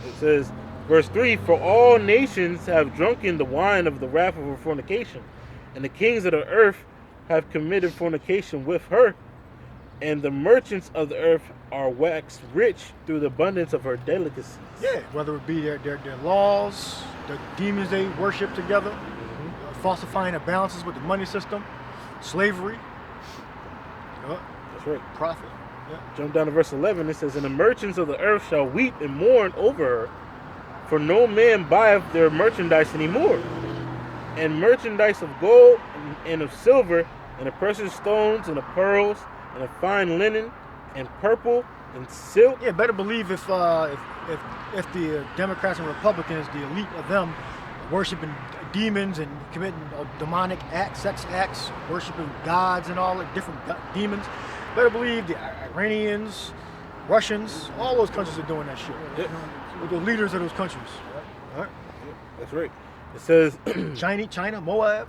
It says, verse 3, for all nations have drunken the wine of the wrath of her fornication, and the kings of the earth have committed fornication with her, and the merchants of the earth are waxed rich through the abundance of her delicacies. Yeah, whether it be their laws, the demons they worship together, falsifying the balances with the money system, slavery. That's right. Profit. Yeah. Jump down to verse 11. It says, and the merchants of the earth shall weep and mourn over her, for no man buyeth their merchandise anymore. And merchandise of gold and of silver, and of precious stones, and of pearls, and of fine linen, and purple, and silk. Yeah, better believe if the Democrats and Republicans, the elite of them, worshiping demons and committing demonic acts, sex acts, worshiping gods and all the different demons, better believe the Iranians, Russians, all those countries are doing that shit. Yep. With the leaders of those countries. Right? That's right. It says, China, Moab.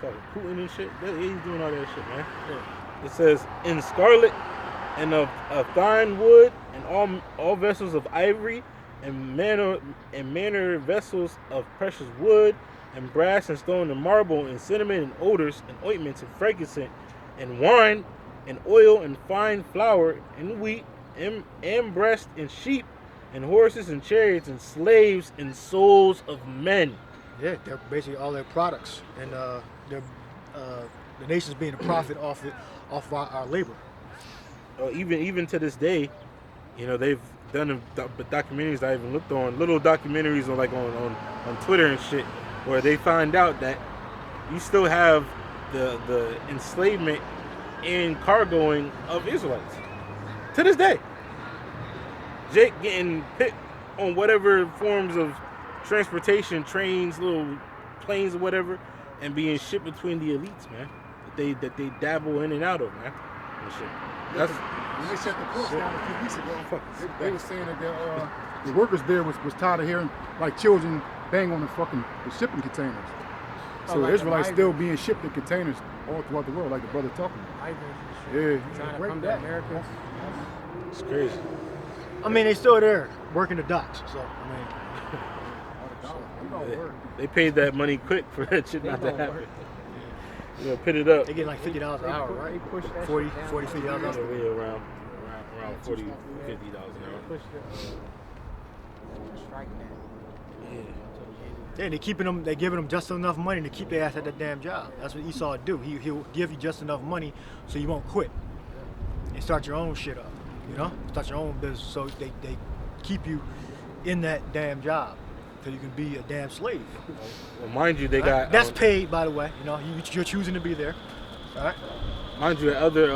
fucking Putin and shit. He's doing all that shit, man. It says, in scarlet and of fine wood, and all vessels of ivory, and manner vessels of precious wood, and brass and stone and marble, and cinnamon and odors, and ointments and frankincense, and wine, and oil, and fine flour, and wheat, and breast, and sheep, and horses, and chariots, and slaves, and souls of men. Yeah, they're basically all their products, and the nation's being a profit off our labor. Even to this day, you know, they've done documentaries I even looked on, little documentaries on Twitter and shit, where they find out that you still have the enslavement and cargoing of Israelites to this day. Jake getting put on whatever forms of transportation, trains, little planes or whatever, and being shipped between the elites, man. That they dabble in and out of, man. And shit. That's when they shut the ports down a few weeks ago, they were saying that the workers there was tired of hearing like children bang on the shipping containers. So the Israelites still being shipped in containers all throughout the world, like the brother talking about. Yeah, Trying to come to America. it's crazy. I mean, they still there working the docks. So I mean, They paid that money quick for that shit not to happen. You know, put it up. they get like $50 an hour, right? 40, $50 an hour. Yeah, around 40, $50 an hour. Yeah, they giving them just enough money to keep their ass at that damn job. That's what Esau do. He'll give you just enough money so you won't quit and start your own shit up. You know, start your own business. So they keep you in that damn job so you can be a damn slave. Well, mind you, they got that's paid, by the way. You know, you're choosing to be there. All right. Mind you, at other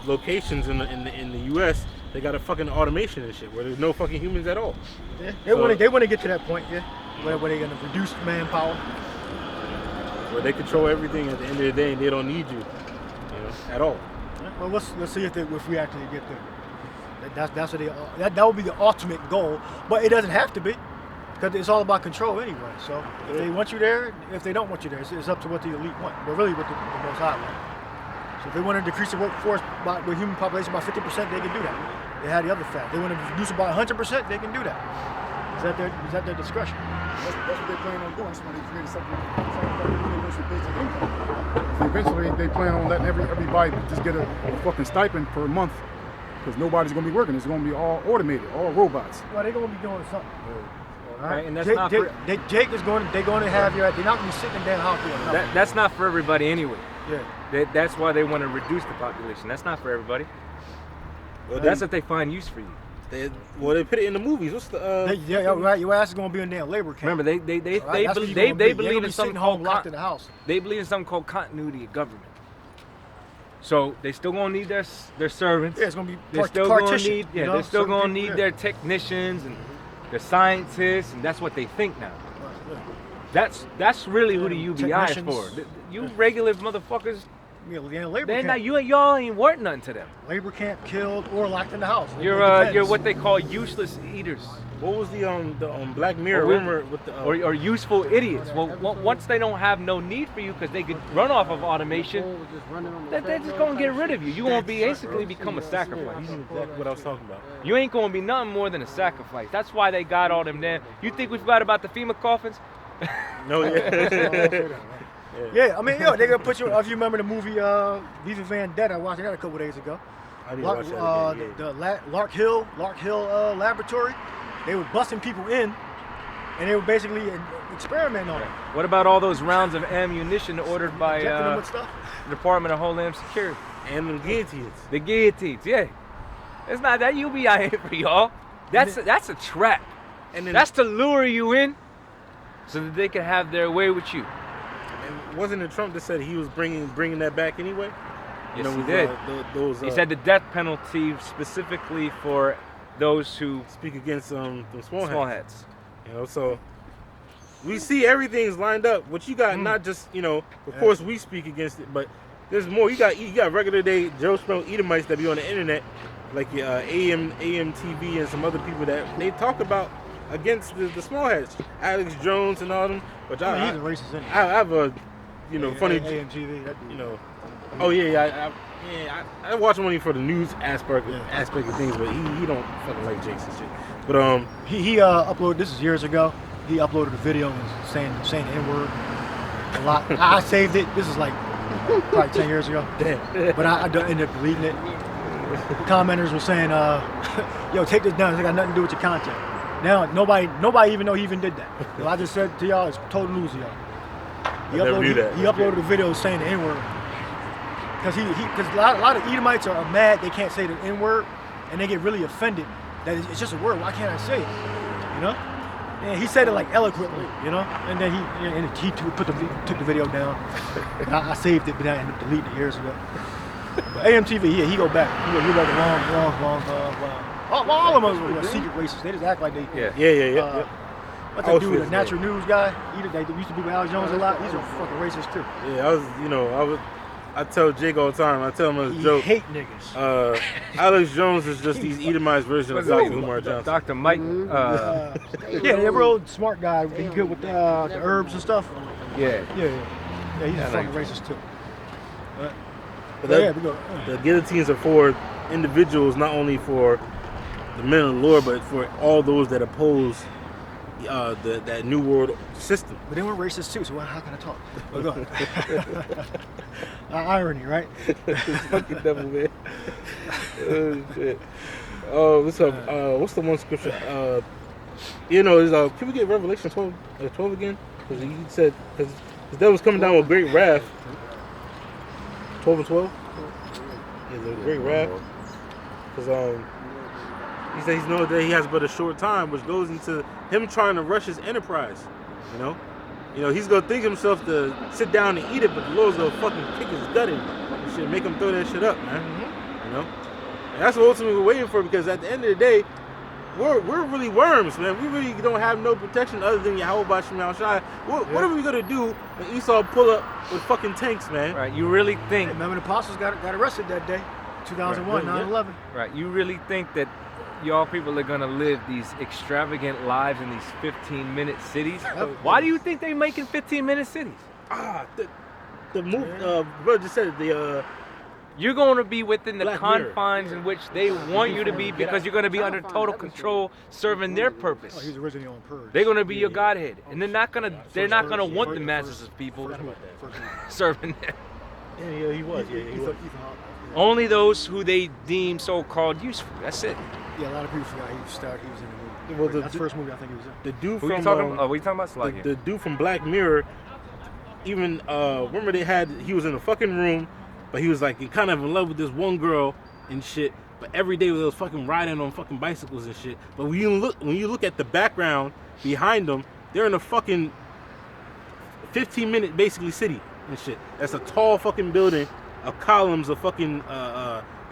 locations in the U.S., they got a fucking automation and shit where there's no fucking humans at all. Yeah, they want to get to that point. Yeah, where they're gonna reduce manpower. Where they control everything at the end of the day, and they don't need you, at all. Yeah, well, let's see if we actually get there. That's what that would be the ultimate goal, but it doesn't have to be, because it's all about control anyway. So if they want you there, if they don't want you there, it's up to what the elite want. But really, what the Most High want. So if they want to decrease the workforce the human population by 50%, they can do that. They have the other fact. They want to reduce it by 100%, they can do that. Is that their discretion? That's what they plan on doing. That's why they created something like universal basic income. Eventually, they plan on letting everybody just get a fucking stipend per month, because nobody's gonna be working. It's gonna be all automated, all robots. Well, they're gonna be doing something. All right, and that's not for Jake is going. They're going to have your. They're not going to be sitting in damn house doing nothing. that's not for everybody anyway. Yeah. That's why they want to reduce the population. That's not for everybody. Well, That's if they find use for you. They put it in the movies. What's the Yeah, right. Your ass is going to be in damn labor camp. Remember, they Right? believe in something home called locked in the house. They believe in something called continuity of government. So they still gonna need their servants. Yeah, it's going to be They're still gonna partition. need you know, they're still certain gonna people need there. their technicians and their scientists, and that's what they think now. Yeah. That's really who the UBI is for. Technicians. You regular motherfuckers, labor They're camp. not. Y'all ain't worth nothing to them. Labor camp killed or locked in the house. It You're depends. what they call useless eaters. What was the Black Mirror? Or we- Remember with the Or useful idiots. Well, once they don't have no need for you because they could run off of automation, they're just gonna get rid of you. You're gonna basically become a sacrifice. You knew exactly what I was talking about. You ain't gonna be nothing more than a sacrifice. That's why they got all them damn. You think we forgot about the FEMA coffins? No, yeah. Yeah, I mean, they gonna put you. If you remember the movie Viva Vendetta, I watched that a couple days ago. I need to watch that again, yeah. The Lark Hill Laboratory. They were busting people in, and they were basically experimenting on it. What about all those rounds of ammunition ordered by Injecting them with stuff. the Department of Homeland Security? And the guillotines. The guillotines, yeah. It's not that UBI ain't for y'all. That's a trap. And then That's to lure you in, so that they can have their way with you. and wasn't it Trump that said he was bringing that back anyway? Yes, he did. He said the death penalty specifically for those who speak against the small heads. You know, so we see everything's lined up. What you got, not just of course we speak against it, but there's more. You got regular day Joe Schmo Edomites that be on the internet, like AMTV and some other people that they talk about against the small heads, Alex Jones and all them. Which I mean, he's a racist. I have a funny AMTV. Oh yeah, I watch him only for the news aspect of things, but he don't fucking like Jake's and shit. But he uploaded, this is years ago. He uploaded a video and saying the N-word a lot. I saved it. This is like probably 10 years ago. Damn. But I ended up deleting it. Commenters were saying, "Yo, take this down. It's got nothing to do with your content." Now nobody even know he even did that. So I just said to y'all, it's total news, y'all. He uploaded a video saying the N-word. Because a lot of Edomites are mad they can't say the N-word, and they get really offended that it's just a word. Why can't I say it? You know? And he said it like eloquently, and then he took the video down. And I saved it, but I ended up deleting it years ago. But AMTV, he go back. He like a long. All of them were secret racists. They just act like they. Yeah. What's that dude, the natural news guy? They used to be with Alex Jones a lot. These are fucking racist too. Yeah, I tell Jake all the time. I tell him as a joke. Hate niggas. Alex Jones is just these Edomized version of Dr. Umar Johnson. Dr. Mike. Yeah, they're real smart guy. He good with the herbs and stuff. Yeah. Yeah, he's a fucking racist too. But we go. The guillotines are for individuals, not only for the men of the Lord, but for all those that oppose that New World system. But they were racist too, so how can I talk? But go ahead. Irony, right? Fucking devil, man. Oh, shit. Oh, what's the one scripture? Can we get Revelation 12 again? Because he said, because the devil's coming down with great wrath. 12 and 12? Yeah, the great wrath. Because he said he's known that he has but a short time, which goes into him trying to rush his enterprise. He's gonna think himself to sit down and eat it, but the Lord's gonna fucking kick his gut in and shit, make him throw that shit up, man. And that's what ultimately we're waiting for, because at the end of the day, we're really worms, man. We really don't have no protection other than Yahweh B'Shem Yahushai. What are we gonna do when Esau pull up with fucking tanks, man? Right. You really think? Remember the apostles got arrested that day, 2001, 9/11. Right. You really think that y'all people are gonna live these extravagant lives in these 15-minute cities? Why do you think they're making 15-minute cities? The move, brother just said you're going to be within the Black confines in which they want you to be, because you're going to be under total control, serving their purpose. Oh, he's originally on purge. They're going to be your godhead, and they're not going to want the masses of people serving them. Yeah, he was. Only those who they deem so-called useful. That's it. Yeah, a lot of people forgot he was in the movie. Well, that's the first movie I think he was in. The dude Who from you talking about? What are you talking about? Slug the dude from Black Mirror. Even remember he was in a fucking room, but he was like kind of in love with this one girl and shit. But every day they was fucking riding on fucking bicycles and shit. But when you look at the background behind them, they're in a fucking 15-minute basically city and shit. That's a tall fucking building of columns of fucking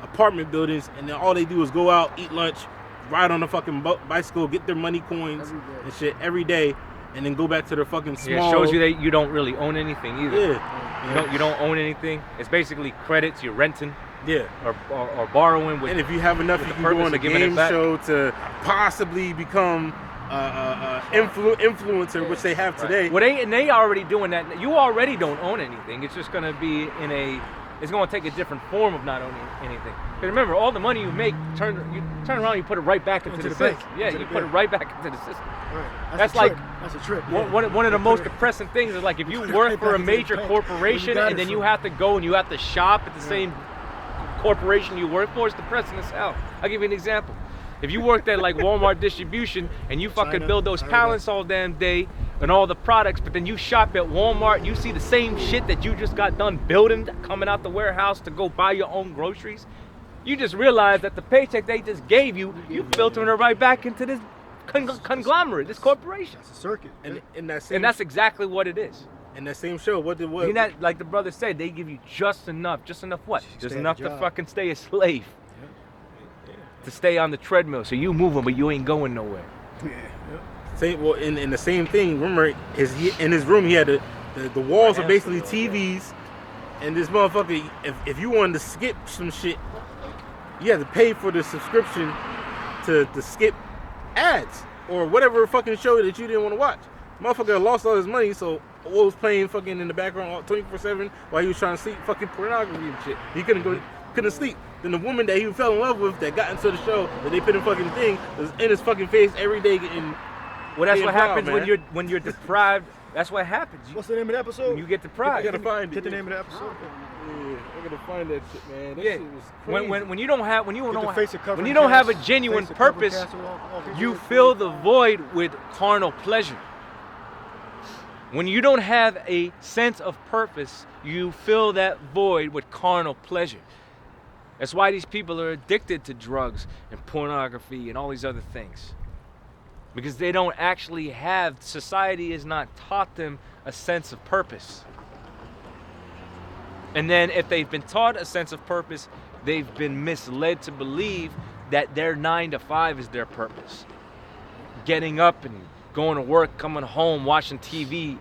apartment buildings, and then all they do is go out, eat lunch, ride on a fucking bicycle, get their money coins and shit every day, and then go back to their fucking small. Yeah, it shows you that you don't really own anything either. Yeah, You don't own anything. It's basically credits. You're renting Yeah. or borrowing. With, And if you have enough, with you the can go purpose on a of giving it game back. show to possibly become influencer, which they have today. Well, they already doing that. You already don't own anything. It's just gonna be it's gonna take a different form of not owning anything. Because remember, all the money you make, you turn around, you put it right back into the bank. system. Yeah, Into you the put it bank. right back into the system. Right. That's a like- trip. That's a trip. One of the most depressing things is like if you Put it work right for a back into the major bank. corporation Where you got and it then you from. have to go and you have to shop at the same corporation you work for, it's depressing as hell. I'll give you an example. If you worked at like Walmart distribution and you fucking China, build those I heard pallets all damn day and all the products, but then you shop at Walmart, you see the same shit that you just got done building coming out the warehouse to go buy your own groceries, you just realize that the paycheck they just gave you, you filtering it right back into this conglomerate, this corporation. It's a circuit. And in that same And that's exactly what it is. in that same show, what did what? You know, like the brother said, they give you just enough what? Just stay at enough the to job. fucking stay a slave. To stay on the treadmill, so you moving, but you ain't going nowhere. Same, well, in the same thing. Remember, in his room, he had the walls are basically TVs, and this motherfucker, if you wanted to skip some shit, you had to pay for the subscription to skip ads or whatever fucking show that you didn't want to watch. Motherfucker lost all his money, so what was playing fucking in the background 24/7 while he was trying to sleep, fucking pornography and shit. He couldn't sleep. Then the woman that he fell in love with that got into the show that they put in fucking thing was in his fucking face every day getting. Well, that's getting what wild, happens man. when you're deprived. That's what happens. What's the name of the episode? You get I deprived. gotta find it. Get the name of the episode. Yeah, I gotta find that shit, man. That Yeah. shit was crazy. When you don't have Get the face of covering when you don't have a cast, genuine face of covering purpose, cast off you your- fill the void with carnal pleasure. When you don't have a sense of purpose, you fill that void with carnal pleasure. That's why these people are addicted to drugs and pornography and all these other things. Because they don't actually have, society has not taught them a sense of purpose. And then if they've been taught a sense of purpose, they've been misled to believe that their 9 to 5 is their purpose. Getting up and going to work, coming home, watching TV,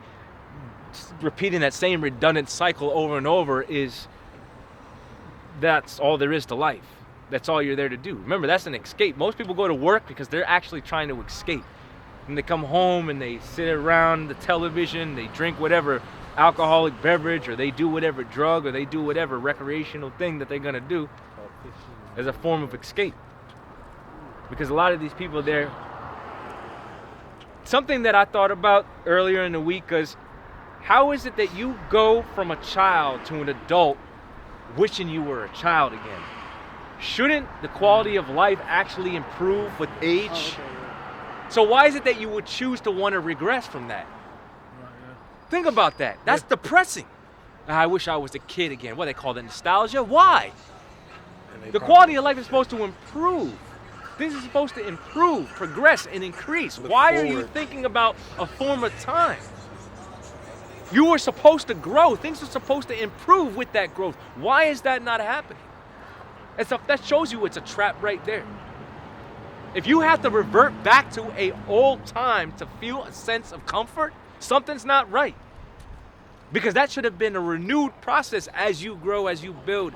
repeating that same redundant cycle over and over that's all there is to life. That's all you're there to do. Remember, that's an escape. Most people go to work because they're actually trying to escape. And they come home and they sit around the television, they drink whatever alcoholic beverage, or they do whatever drug, or they do whatever recreational thing that they're gonna do as a form of escape. Because a lot of these people there, something that I thought about earlier in the week was, how is it that you go from a child to an adult wishing you were a child again? Shouldn't the quality of life actually improve with age? So why is it that you would choose to want to regress from that? Think about that. That's depressing. I wish I was a kid again. What they call that, nostalgia? Why? The quality of life is supposed to improve. Things are supposed to improve, progress, and increase. Why are you thinking about a former time? You were supposed to grow. Things are supposed to improve with that growth. Why is that not happening? That shows you it's a trap right there. If you have to revert back to a old time to feel a sense of comfort, something's not right. Because that should have been a renewed process as you grow, as you build.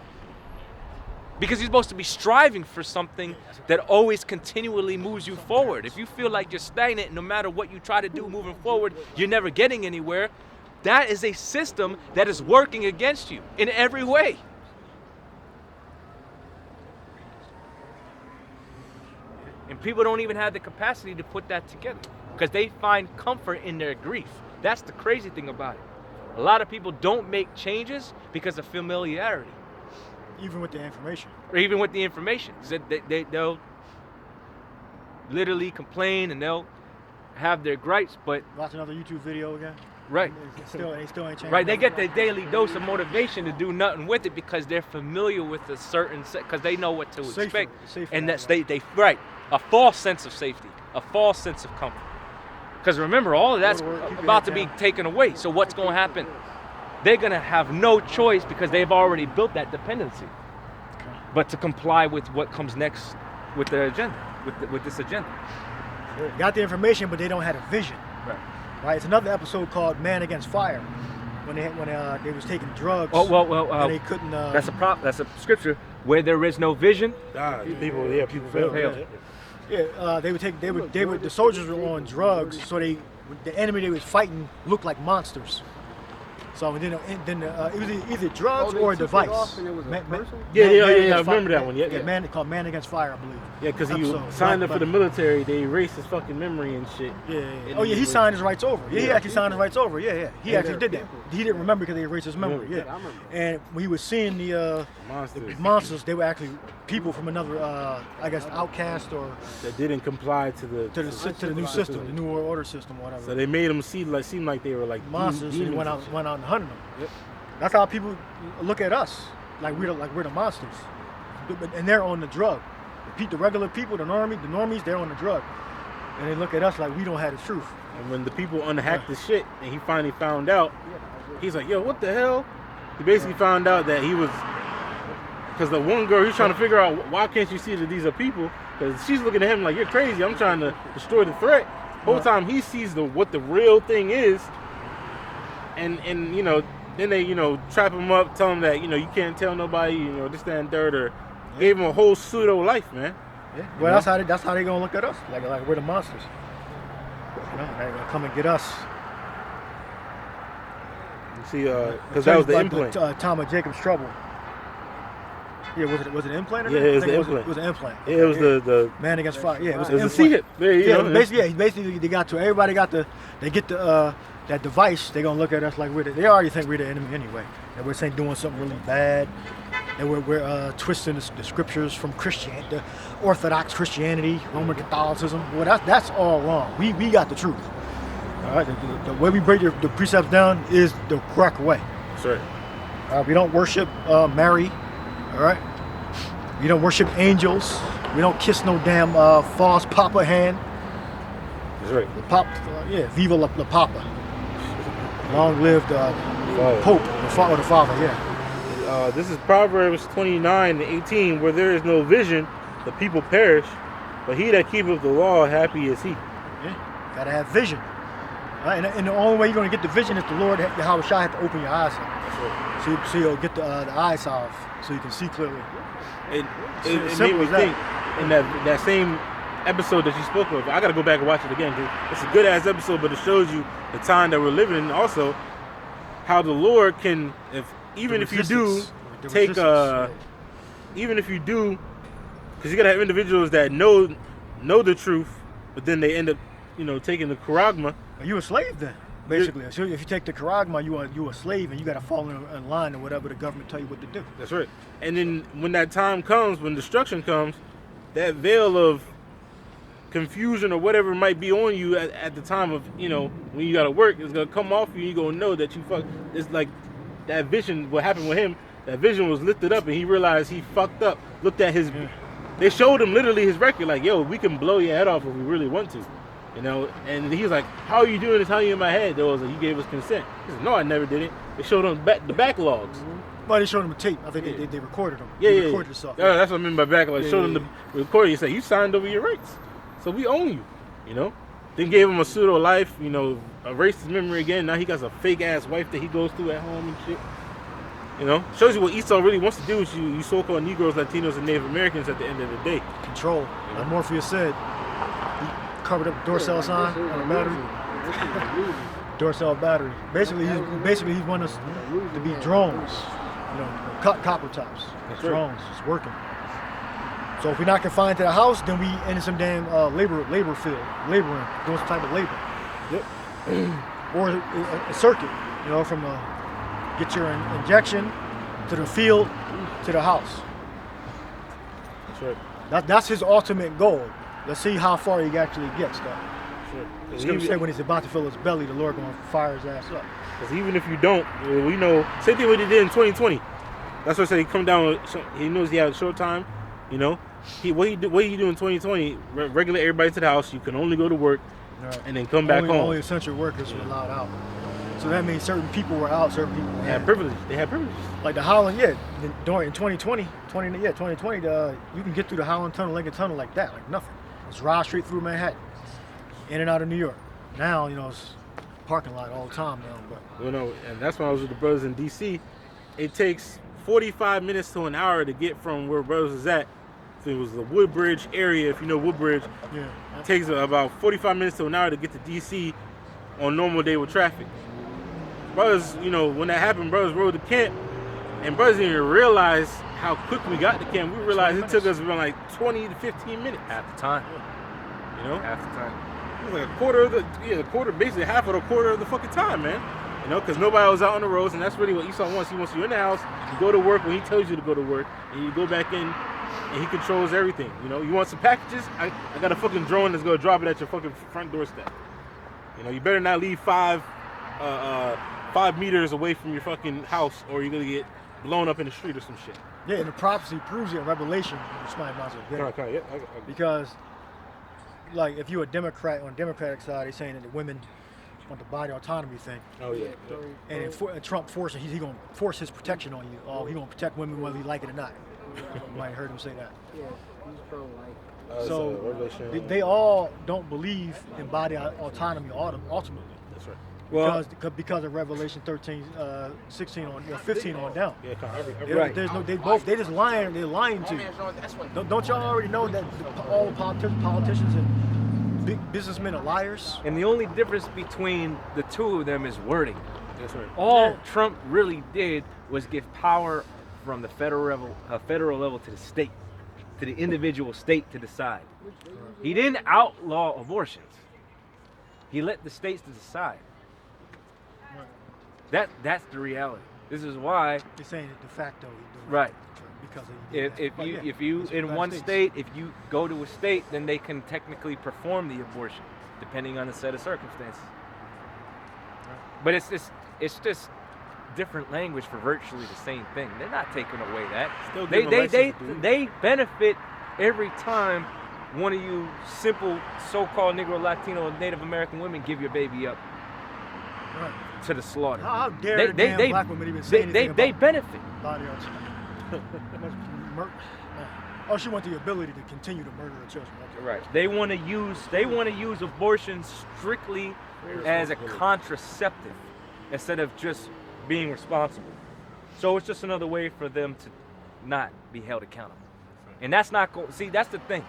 Because you're supposed to be striving for something that always continually moves you forward. If you feel like you're stagnant, no matter what you try to do moving forward, you're never getting anywhere, that is a system that is working against you in every way. And people don't even have the capacity to put that together because they find comfort in their grief. That's the crazy thing about it. A lot of people don't make changes because of familiarity. Even with the information. Or even with the information. They'll literally complain and they'll have their gripes, but... Watch another YouTube video again. Right. They still ain't changed. Right, they get their daily dose of motivation to do nothing with it because they're familiar with a certain... because they know what to expect. Safer And that's right. A false sense of safety, a false sense of comfort. Because remember, all of that's about to be taken away. So what's going to happen? They're going to have no choice because they've already built that dependency. But to comply with what comes next with their agenda, with this agenda. Got the information, but they don't have a vision. Right. Right. It's another episode called Man Against Fire. when they was taking drugs. Well, and they couldn't. that's a scripture. Where there is no vision, people fail. The soldiers were on drugs, so the enemy they was fighting looked like monsters. So then it was either drugs or a device. I remember that one. Yeah. Called Man Against Fire, I believe. Yeah, because he Episode, signed up Black for the military. They erased his fucking memory and shit. Oh yeah, he signed his rights over. Yeah, he actually signed his rights over. Yeah. He actually did that. He didn't remember because they erased his memory. Yeah. And when he was seeing the monsters, they were actually people from another, I guess, outcast or that didn't comply to the new system, the new order system, whatever. So they made them seem like they were like monsters and went out and hunted them. Yep. That's how people look at us, like we're the monsters, and they're on the drug. The regular people, the normies, they're on the drug, and they look at us like we don't have the truth. And when the people unhacked the shit, and he finally found out, he's like, "Yo, what the hell?" He basically found out that he was, because the one girl, he's trying to figure out why can't you see that these are people? Because she's looking at him like, "You're crazy. I'm trying to destroy the threat." Whole time he sees what the real thing is, and then they trap him up, tell him that you can't tell nobody, this, that, and third, or gave him a whole pseudo life, man. Yeah. Well, that's how they gonna look at us, like we're the monsters. They're gonna come and get us. You see, because that was the implant. Tom of Jacob's trouble. Yeah, was it an implant? Or yeah, it was the implant. It was an implant. Yeah, it was the Man Against Fire. Yeah, it was an implant. Basically, they got that device. They're gonna look at us like they already think we're the enemy anyway. And we're saying doing something really bad. And we're twisting the scriptures from Christianity, the Orthodox Christianity, Roman Catholicism. Well, that's all wrong. We got the truth. All right, the way we break the precepts down is the correct way. That's right. We don't worship Mary. All right. We don't worship angels. We don't kiss no damn false papa hand. That's right. The Pop, Viva la Papa. Long live the Pope, the Father. Yeah. This is Proverbs 29:18. Where there is no vision, the people perish, but he that keepeth the law, happy is he. Yeah. Gotta have vision. Right? And the only way you're gonna get the vision is the Lord, Yahweh Shai, have to open your eyes. That's right. So you'll get the eyes off, so you can see clearly. It made me think in that same episode that you spoke of. I got to go back and watch it again because it's a good ass episode, but it shows you the time that we're living in. Also, how the Lord can, even if you do, because you got to have individuals that know the truth, but then they end up, taking the charagma. Are you a slave then? Basically, so if you take the charagma, you a slave, and you got to fall in line or whatever the government tell you what to do. That's right. And then when that time comes, when destruction comes, that veil of confusion or whatever might be on you at the time of when you got to work, is gonna come off you. And you gonna know that you fuck. It's like that vision. What happened with him? That vision was lifted up, and he realized he fucked up. Looked at his. They showed him literally his record. Like, yo, we can blow your head off if we really want to. And he was like, "How are you doing this? How are you in my head?" There was he gave us consent. He said, "No, I never did it." They showed him the backlogs. Well, they showed him a tape. I think they recorded them. Yeah, they recorded stuff. Yeah, that's what I mean by backlog. Showed him the recording. He said, "You signed over your rights, so we own you." Then gave him a pseudo life. Erased his memory again. Now he got a fake ass wife that he goes through at home and shit. Shows you what Esau really wants to do with you so-called Negroes, Latinos, and Native Americans at the end of the day. Control. Like Morpheus said. Covered up the Duracell sign on the battery. Duracell battery. Basically, he's wanting us to be drones. Copper tops. That's drones. Right. It's working. So if we're not confined to the house, then we in some damn labor field, laboring, doing some type of labor. Yep. Or a circuit. From get your injection to the field to the house. That's right. That's his ultimate goal. Let's see how far he actually gets, though. Sure. He's going to say when he's about to fill his belly, the Lord going to fire his ass up. Because even if you don't, we know, same thing what he did in 2020. That's what I say, he come down, he knows he has a short time, What he do in 2020, regulate everybody to the house, you can only go to work, and then come back home. Only essential workers were allowed out. So that means certain people were out, certain people They had privileges. Like the Holland, in 2020, you can get through the Holland Tunnel, Lincoln Tunnel like that, like nothing. It's ride straight through Manhattan, in and out of New York. Now, it's parking lot all the time now. But You know, and that's why I was with the brothers in D.C. It takes 45 minutes to an hour to get from where brothers is at. So it was the Woodbridge area. If you know Woodbridge, yeah, it takes about 45 minutes to an hour to get to D.C. on normal day with traffic. Brothers, you know, when that happened, brothers rode to camp, and brothers didn't even realize how quick we got to camp. We realized it took us around like 20 to 15 minutes. Half the time. You know? Half the time. It was like basically half of the quarter of the fucking time, man. You know, because nobody was out on the roads, and that's really what Esau wants. He wants you in the house, you go to work when he tells you to go to work, and you go back in, and he controls everything. You know, you want some packages? I got a fucking drone that's gonna drop it at your fucking front doorstep. You know, you better not leave 5 meters away from your fucking house, or you're gonna get blown up in the street or some shit. yeah, and the prophecy proves it in Revelation. Which might as well get it. Okay, yeah, Because, like, if you're a Democrat on the Democratic side, they're saying that the women want the body autonomy thing. Oh yeah. And if Trump forcing, he's gonna force his protection on you. Oh, he's gonna protect women whether you like it or not. You might have heard him say that. Yeah, he's pro-life. So Revelation. they all don't believe in body autonomy ultimately. That's right. Because of Revelation 13, 16 on 15 on down. Yeah, There's no, they just lying. They're lying to you. Don't y'all already know that all the politicians and big businessmen are liars? And the only difference between the two of them is wording. That's right. All Trump really did was give power from the federal level to the state, to the individual state to decide. He didn't outlaw abortions. He let the states decide. That's the reality. This is why They're saying that de facto. right. Because If you in one state, if you go to a state, then they can technically perform the abortion, depending on the set of circumstances. But it's just different language for virtually the same thing. They're not taking away that. Still give them license to do it. They benefit every time one of you simple so-called Negro, Latino, Native American women give your baby up to the slaughter. How dare the black women even say anything they about benefit. body autonomy? Oh, she wants the ability to continue to murder her children. Okay. Right. They want to use abortion strictly as a contraceptive instead of just being responsible. So it's just another way for them to not be held accountable. And that's not going. See, that's the thing.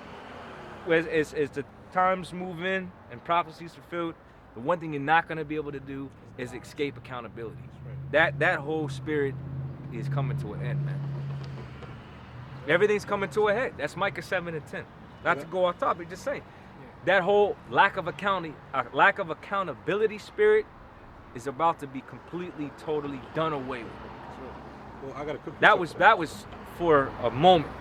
As the times move in and prophecies fulfilled, the one thing you're not going to be able to do is escape accountability. That whole spirit is coming to an end, man. Everything's coming to a head. That's Micah 7:10. Not to go off topic, just saying. That whole lack of accountability spirit is about to be completely, totally done away with. Well, I got a quick. That was for a moment.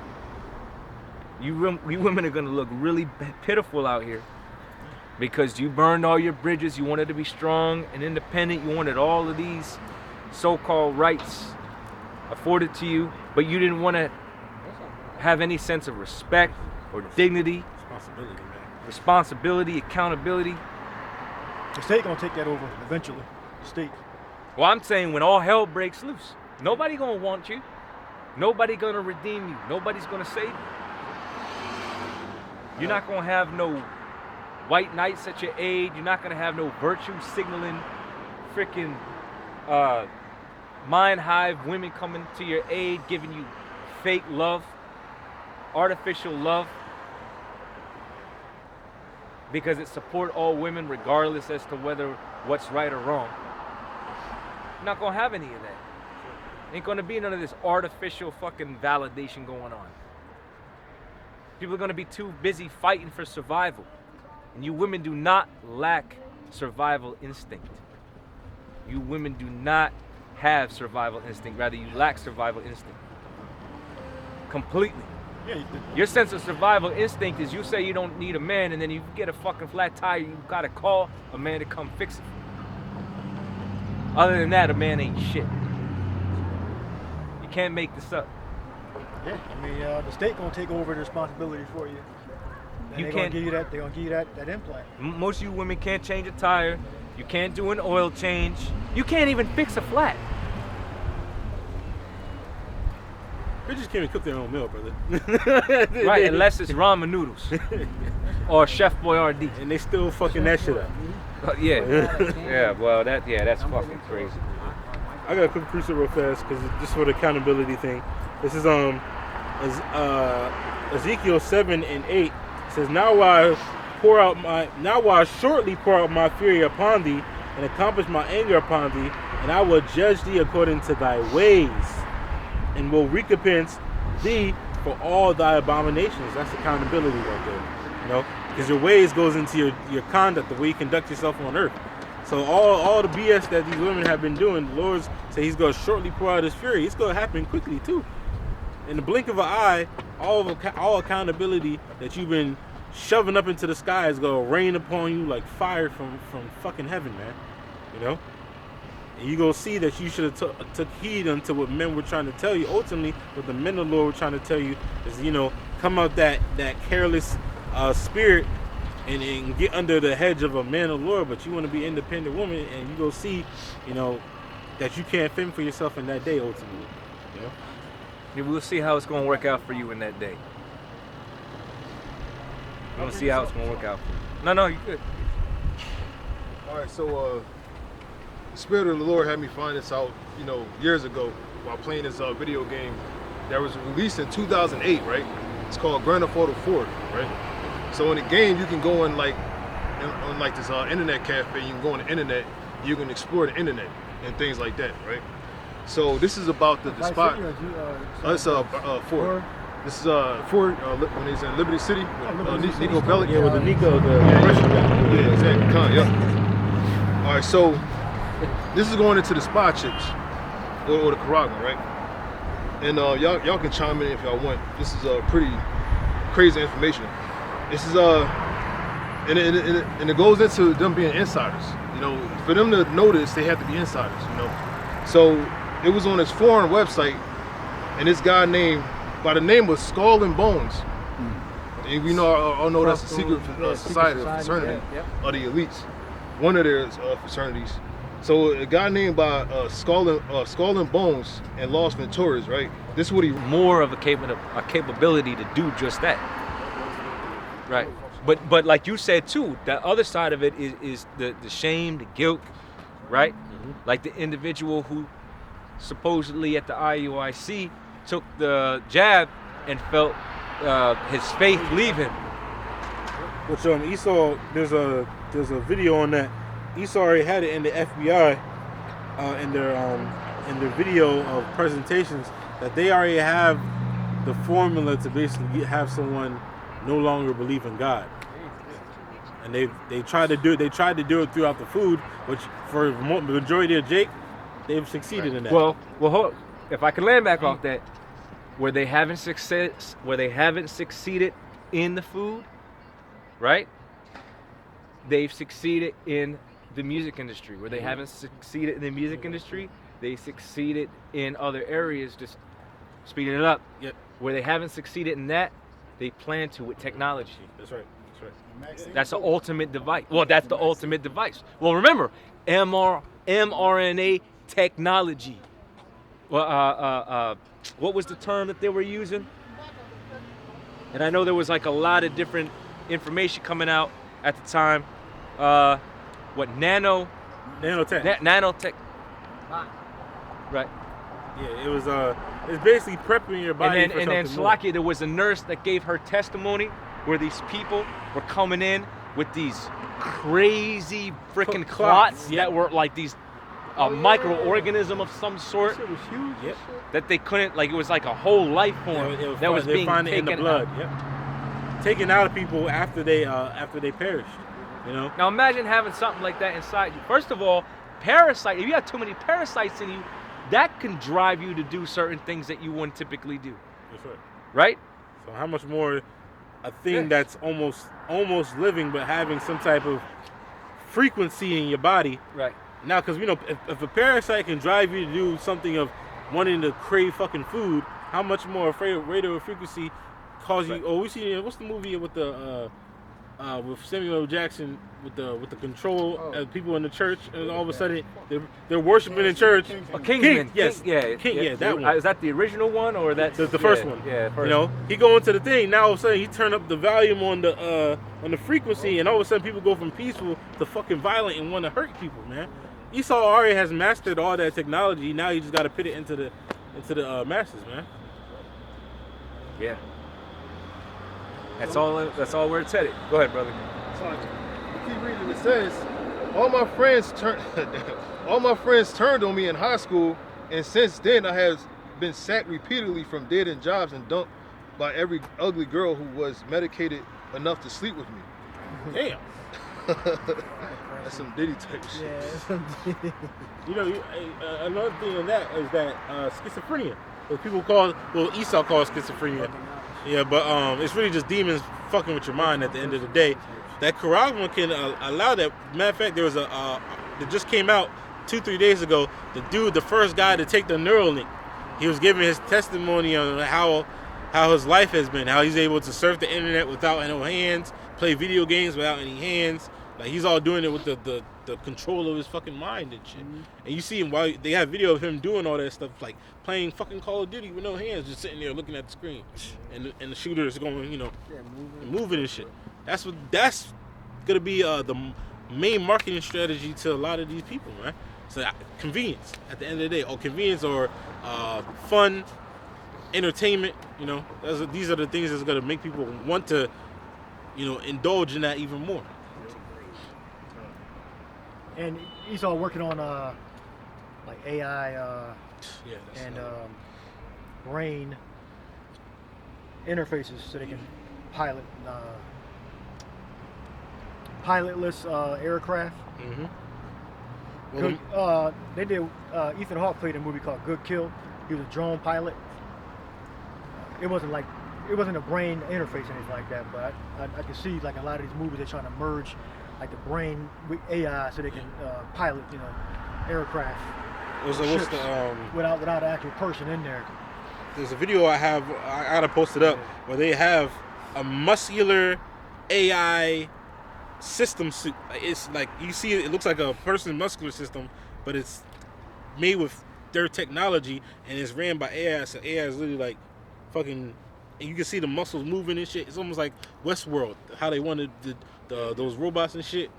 You women are gonna look really pitiful out here because you burned all your bridges. You wanted to be strong and independent. You wanted all of these so-called rights afforded to you, but you didn't want to have any sense of respect or dignity, responsibility, accountability. The state gonna take that over eventually. The state. Well, I'm saying when all hell breaks loose, nobody gonna want you. Nobody gonna redeem you. Nobody's gonna save you. You're not gonna have no white knights at your aid. You're not gonna have no virtue signaling, freaking mind hive women coming to your aid, giving you fake love, artificial love, because it support all women regardless as to whether what's right or wrong. You're not gonna have any of that. Ain't gonna be none of this artificial fucking validation going on. People are gonna be too busy fighting for survival. And you women do not lack survival instinct. You women do not have survival instinct. Rather, you lack survival instinct. Completely. Your sense of survival instinct is you say you don't need a man, and then you get a fucking flat tire, you gotta call a man to come fix it. Other than that, a man ain't shit. You can't make this up. Yeah, I mean, the state gonna take over the responsibility for you. And You they're can't- gonna give you that. They're gonna give you that implant. Most of you women can't change a tire. You can't do an oil change. You can't even fix a flat. Bitches can't even cook their own meal, brother. Right, unless it's ramen noodles or Chef Boyardee. And they still fucking that shit up. Yeah, yeah. Well, that's fucking crazy. I got a quick preset real fast because just for the accountability thing. This is Ezekiel 7:8. It says, Now will I shortly pour out my fury upon thee, and accomplish my anger upon thee, and I will judge thee according to thy ways, and will recompense thee for all thy abominations. That's accountability right there, you know, because your ways goes into your conduct, the way you conduct yourself on earth. So all the BS that these women have been doing, the Lord say He's going to shortly pour out His fury. It's going to happen quickly too. In the blink of an eye, all accountability that you've been shoving up into the sky is going to rain upon you like fire from fucking heaven, man. You know? And you go see that you should have took heed unto what men were trying to tell you. Ultimately, what the men of the Lord were trying to tell you is, you know, come out that careless spirit and get under the hedge of a man of the Lord. But you want to be an independent woman, and you go see, you know, that you can't fend for yourself in that day. Ultimately, you know. Yeah, we'll see how it's gonna work out for you in that day. We'll see how it's gonna work out for you. No, you good. All right, so the Spirit of the Lord had me find this out, you know, years ago while playing this video game that was released in 2008, right? It's called Grand Theft Auto 4, right? So in the game, you can go on like this internet cafe. You can go on the internet. You can explore the internet and things like that, right? So this is about the spot. It's 4. This is Ford when he's in Liberty City with Nico Bellic. Yeah, with the Nico, the Russian guy. Yeah, exactly. Yeah. All right, so this is going into the spy chips or the Karagan, right? And y'all can chime in if y'all want. This is pretty crazy information. This is and it goes into them being insiders. You know, for them to know this, they have to be insiders. You know, so it was on this foreign website, and this guy named by the name of Skull and Bones. And we all know that's a secret society, fraternity of the elites, one of their fraternities. So a guy named by Skull and Bones and Los Venturas, right? This is what he More of a capability to do just that. Right. But like you said too, the other side of it is the shame, the guilt, right? Mm-hmm. Like the individual who supposedly at the IUIC took the jab and felt his faith leave him. Which Esau, there's a video on that. Esau already had it in the FBI in their video of presentations that they already have the formula to basically have someone no longer believe in God. And they tried to do it throughout the food, which for the majority of Jake, they've succeeded in that. Well, hold, if I can land back off that, where they haven't succeeded in the food, right? They've succeeded in the music industry. Where they haven't succeeded in the music industry, they succeeded in other areas, just speeding it up. Yep. Where they haven't succeeded in that, they plan to with technology. That's right. That's the ultimate device. Well, that's the ultimate device. Well, remember, mRNA technology. Well, what was the term that they were using? And I know there was like a lot of different information coming out at the time. Nanotech. Nanotech. Right. Yeah, it was it's basically prepping your body for something and then more. Slovakia, there was a nurse that gave her testimony where these people were coming in with these crazy freaking clots that were like these microorganism of some sort. That shit was huge. Yep. That they couldn't, like, it was like a whole life form that was being taken in the blood. Yep. Taken out of people after they perished. You know. Now imagine having something like that inside you. First of all, parasite. If you have too many parasites in you, that can drive you to do certain things that you wouldn't typically do. That's right. Right? So how much more a thing that's almost living but having some type of frequency in your body. Right. Now, because, you know, if a parasite can drive you to do something of wanting to crave fucking food, how much more afraid of radio frequency cause you? Oh, we see. What's the movie with the with Samuel L. Jackson with the control of people in the church, and all of a sudden they're worshiping in church. A Kingsman. Yes, Yeah, that one. Is that the original one or that's the first one? Yeah, first. You know, he go into the thing. Now all of a sudden he turn up the volume on the frequency, and all of a sudden people go from peaceful to fucking violent and want to hurt people, man. Esau already has mastered all that technology. Now you just got to put it into the masses, man. Yeah. That's all where it's headed. Go ahead, brother. So you keep reading. It says, all my friends turned on me in high school, and since then I have been sacked repeatedly from dead end jobs and dumped by every ugly girl who was medicated enough to sleep with me. Damn. That's some Diddy type shit. Yeah. You know, another thing in that is that schizophrenia. What people call, Esau calls schizophrenia. Yeah, but it's really just demons fucking with your mind at the end of the day. That Quran can allow that. Matter of fact, there was that just came out 2-3 days ago. The first guy to take the Neuralink, he was giving his testimony on how his life has been, how he's able to surf the internet without no hands, play video games without any hands. Like he's all doing it with the control of his fucking mind and shit. Mm-hmm. And you see him while they have video of him doing all that stuff, like playing fucking Call of Duty with no hands, just sitting there looking at the screen, and the shooter is going, moving and shit. That's gonna be the main marketing strategy to a lot of these people, man. So convenience at the end of the day, or convenience or fun, entertainment. These are the things that's gonna make people want to, indulge in that even more. And he's all working on like AI and brain interfaces so they can pilot pilotless aircraft. Mm-hmm. Well, they did. Ethan Hawke played a movie called Good Kill. He was a drone pilot. It wasn't a brain interface or anything like that, but I can see like a lot of these movies they're trying to merge like the brain with AI so they can pilot, aircraft. Without an actual person in there. There's a video I gotta post it up where they have a muscular AI system suit. It's like you see it looks like a person's muscular system, but it's made with their technology and it's ran by AI. So AI is literally like fucking, and you can see the muscles moving and shit. It's almost like Westworld, how they wanted those robots and shit.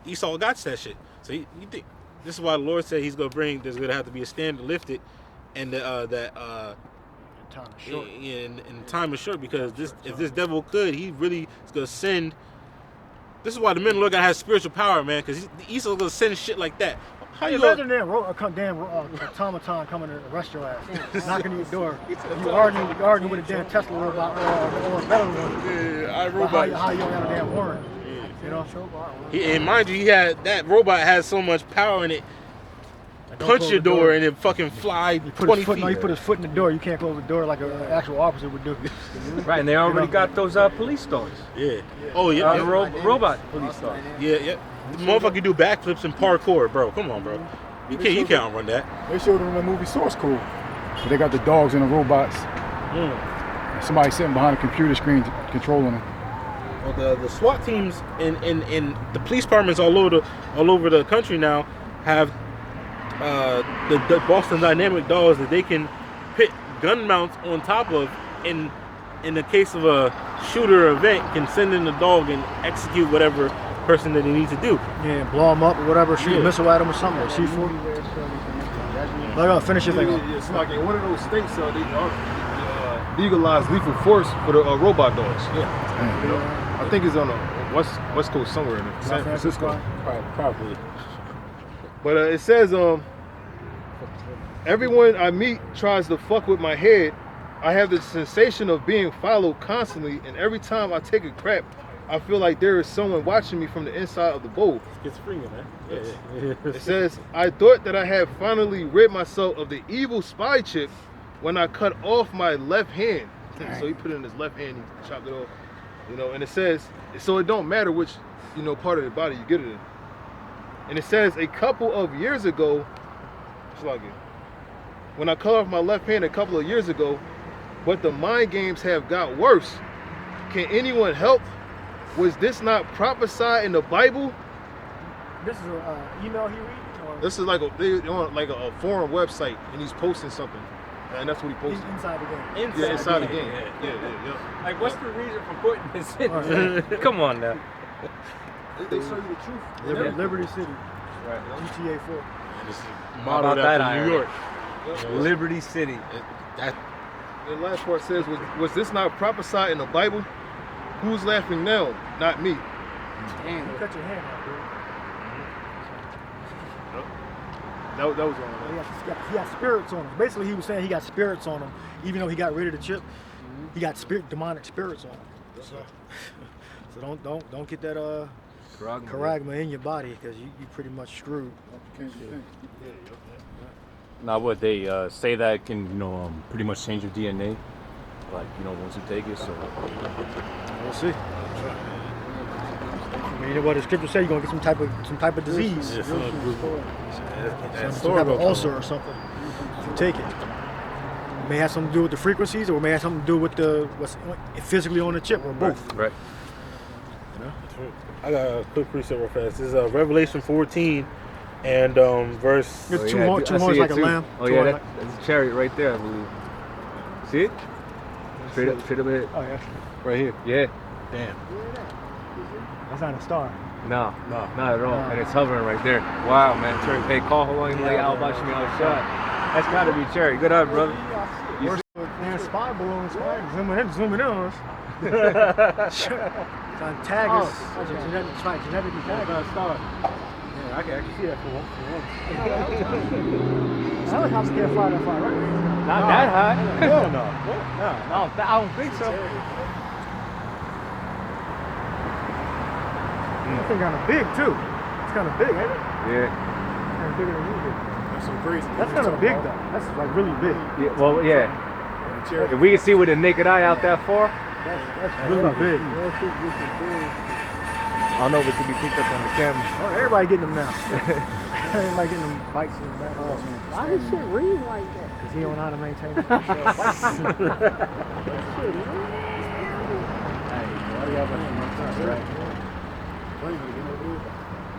Esau got that shit. So you think this is why the Lord said He's there's gonna have to be a standard lifted, and time is short. And time is short because if this devil could, he really is gonna send. This is why the men of the Lord gotta have spiritual power, man, because Esau's gonna send shit like that. How you imagine that damn automaton coming to arrest your ass, knocking on your door. You arguing with a damn Tesla robot or a better one. Yeah, robot. How you don't have a damn warrant? And mind you, that robot has so much power in it. Punch your door and it fucking fly 20 feet. He put his foot in the door. You can't close the door like an actual officer would do. Right, and they already got those police doors. Yeah. Oh yeah. Robot police doors. Yeah. The motherfucker do backflips and parkour, bro. Come on, bro. You can't run that. They showed them in the movie Source Code. They got the dogs and the robots. Somebody sitting behind a computer screen controlling them. Well, the SWAT teams and the police departments all over the country now have the Boston Dynamic dogs that they can put gun mounts on top of, in the case of a shooter event, can send in the dog and execute whatever person that they need to do. Yeah, blow them up or whatever, shoot a missile at them or something, or C4. Finish your thing. It's like in one of those states, they legalized lethal force for the robot dogs. Yeah. I think it's on the west coast somewhere in San Francisco. Probably. But it says, everyone I meet tries to fuck with my head. I have the sensation of being followed constantly, and every time I take a crap, I feel like there is someone watching me from the inside of the bowl. Schizophrenia, man. Yeah. It says, I thought that I had finally rid myself of the evil spy chip when I cut off my left hand. So he put it in his left hand, he chopped it off. And it says, so it don't matter which, part of the body you get it in. And it says, a couple of years ago, when I cut off my left hand a couple of years ago, but the mind games have got worse. Can anyone help? Was this not prophesied in the Bible? This is an email he read? Or This is like they're on like a foreign website, and he's posting something, and that's what he posted. inside the game. Yeah, inside the game. Yeah. Like, what's the reason for putting this in? Come on now. They show you the truth. Liberty City. Right. GTA 4. And this is How modeled about that after New irony? York. Liberty City. That The last part says, was this not prophesied in the Bible? Who's laughing now? Not me. Damn. You cut your hand off, dude. That was all. He got spirits on him. Basically, he was saying he got spirits on him, even though he got rid of the chip. He got demonic spirits on him. So don't get that charagma in your body, because you pretty much screwed. Now, what they say that can, pretty much change your DNA, like, once you take it. So We'll see. I mean, you know what the scripture say? You're gonna get some type of disease. Some type of ulcer or something. If you take it. It may have something to do with the frequencies, or it may have something to do with what's physically on the chip, or both. right. I got a quick precept real fast. This is Revelation 14 and verse. Two horns like a lamb. Oh yeah, that's a chariot right there, I believe. See it? Straight up ahead. Oh yeah. Right here. Yeah. Damn. That's not a star. No, not at all. And it's hovering right there. Wow, man. Cherry, hey, call how long you like out watching me on the shot. That's gotta be Cherry. Good eye, brother. Man, spy balloons, zooming in on us. Trying to tag us. Genetically tag us. Yeah, I can actually see that for once. Helicopters can't fly that far, right? Not that high. Hell no. I don't think so. That thing kind of big too. It's kind of big, ain't it? Yeah. Kind of bigger than you did. That's so crazy. That's kind of big though. That's like really big. Yeah. Well, yeah. If we can see with the naked eye out that far, That's really big. I don't know if it can be picked up on the camera. Oh, everybody getting them now. Everybody getting them bikes in the back. Why does shit read like that? Because he don't know how to maintain it.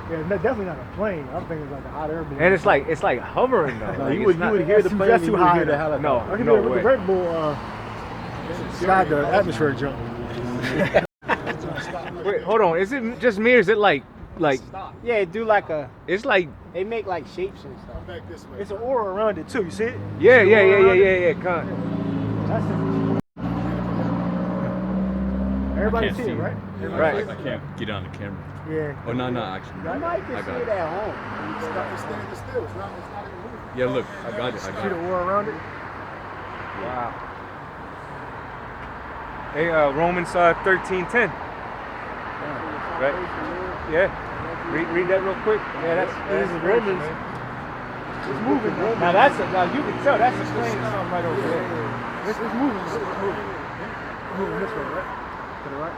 Yeah, it's definitely not a plane. I'm thinking it's like a hot air balloon. And it's like hovering though. No, like, you would hear the plane. That's too high. No, I can no hear the way. Red Bull sky the atmosphere jump. Wait, hold on. Is it just me or is it like Yeah, it do like a. it's like They make like shapes and stuff. Back this way. It's an aura around it too. You see it? yeah. Con. That's it. Everybody see it, right? Right. I can't get on the camera. Yeah. Oh no, actually. You might can see it at home. It's standing still. It's not even moving. Yeah, look, I got it. See the aura around it? Wow. Hey, Romans 13:10. Right? Yeah. Read that real quick. Yeah, that's Romans. It's moving. now you can tell that's a plane or something right over there. It's moving. It's moving. Moving this way, right? To the right.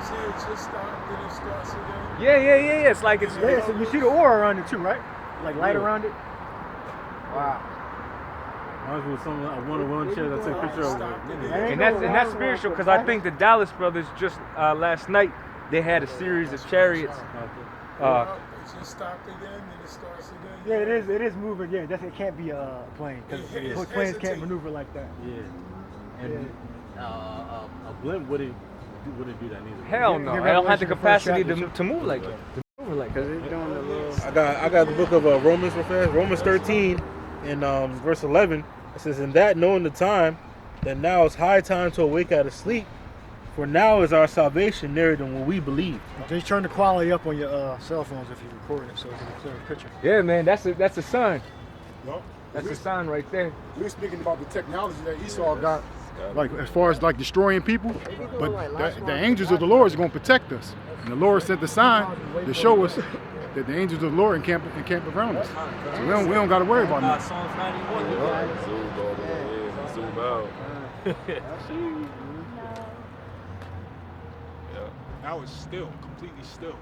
See, it just stopped, then it starts again. Yeah. It's like it's Yeah, so you see the aura around it too, right? Like light around it. Wow. I was with some one-on-one shit. I took a picture of it. and that's spiritual because I think the Dallas brothers just last night they had a series of chariots. It just stopped again, then it starts again. Yeah, it is moving. Yeah, it can't be a plane because planes can't maneuver like that. Yeah. And a blimp wouldn't do that neither. Hell no, I don't have the capacity to move like that. Because it's doing the little. I got the book of Romans real fast. Romans 13 and verse 11. It says, "In that knowing the time, that now is high time to awake out of sleep, for now is our salvation nearer than what we believe." Just turn the quality up on your cell phones if you're recording it, so it's a clear picture. Yeah, man, that's a sign. Well, That's a sign right there. we're speaking about the technology that Esau got, like as far as like destroying people, but the angels of the Lord is going to protect us. And the Lord sent the sign to show us that the angels of the Lord encamp around us. So we don't got to worry about nothing. Zoomed all the way in and zoomed out. Now it's still, completely still.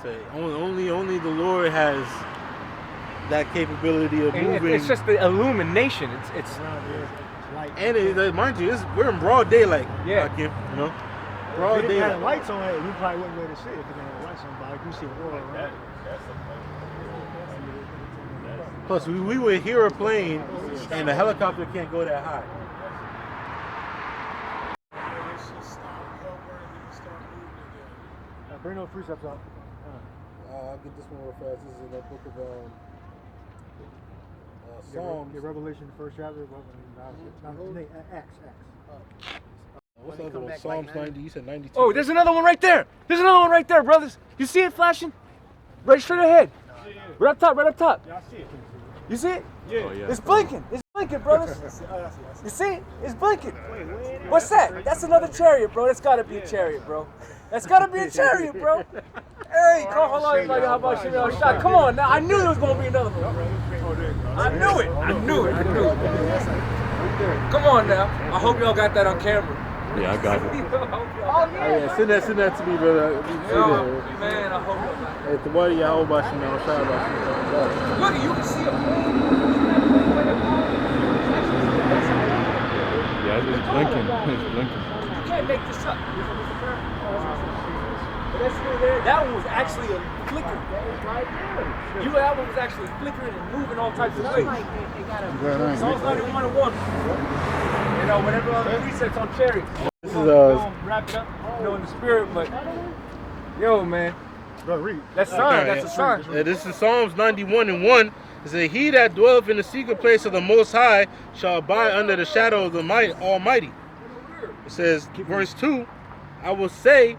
Say only the Lord has that capability of moving. It's just the illumination. It's and mind you, we're in broad daylight. Yeah. Hakim, you know, If broad it didn't have daylight. lights on it, we probably wouldn't be able to see it. If it didn't have lights on, but you see the world around. Plus, we would hear a plane, and the helicopter can't go that high. Bring those precepts out. I'll get this one real fast. This is in that book of Psalms. Get Revelation, the first chapter. Acts. What's the other one? Psalms 90. You said 92. Oh, there's another one right there. There's another one right there, brothers. You see it flashing? Right straight ahead. Right up top, right up top. Yeah, I see it. You see it? Yeah. Oh, yeah. It's blinking. It's blinking, brothers. You see it? It's blinking. What's that? That's another chariot, bro. That's gotta be a chariot, bro. That's gotta be a chariot, bro. Hey, come on, how about Shimon shot? Come on now. I knew there was gonna be another one. I knew it. Come on now. I hope y'all got that on camera. Yeah, I got it. Oh yeah. Send that to me, brother. Yo, man, I hope y'all got it. At the body, I hope about Shimon. Shout about Shimon. Look, you can see a Yeah, it's blinking. It's blinking. You can't make this up. But that's still there. That one was actually a flicker. That one was actually flickering and moving all types of ways. Psalms 91 and 1. You know, whenever other presets on chariots. This is wrap it up, in the spirit, but yo, man. Brother, read. That's sign. That's a sign. This is Psalms 91 and 1. It says, "He that dwelleth in the secret place of the Most High shall abide under the shadow of the Almighty." It says, verse 2, "I will say."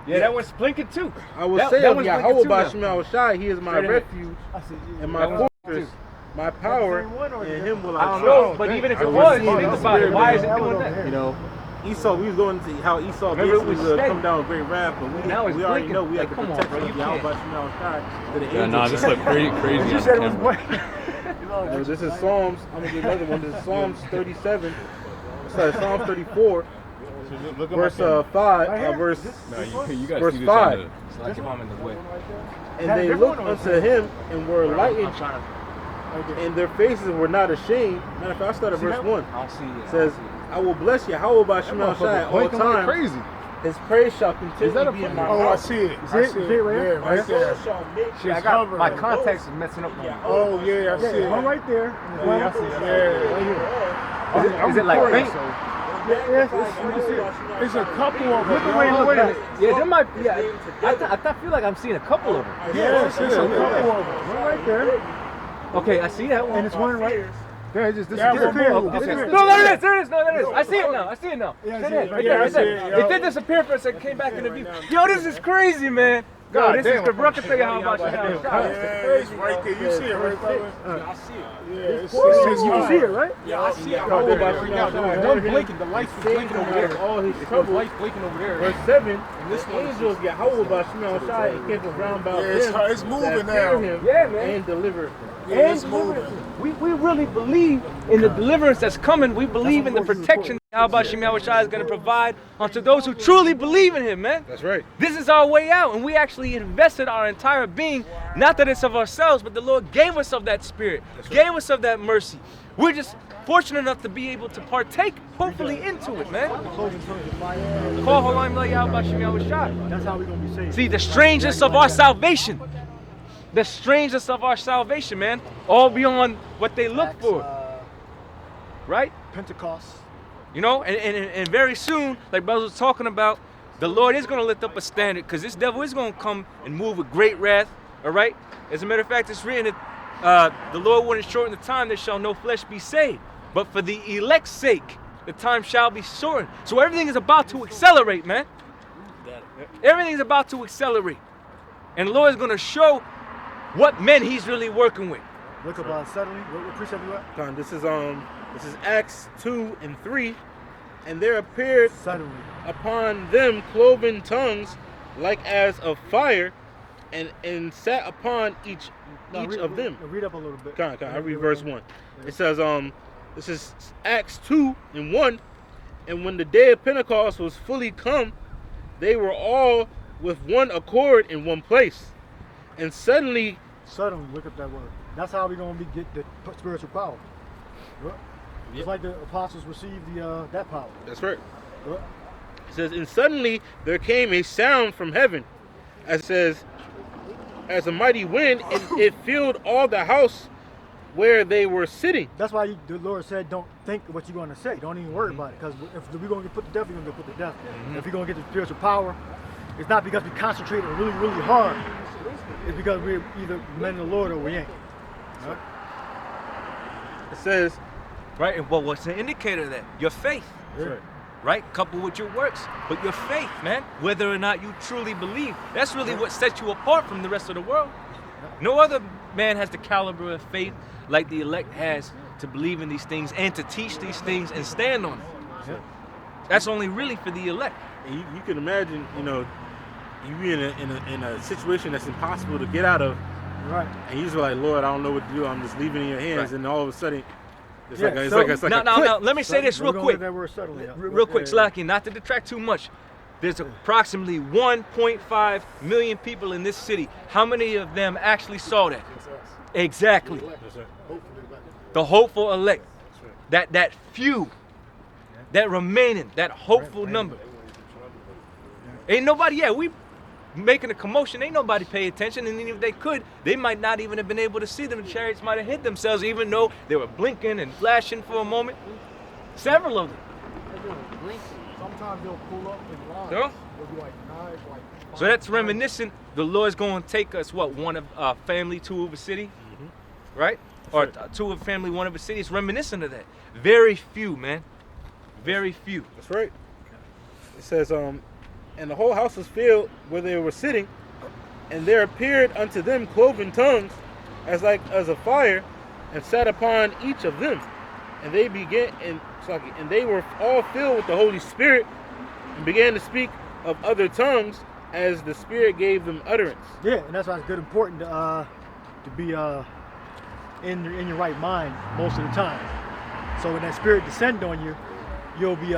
Yeah, that was blinking too. I will say of Yahweh Bashim Shai, He is my refuge and my fortress, my power, and Him will I don't know, but even if it was, think about it. Why is it doing that? You know, Esau, we was going to see how Esau basically come down with great wrath, but we already know we have the protection of Yahweh Bashim Shai to the angels. Yeah, nah, this looked crazy on camera. This is Psalms, I'm going to get another one. This is Psalms 37, sorry, Psalms 34. Verse 5, verse You guys verse see this 5. on the, in the way. And they looked unto him and were lightened, and their faces were not ashamed. Matter of fact, I start at verse 1. It says, "I will bless Yahweh by Shema Shai at all times. Crazy. His praise shall continually be in my mouth." Oh, I see it. See it right here? Yeah, right there. I got my context is messing up. Oh, yeah, I see it. One right there. Yeah, I see it. Yeah. Right here. Is it like faint? It's a couple of them. Look at where you're looking at. Yeah, there might be. Yeah, I feel like I'm seeing a couple of them. Yes, it's a couple of them. One right there. Okay, I see that one. And it's one right there. Just Yeah, disappeared. one more. No, there it is. There it is. No, there it is. I see it now. I see it now. Yeah, Right there, yeah, right there, I right see there. it. It did disappear for a second, came back into view. Yo, this is crazy, man. Yo, this is the rocket thing. How about you now? Yeah, it's right there. You see it right there. I see it. Yeah, it's You can see it, right? Yeah, I see it. Yahweh Bashim Shai, one blinking. The lights was blinking over there. all his The troubles. lights blinking over there. Verse 7, the angels Yahweh Bashim Shai encamp around about Yeah, it's them moving that fear now. him Yeah, man. and deliver him. Yeah, it's moving. We really believe in the deliverance that's coming. We believe in the protection that Yahweh Shai is going to provide unto those who truly believe in Him, man. That's right. This is our way out, and we actually invested our entire being. Not that it's of ourselves, but the Lord gave us of that spirit, gave us of that mercy. We're just fortunate enough to be able to partake, hopefully, into it, man. Call Holaim La Yahweh Shai. That's how we're going to be saved. See, the strangeness of our salvation. The strangeness of our salvation, man. All beyond what they look for. Right? Pentecost. You know, and very soon, like Brother was talking about, the Lord is going to lift up a standard because this devil is going to come and move with great wrath. All right? As a matter of fact, it's written that the Lord wouldn't shorten the time that shall no flesh be saved. But for the elect's sake, the time shall be shortened. So everything is about to accelerate, man. Everything is about to accelerate. And the Lord is going to show what men He's really working with. Look up suddenly. What precept you at? This is Acts 2 and 3, and there appeared Suddenly. upon them cloven tongues like as of fire, and sat upon each of them. Read up a little bit. I read verse 1. It says, this is Acts 2 and 1, and when the day of Pentecost was fully come, they were all with one accord in one place. And suddenly, look up that word. That's how we're gonna get the spiritual power. Right? It's like the apostles received that power. That's right. Right? It says, and suddenly there came a sound from heaven, as says, as a mighty wind, and it filled all the house where they were sitting. That's why the Lord said, don't think what you're going to say. Don't even worry about it. Because if we're going to get put to death, we're going to get put to death. If we're going to get the spiritual power, it's not because we concentrate really, really hard. It's because we're either men of the Lord or we ain't. Right? It says, Right? And well, what's the indicator of that? Your faith. Yeah. Right? Coupled with your works. But your faith, man. Whether or not you truly believe. That's really what sets you apart from the rest of the world. No other man has the caliber of faith like the elect has to believe in these things and to teach these things and stand on it. Yeah. That's only really for the elect. and you can imagine, you know, you be in a situation that's impossible to get out of. Right. And you just like, Lord, I don't know what to do. I'm just leaving it in your hands. Right. And all of a sudden, it's Yeah, like it's so- like it's like a Now, click. let me say this real We're gonna quick. let that word settle, yeah. Real quick, Yeah. Slacky, not to detract too much. There's approximately 1.5 million people in this city. How many of them actually saw that? Exactly. The hopeful elect. That few. That remaining, that hopeful number. Ain't nobody, we making a commotion, ain't nobody pay attention, and even if they could, they might not even have been able to see them. The chariots might have hit themselves, even though they were blinking and flashing for a moment. Several of them. Sometimes they'll pull up and line. Yeah. They'll be like knives, like So that's reminiscent. The Lord's going to take us, one of family, two of a city, right? Or two of a family, one of a city. It's reminiscent of that. Very few, man. Very few. That's right. It says, and the whole house was filled where they were sitting, and there appeared unto them cloven tongues, as a fire, and sat upon each of them. And they and they were all filled with the Holy Spirit, and began to speak of other tongues as the Spirit gave them utterance. Yeah, and that's why it's good, important to be in your right mind most of the time. So when that spirit descends on you, you'll be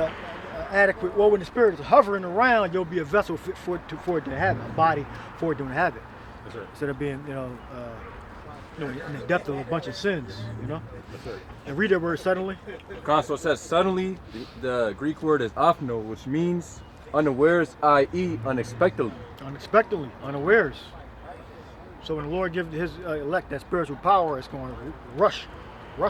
adequate. Well, when the spirit is hovering around, you'll be a vessel fit for it to have it, a body for it to have it. That's right. Instead of being, in the depth of a bunch of sins, That's right. And read that word suddenly. Console says suddenly, the Greek word is afno, which means unawares, i.e. unexpectedly. Unexpectedly, unawares. So when the Lord gives his elect that spiritual power, it's going to rush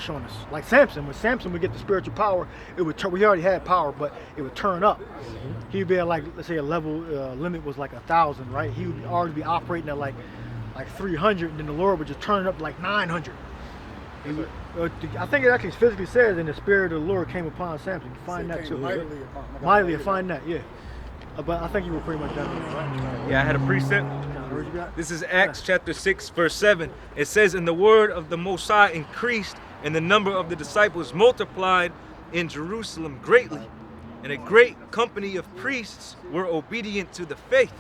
on us. Like Samson. When Samson would get the spiritual power, it would turn. We already had power, but it would turn up. He'd be at let's say a level limit was like 1,000, right? He would already be operating at like 300, and then the Lord would just turn it up to like 900. I think it actually physically says, and the spirit of the Lord came upon Samson. You find that too. Mightily, find that, yeah. But I think you were pretty much done. Right? Yeah, I had a precept. Where'd you got? This is Acts chapter 6, verse 7. It says, and the word of the Most High increased, and the number of the disciples multiplied in Jerusalem greatly. And a great company of priests were obedient to the faith.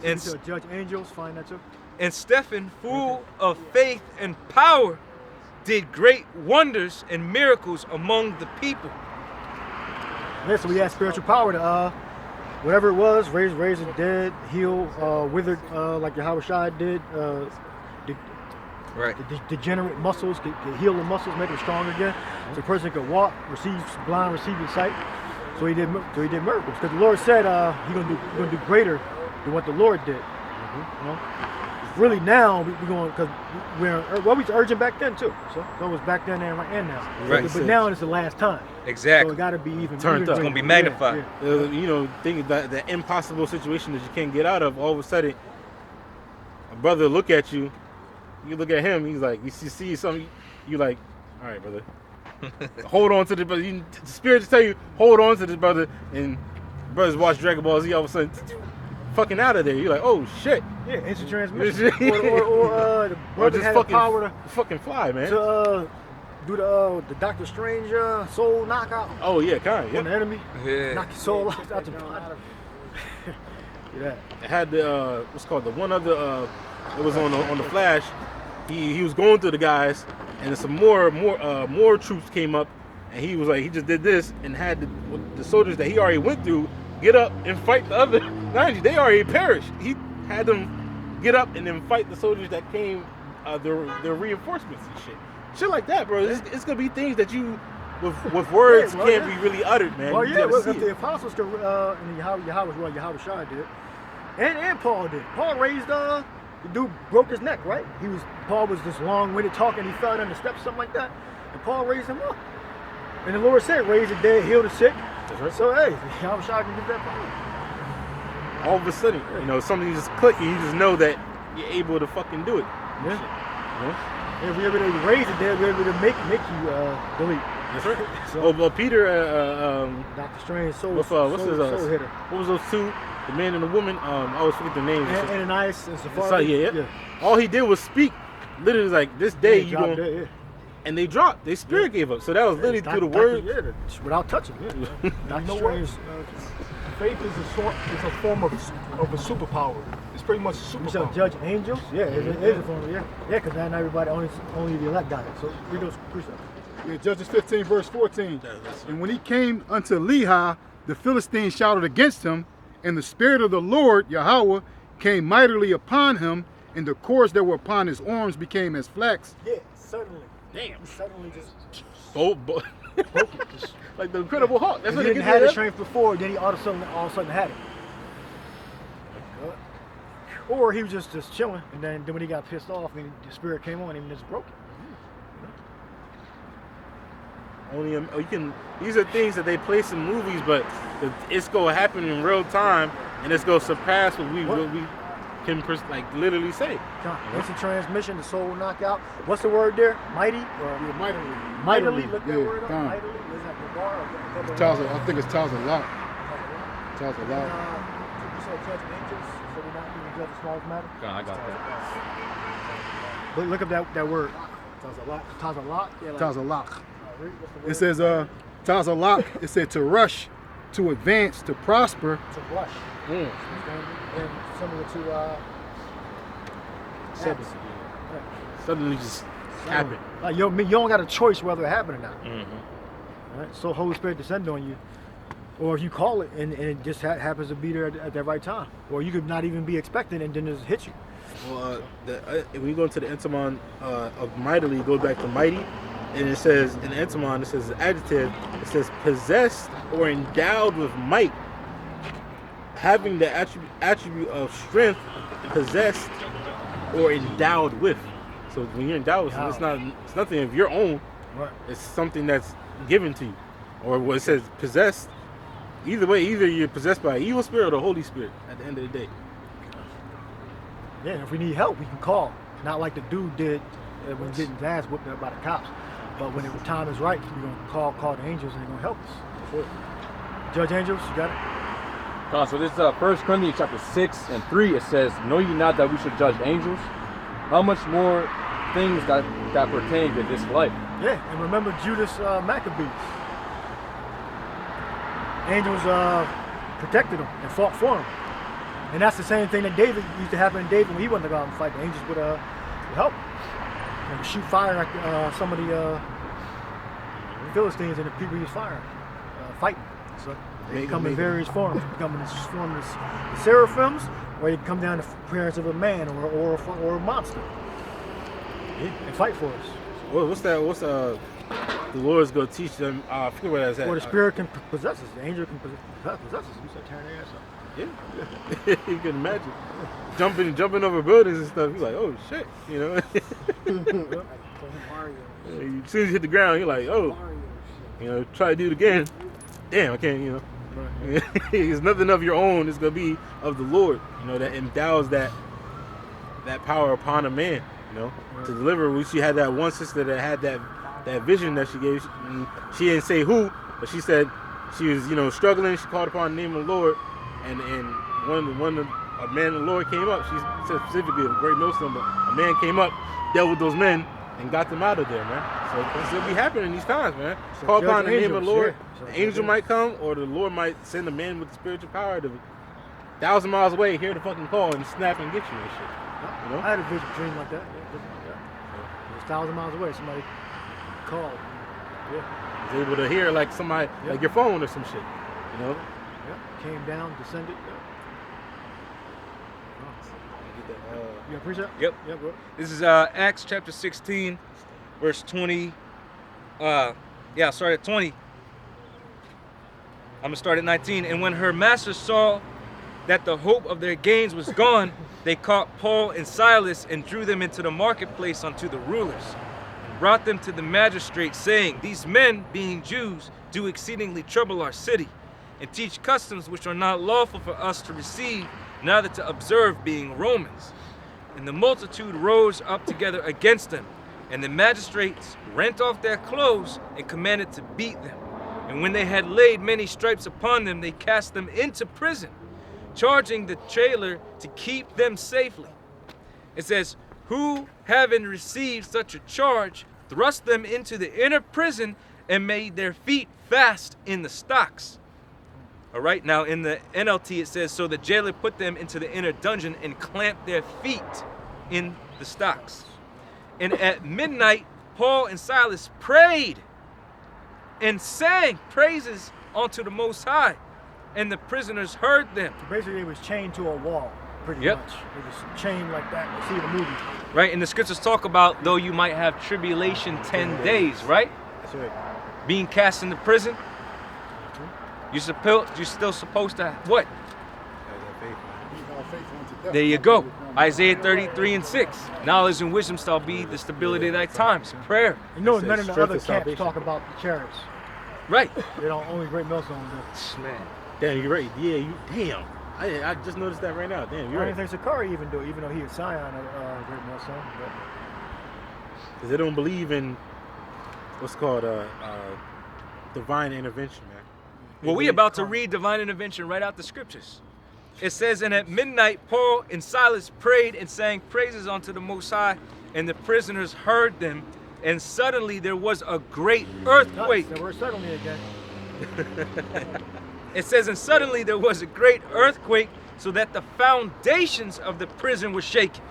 And, Judge angels, find that too. and Stephen, full of faith and power, did great wonders and miracles among the people. Yeah, so we had spiritual power to whatever it was, raise the dead, heal withered like Yahweh Shai did, Right. the degenerate muscles, could heal the muscles, make them strong again. So the person could walk, blind receiving sight. So he did miracles. Because the Lord said he's gonna do greater than what the Lord did. You know? Really now we're going, because we was urgent back then too. So it was back then and now. Right. But now it's the last time. Exactly. So it got to be even Turned even up. It's gonna be greater. magnified. Yeah. Think that impossible situation that you can't get out of. All of a sudden, a brother look at you. You look at him. He's like, you see something. You like, all right, brother. Hold on to the brother. The spirit just tell you, hold on to this brother. And brothers watch Dragon Ball Z. All of a sudden, fucking out of there. You're like, oh shit. Yeah, instant transmission. Or The brother had the power to fucking fly, man. do the Doctor Strange soul knockout Oh yeah, kind of. on the Yeah. enemy. Yeah. Knock your soul out the body. Yeah. It had the what's called the one other. It was on the Flash. He was going through the guys, and then some more troops came up, and he was like, he just did this and had the soldiers that he already went through get up and fight the other 90. They already perished. He had them get up and then fight the soldiers that came their reinforcements and shit like that, bro. It's gonna be things that you with words can't be really uttered, man. Well, You yeah, gotta well, see if it. the apostles could, and Yahweh Shai did, and Paul did. Paul raised the dude broke his neck, right? Paul was just long-winded talking. He fell down the steps, something like that, and Paul raised him up. And the Lord said, "Raise the dead, heal the sick." That's right. So hey, Yahweh Shai can get that power. All of a sudden, something just click, and you just know that you're able to fucking do it. Yeah. If we're able to raise the dead, we're able to make you delete. That's right. So, Peter, Dr. Strange, soul hitter. What was those two? The man and the woman. I always forget their names. Ananias and Sapphira. Yeah. All he did was speak. Literally, like this day you going. And they dropped. Their spirit gave up. So that was literally through the word. Without touching. Yeah. Dr. Strange. Faith is a form of a superpower. It's pretty much a superpower. You shall judge angels? Yeah, it is a form of, yeah, because not everybody, only the elect got it. So read those precepts. Yeah, Judges 15, verse 14. And when he came unto Lehi, the Philistines shouted against him, and the Spirit of the Lord, Yahweh, came mightily upon him, and the cords that were upon his arms became as flax. Yeah, suddenly. Damn. He suddenly just like the Incredible Hulk. That's he what didn't have the strength before, then he all of a sudden had it. Or he was just chilling, and then when he got pissed off, and the spirit came on him and just broke it. Only you can. These are things that they place in movies, but it's gonna happen in real time, and it's gonna surpass what we can literally say. Instant transmission, the soul knockout. What's the word there? Mighty? Mightily. Look that word up. Mightily. Is that the bar? I think it's Tazalak. Tazalak. You said judge angels, so we're not even judge the smallest matter. I got that. But look up that word. Tazalak. Tazalak. It says Tazalak. It said to rush, to advance, to prosper. To rush. And similar to suddenly just happen. Like you don't got a choice whether it happened or not. Mm-hmm. Right? So Holy Spirit descend on you, or if you call it and it just happens to be there at that right time, or you could not even be expecting and then just hit you. Well, when you go into the entomon of mightily, it goes back to mighty, and it says in the entomon, it says adjective, it says possessed or endowed with might, having the attribute of strength, possessed or endowed with. So when you're endowed with something, it's nothing of your own. Right. It's something that's given to you, or what it says possessed. Either way, either you're possessed by an evil spirit or the Holy Spirit. At the end of the day. Yeah, and if we need help, we can call. Not like the dude did when getting his ass whooped by the cops. But when the time is right, we're gonna call the angels and they're gonna help us. Sure. Judge angels, you got it. So this is 1 Corinthians chapter 6 and 3. It says, "Know ye not that we should judge angels? How much more things that pertain to this life?" Yeah, and remember Judas Maccabees. Angels protected him and fought for him. And that's the same thing that David used to happen in David when he wanted to go out and fight. The angels would help and would shoot fire at some of the Philistines and the people he was fighting. So they come in various forms. They come in the form of the seraphims, or they come down to appearance of a man or a monster. Yeah, and fight for us. Well, what's the Lord's gonna teach them? I forget what that's at. Or the spirit can possess us. The angel can possess us. You start tearing their ass up. Yeah, you can imagine jumping over buildings and stuff. You're like, oh shit, you know. As soon as you hit the ground, you're like, oh, you know, try to do it again. Damn, I can't, you know. Right. It's nothing of your own. It's gonna be of the Lord, you know, that endows that power upon a man, you know, to deliver. We see had that one sister that had that vision that she gave. And she didn't say who, but she said she was, you know, struggling. She called upon the name of the Lord, and a man of the Lord came up. She said specifically a great millstone, but a man came up, dealt with those men, and got them out of there, man. So it's gonna be happening these times, man. So call upon the name of the Lord. Yeah. So the angel might come, or the Lord might send a man with the spiritual power to 1,000 miles away, hear the fucking call, and snap and get you and shit. You know? I had a vision dream like that. It was 1,000 miles away. Somebody called. Yeah. Was able to hear like somebody, like your phone or some shit. You know? Yeah. Came down, descended. You appreciate? Yep. Yep, bro. This is Acts chapter 16, verse 20. I'll start at 20. I'm gonna start at 19. And when her masters saw that the hope of their gains was gone, they caught Paul and Silas and drew them into the marketplace unto the rulers, and brought them to the magistrates, saying, These men, being Jews, do exceedingly trouble our city, and teach customs which are not lawful for us to receive, neither to observe, being Romans. And the multitude rose up together against them, and the magistrates rent off their clothes and commanded to beat them. And when they had laid many stripes upon them, they cast them into prison, charging the jailer to keep them safely. It says, who, having received such a charge, thrust them into the inner prison and made their feet fast in the stocks. All right, now in the NLT it says, so the jailer put them into the inner dungeon and clamped their feet in the stocks. And at midnight, Paul and Silas prayed and sang praises unto the Most High, and the prisoners heard them. So basically, it was chained to a wall, pretty Yep. much. It was chained like that. You see the movie. Right, and the scriptures talk about, though you might have tribulation 10 days, right? That's right. Being cast into prison. You're still supposed to, what? There you go. Isaiah 33:6. Knowledge and wisdom shall be the stability of thy times. Prayer. You know, It says none of the strength other of camps salvation. talk about the chariots. Right. They don't. Only Great Millstone do. Man. Damn, you're right. Yeah, damn. I just noticed that right now. Damn, I you're don't right. even think Sakari even do it, even though he is Scion of Great Millstone. But Because they don't believe in what's called divine intervention, man. They Well, we believe about to karma. read divine intervention right out the scriptures. It says, and at midnight, Paul and Silas prayed and sang praises unto the Most High, and the prisoners heard them. And suddenly there was a great earthquake. So we're suddenly again. It says, and suddenly there was a great earthquake, so that the foundations of the prison were shaken.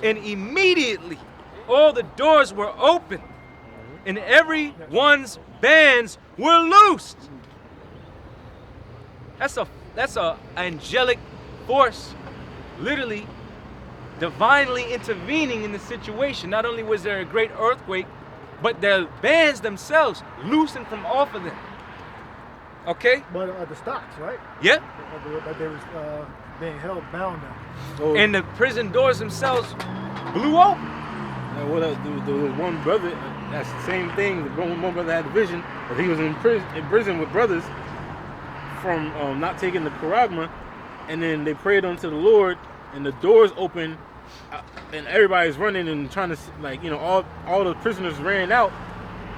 And immediately all the doors were open, and everyone's bands were loosed. That's a angelic force, literally divinely intervening in the situation. Not only was there a great earthquake, but the bands themselves loosened from off of them. Okay? But the stocks, right? Yeah. But they was being held bound now. So, And the prison doors themselves blew open. there was one brother, that's the same thing. The one brother had a vision, but he was in prison with brothers from not taking the charagma, and then they prayed unto the Lord, and the doors opened, and everybody's running and trying to, like, you know, all the prisoners ran out,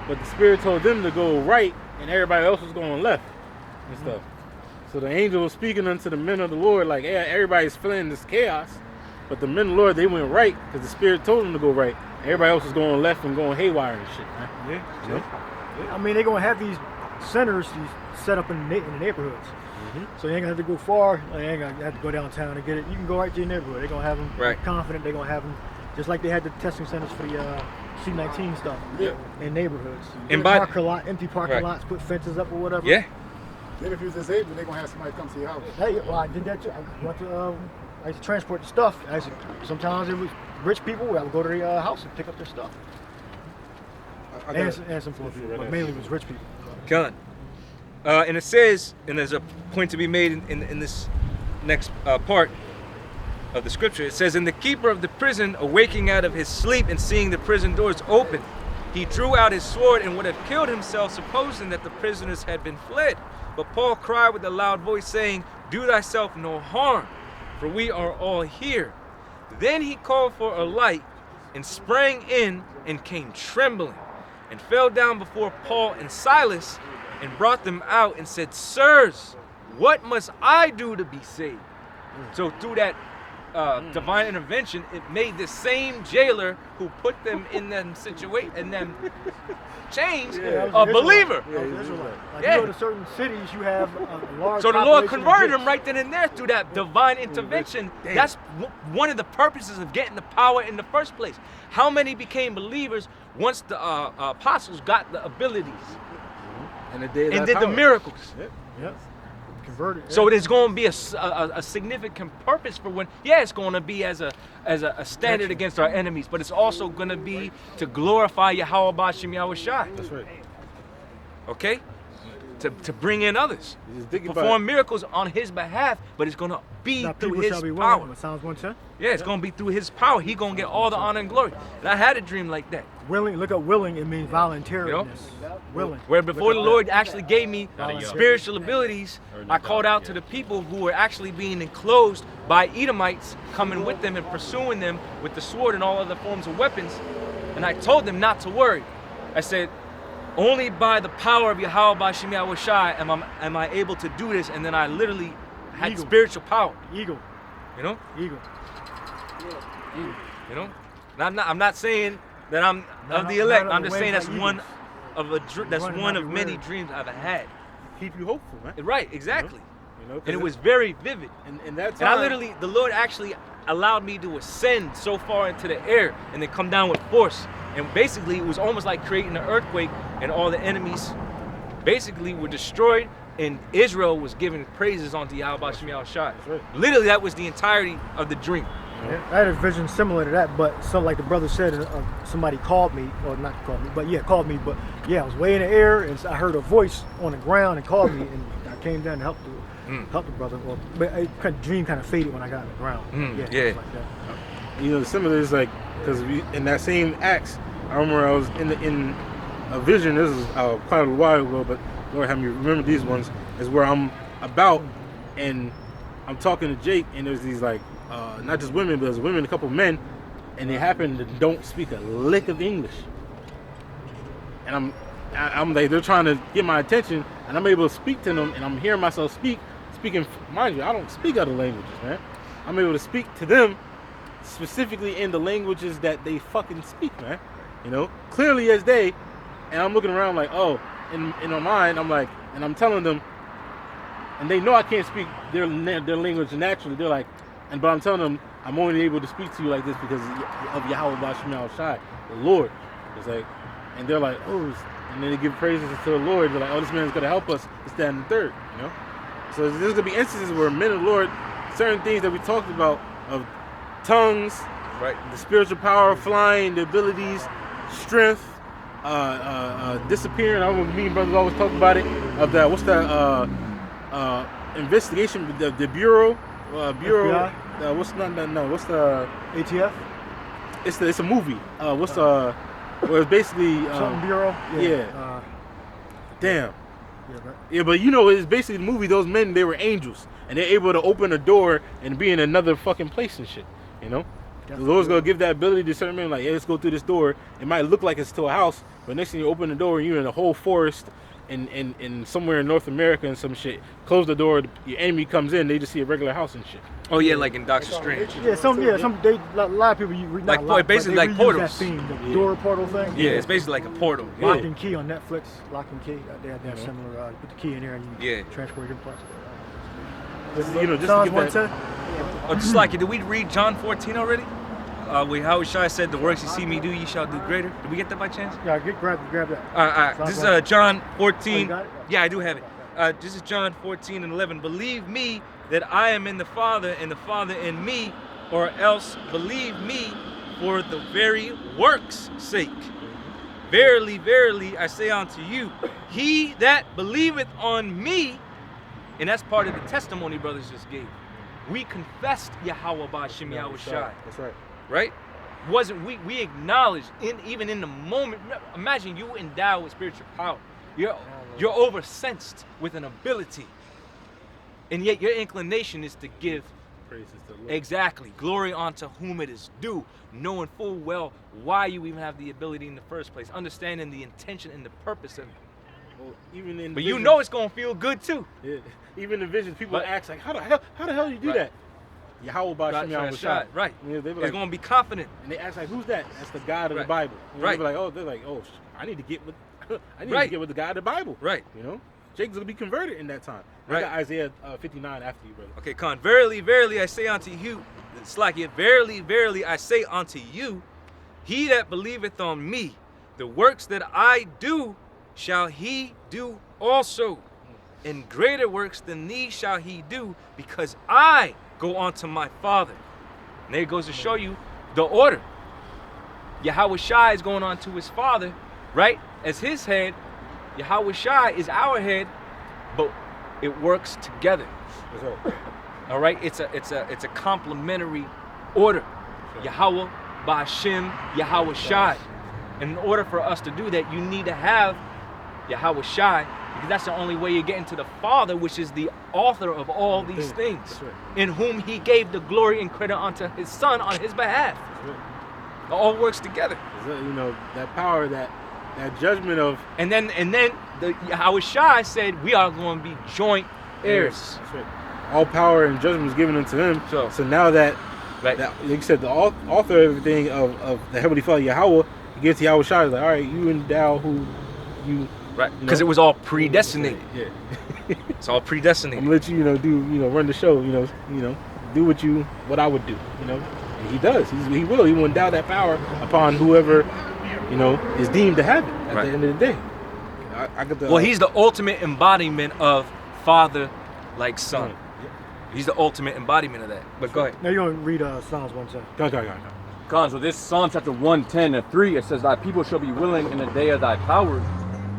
but the Spirit told them to go right, and everybody else was going left and stuff. So the angel was speaking unto the men of the Lord, like, yeah, everybody's feeling this chaos, but the men of the Lord, they went right because the Spirit told them to go right. Everybody else was going left and going haywire and shit, man. Yeah. I mean, they're gonna have these centers set up in the neighborhoods. So you ain't gonna have to go far. You ain't gonna have to go downtown to get it. You can go right to your neighborhood. They're gonna have them. Right. Confident they're gonna have them, just like they had the testing centers for the C-19 stuff in neighborhoods. And by- empty parking Right. lots, put fences up or whatever. Yeah. Then if you're disabled, they're gonna have somebody come to your house. Hey, well, I did that too. I used to transport the stuff. Sometimes it was rich people. I would go to their house and pick up their stuff. And some poor people, but mainly it was rich people. Gun. And it says, and there's a point to be made in this next part of the scripture. It says, and the keeper of the prison, awaking out of his sleep and seeing the prison doors open, he drew out his sword and would have killed himself, supposing that the prisoners had been fled. But Paul cried with a loud voice, saying, do thyself no harm, for we are all here. Then he called for a light and sprang in and came trembling and fell down before Paul and Silas and brought them out and said, sirs, what must I do to be saved? So through that divine intervention, it made the same jailer who put them in them situation and them chains a believer. Like Yeah. you go to certain cities, you have a large. So the Lord population of converted Jews. them right then and there through that divine intervention. That's one of the purposes of getting the power in the first place. How many became believers once the apostles got the abilities And the day of and that did the power. miracles? Yep. Converted. So there's going to be a significant purpose for when, it's going to be as a standard against our enemies, but it's also going to be to glorify Yahweh B'Shem Yahweh Shai. That's right. Okay? To bring in others. Just think about Perform miracles on his behalf, but it's going to be Now, through people his shall be power. willing. Psalms 110. Yeah, it's going to be through his power. He going to get all the honor and glory. And I had a dream like that. Willing, look up willing, it means voluntariness. Willing. Where before the Look up Lord actually gave me Volunteer. spiritual abilities, I called out to the people who were actually being enclosed by Edomites, coming with them and pursuing them with the sword and all other forms of weapons. And I told them not to worry. I said, only by the power of Yahweh B'Shem Yahweh Shai am I able to do this. And then I literally had Eagle. spiritual power. Eagle. You know? Eagle. You know? And I'm not saying that I'm of the not elect. of I'm the just saying wings that's like one eagles. that's Running one out of the many word. dreams I've had. keep you hopeful, man. Right, exactly. You know, 'cause And it was very vivid. and that And I time, literally, the Lord actually allowed me to ascend so far into the air and then come down with force. And basically, it was almost like creating an earthquake, and all the enemies basically were destroyed, and Israel was giving praises unto Yahweh B'Shem Yahweh Shai. right. Literally, that was the entirety of the dream. Yeah, I had a vision similar to that, but so like the brother said, somebody called me, or not called me, but yeah, called me. But yeah, I was way in the air, and I heard a voice on the ground and called me, and I came down to help the brother. But the dream kind of faded when I got on the ground. Yeah. stuff like that. you know, similar is like, because in that same acts, I remember I was in a vision. This is quite a while ago, but Lord have me remember these ones. Is where I'm about, and I'm talking to Jake, and there's these like not just women, but there's women, a couple men, and they happen to don't speak a lick of English. And I'm like, they're trying to get my attention, and I'm able to speak to them, and I'm hearing myself speaking. Mind you, I don't speak other languages, man. I'm able to speak to them specifically in the languages that they fucking speak, man. You know, clearly as day. And I'm looking around like, oh, in my mind, I'm like, and I'm telling them, and they know I can't speak their language naturally. They're like, but I'm telling them, I'm only able to speak to you like this because of Yahweh B'Shem Yahweh Shai, the Lord. It's like, and they're like, oh, and then they give praises to the Lord. They're like, oh, this man's gonna help us. This, that, and the third, you know. So there's gonna be instances where men of the Lord, certain things that we talked about of tongues, right, the spiritual power, flying, the abilities, strength, disappearing. I remember me and brothers always talk about it. Of that, what's that? Investigation, the bureau, what's what's the ATF? It's a movie. What's where it's basically Something Bureau. Yeah. Damn. Yeah, right. Yeah, but you know, it's basically the movie. Those men, they were angels, and they're able to open a door and be in another fucking place and shit. You know, the Lord's gonna give that ability to certain men. Like, hey, let's go through this door. It might look like it's to a house, but next thing you open the door, and you're in a whole forest, in somewhere in North America and some shit. Close the door, your enemy comes in. They just see a regular house and shit. Oh yeah, like in Doctor Strange. Yeah, a lot of people use Like basically like portals. That theme, the door portal thing. Yeah, it's basically like a portal. Lock Yeah. and Key on Netflix. Lock and Key. They have similar. You put the key in there and you transport your parts. Just to Psalms get that. 110. Oh, just like it. Did we read John 14 already? Where Howard Shai said, "The works you see me do, you shall do greater." Did we get that by chance? Yeah, grab that. All right. This is John 14. Oh, you got it? Yeah, I do have it. This is John 14 and 11. Believe me that I am in the Father and the Father in me, or else believe me for the very works' sake. Verily, verily, I say unto you, he that believeth on me, and that's part of the testimony brothers just gave. We confessed Yahweh B'Shem Yahweh Shai. That's right. Right? Wasn't we acknowledged even in the moment. Imagine you endowed with spiritual power. You're oversensed with an ability, and yet your inclination is to give Praises to the Lord. exactly glory unto whom it is due, knowing full well why you even have the ability in the first place, understanding the intention and the purpose of it. Well, even in But you visions- know it's gonna feel good too. Yeah. Even in visions, people But- ask like, how the hell you do Right. that? Yahweh B'Shem Yahweh Shai. Right. Yeah, they be It's like, gonna be confident. and they ask like, who's that? That's the God of the Right. Bible. And Right. They be like, they're like, I need to get with, I need Right. to get with the God of the Bible. Right. You know, Jacob's gonna be converted in that time. I Right. got Isaiah 59 after you, brother. Okay, Con. Verily, verily, I say unto you, it's like it. Verily, verily, I say unto you, he that believeth on me, the works that I do, shall he do also. and greater works than these shall he do, because I go unto my Father. And there it goes to show you the order. Yahweh Shai is going on to his Father, right? As his head. Yahweh Shai is our head, but it works together. All right, it's a complementary order. Yahweh, Ba'Shem, Yahweh Shai. And in order for us to do that, you need to have Yahweh Shai, because that's the only way you get into the Father, which is the author of all these things, in whom he gave the glory and credit unto his Son on his behalf. It all works together. You know, that power, that judgment of... And then the Yahweh Shai said, we are going to be joint heirs. That's right. All power and judgment was given unto him. So now that, like you said, the author of everything of the Heavenly Father, Yahweh, he gives to Yahweh Shai, like, all right, you endow who you... Right, because it was all predestinated. Yeah. It's all predestinated. I'm gonna let you, run the show, do what I would do, And he does. He will endow that power upon whoever, is deemed to have it at the end of the day. I got the, well, he's the ultimate embodiment of Father like Son. He's the ultimate embodiment of that. But go ahead. Now you're going to read Psalms 1:7. Go. Con, so this Psalm chapter 1:10-3, it says, thy people shall be willing in the day of thy power,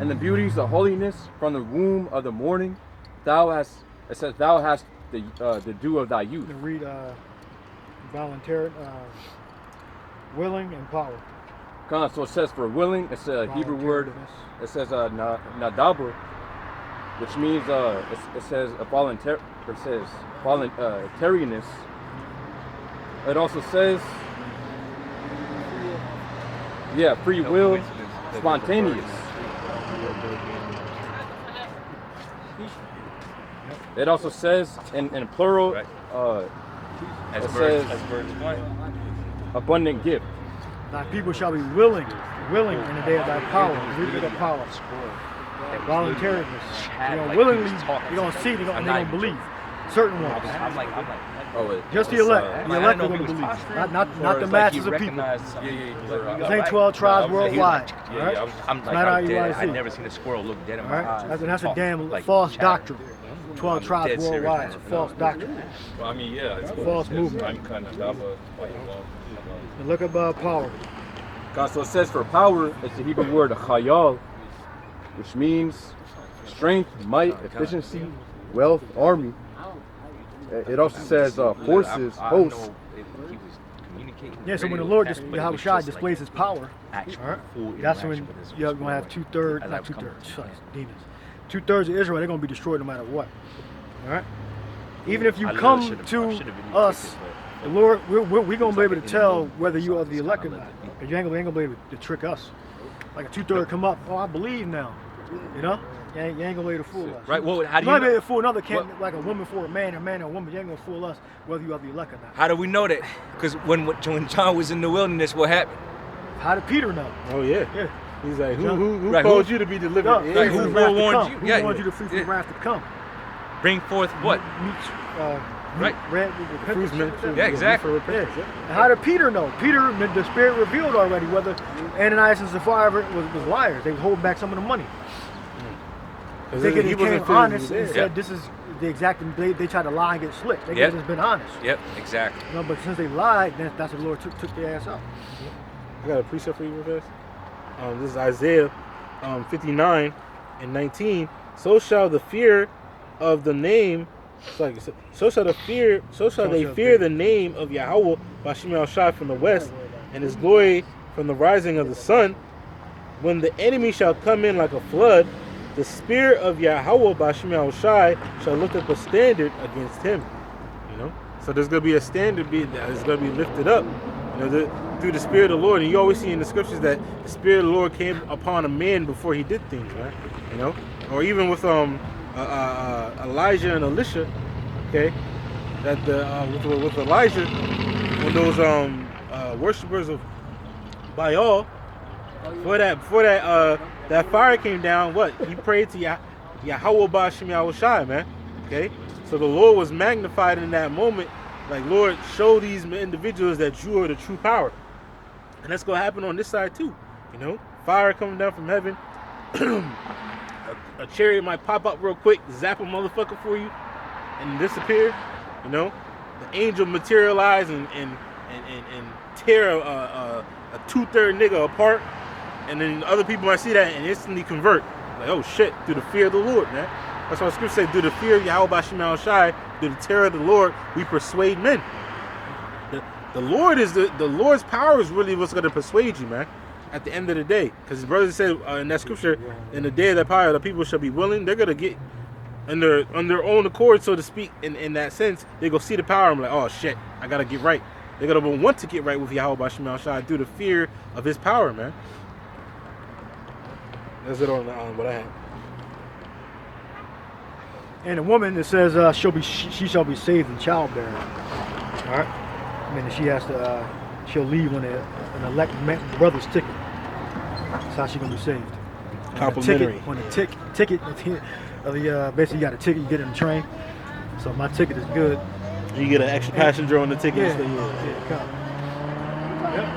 and the beauties of holiness from the womb of the morning. Thou hast the dew of thy youth. And read voluntary, willing and power. Con, so it says for willing, it's a Hebrew word. It says nadaber, which means it says voluntariness. It also says free will, spontaneous. It also says in plural, as it birds says explain. abundant gift. Thy people shall be willing in the day of thy power. Read the power. Voluntariness. Willingly, you're going to see, they're going to believe. Certain ones. I'm like, just the elect. The elect are going to believe. Not the masses of people. This ain't 12 tribes worldwide. I'm like, I've never seen a squirrel look dead in my eyes. That's a damn false doctrine. 12 tribes worldwide. It's a false doctrine. Well, I mean, yeah, it's a false movement. I'm kind of involved. And look about power. God, so it says for power, it's the Hebrew word chayal, which means strength, might, efficiency, wealth, army. It also says forces, hosts. Yeah, so when the Lord, Yahweh Shai, displays his power, that's when you're going to have demons. 2/3 of Israel, they're going to be destroyed no matter what. All right? Even if you come to us, the Lord, we're going to be able to tell whether you are the elect or not. Because you ain't going to be able to trick us. Like a 2/3 come up, I believe now. You ain't going to be able to fool us. Right, well, how do you you might be able to fool another, like a woman for a man or a woman, you ain't going to fool us whether you are the elect or not. How do we know that? Because when John was in the wilderness, what happened? How did Peter know? Oh, yeah. He's like, who right, told you to be delivered? Who forewarned you? Who warned you to flee from the wrath to come? Bring forth what? Right. Yeah, exactly. And how did Peter know? Peter, the Spirit revealed already whether Ananias and Sapphira was liars. They were holding back some of the money. They came honest and said this is the exact. They tried to lie and get slick. They could have just been honest. Yep, exactly. But since they lied, then that's what the Lord took their ass out. I got a precept for you real fast. This is Isaiah 59:19. So shall the fear of the name, so shall they fear the name of Yahweh Ba'Shem Shai from the west, and his glory from the rising of the sun. When the enemy shall come in like a flood, the spirit of Yahweh Ba'Shem Shai shall lift up a standard against him. So there's going to be a standard that's going to be lifted up. Through the Spirit of the Lord. And you always see in the scriptures that the Spirit of the Lord came upon a man before he did things, right? Or even with Elijah and Elisha, okay? That with Elijah, when those worshipers of Baal, before that fire came down, he prayed to Yahweh Ba'Shem Shai, man. Okay? So the Lord was magnified in that moment. Like, Lord, show these individuals that you are the true power. And that's going to happen on this side too. Fire coming down from heaven. a chariot might pop up real quick, zap a motherfucker for you, and disappear. You know, the angel materialize and tear a 2/3 nigga apart, and then other people might see that and instantly convert. Like, oh shit, through the fear of the Lord, man. That's why the scripture said, through the fear of Yahweh Bashim Al Shai, through the terror of the Lord, we persuade men. The Lord is the Lord's power is really what's going to persuade you, man. At the end of the day, because his brother said in that scripture, in the day of that power, the people shall be willing. They're gonna get on their own accord, so to speak. In that sense, they go see the power. I'm like, oh shit, I gotta get right. They're gonna want to get right with Yahweh Bashim Al Shai through the fear of His power, man. That's it on what I had. And a woman, it says she shall be saved in childbearing. All right. I mean, she has to. She'll leave on an elect brother's ticket. That's how she's gonna be saved. Complimentary. On the ticket, basically you got a ticket, you get in the train. So my ticket is good. You get an extra passenger on the ticket.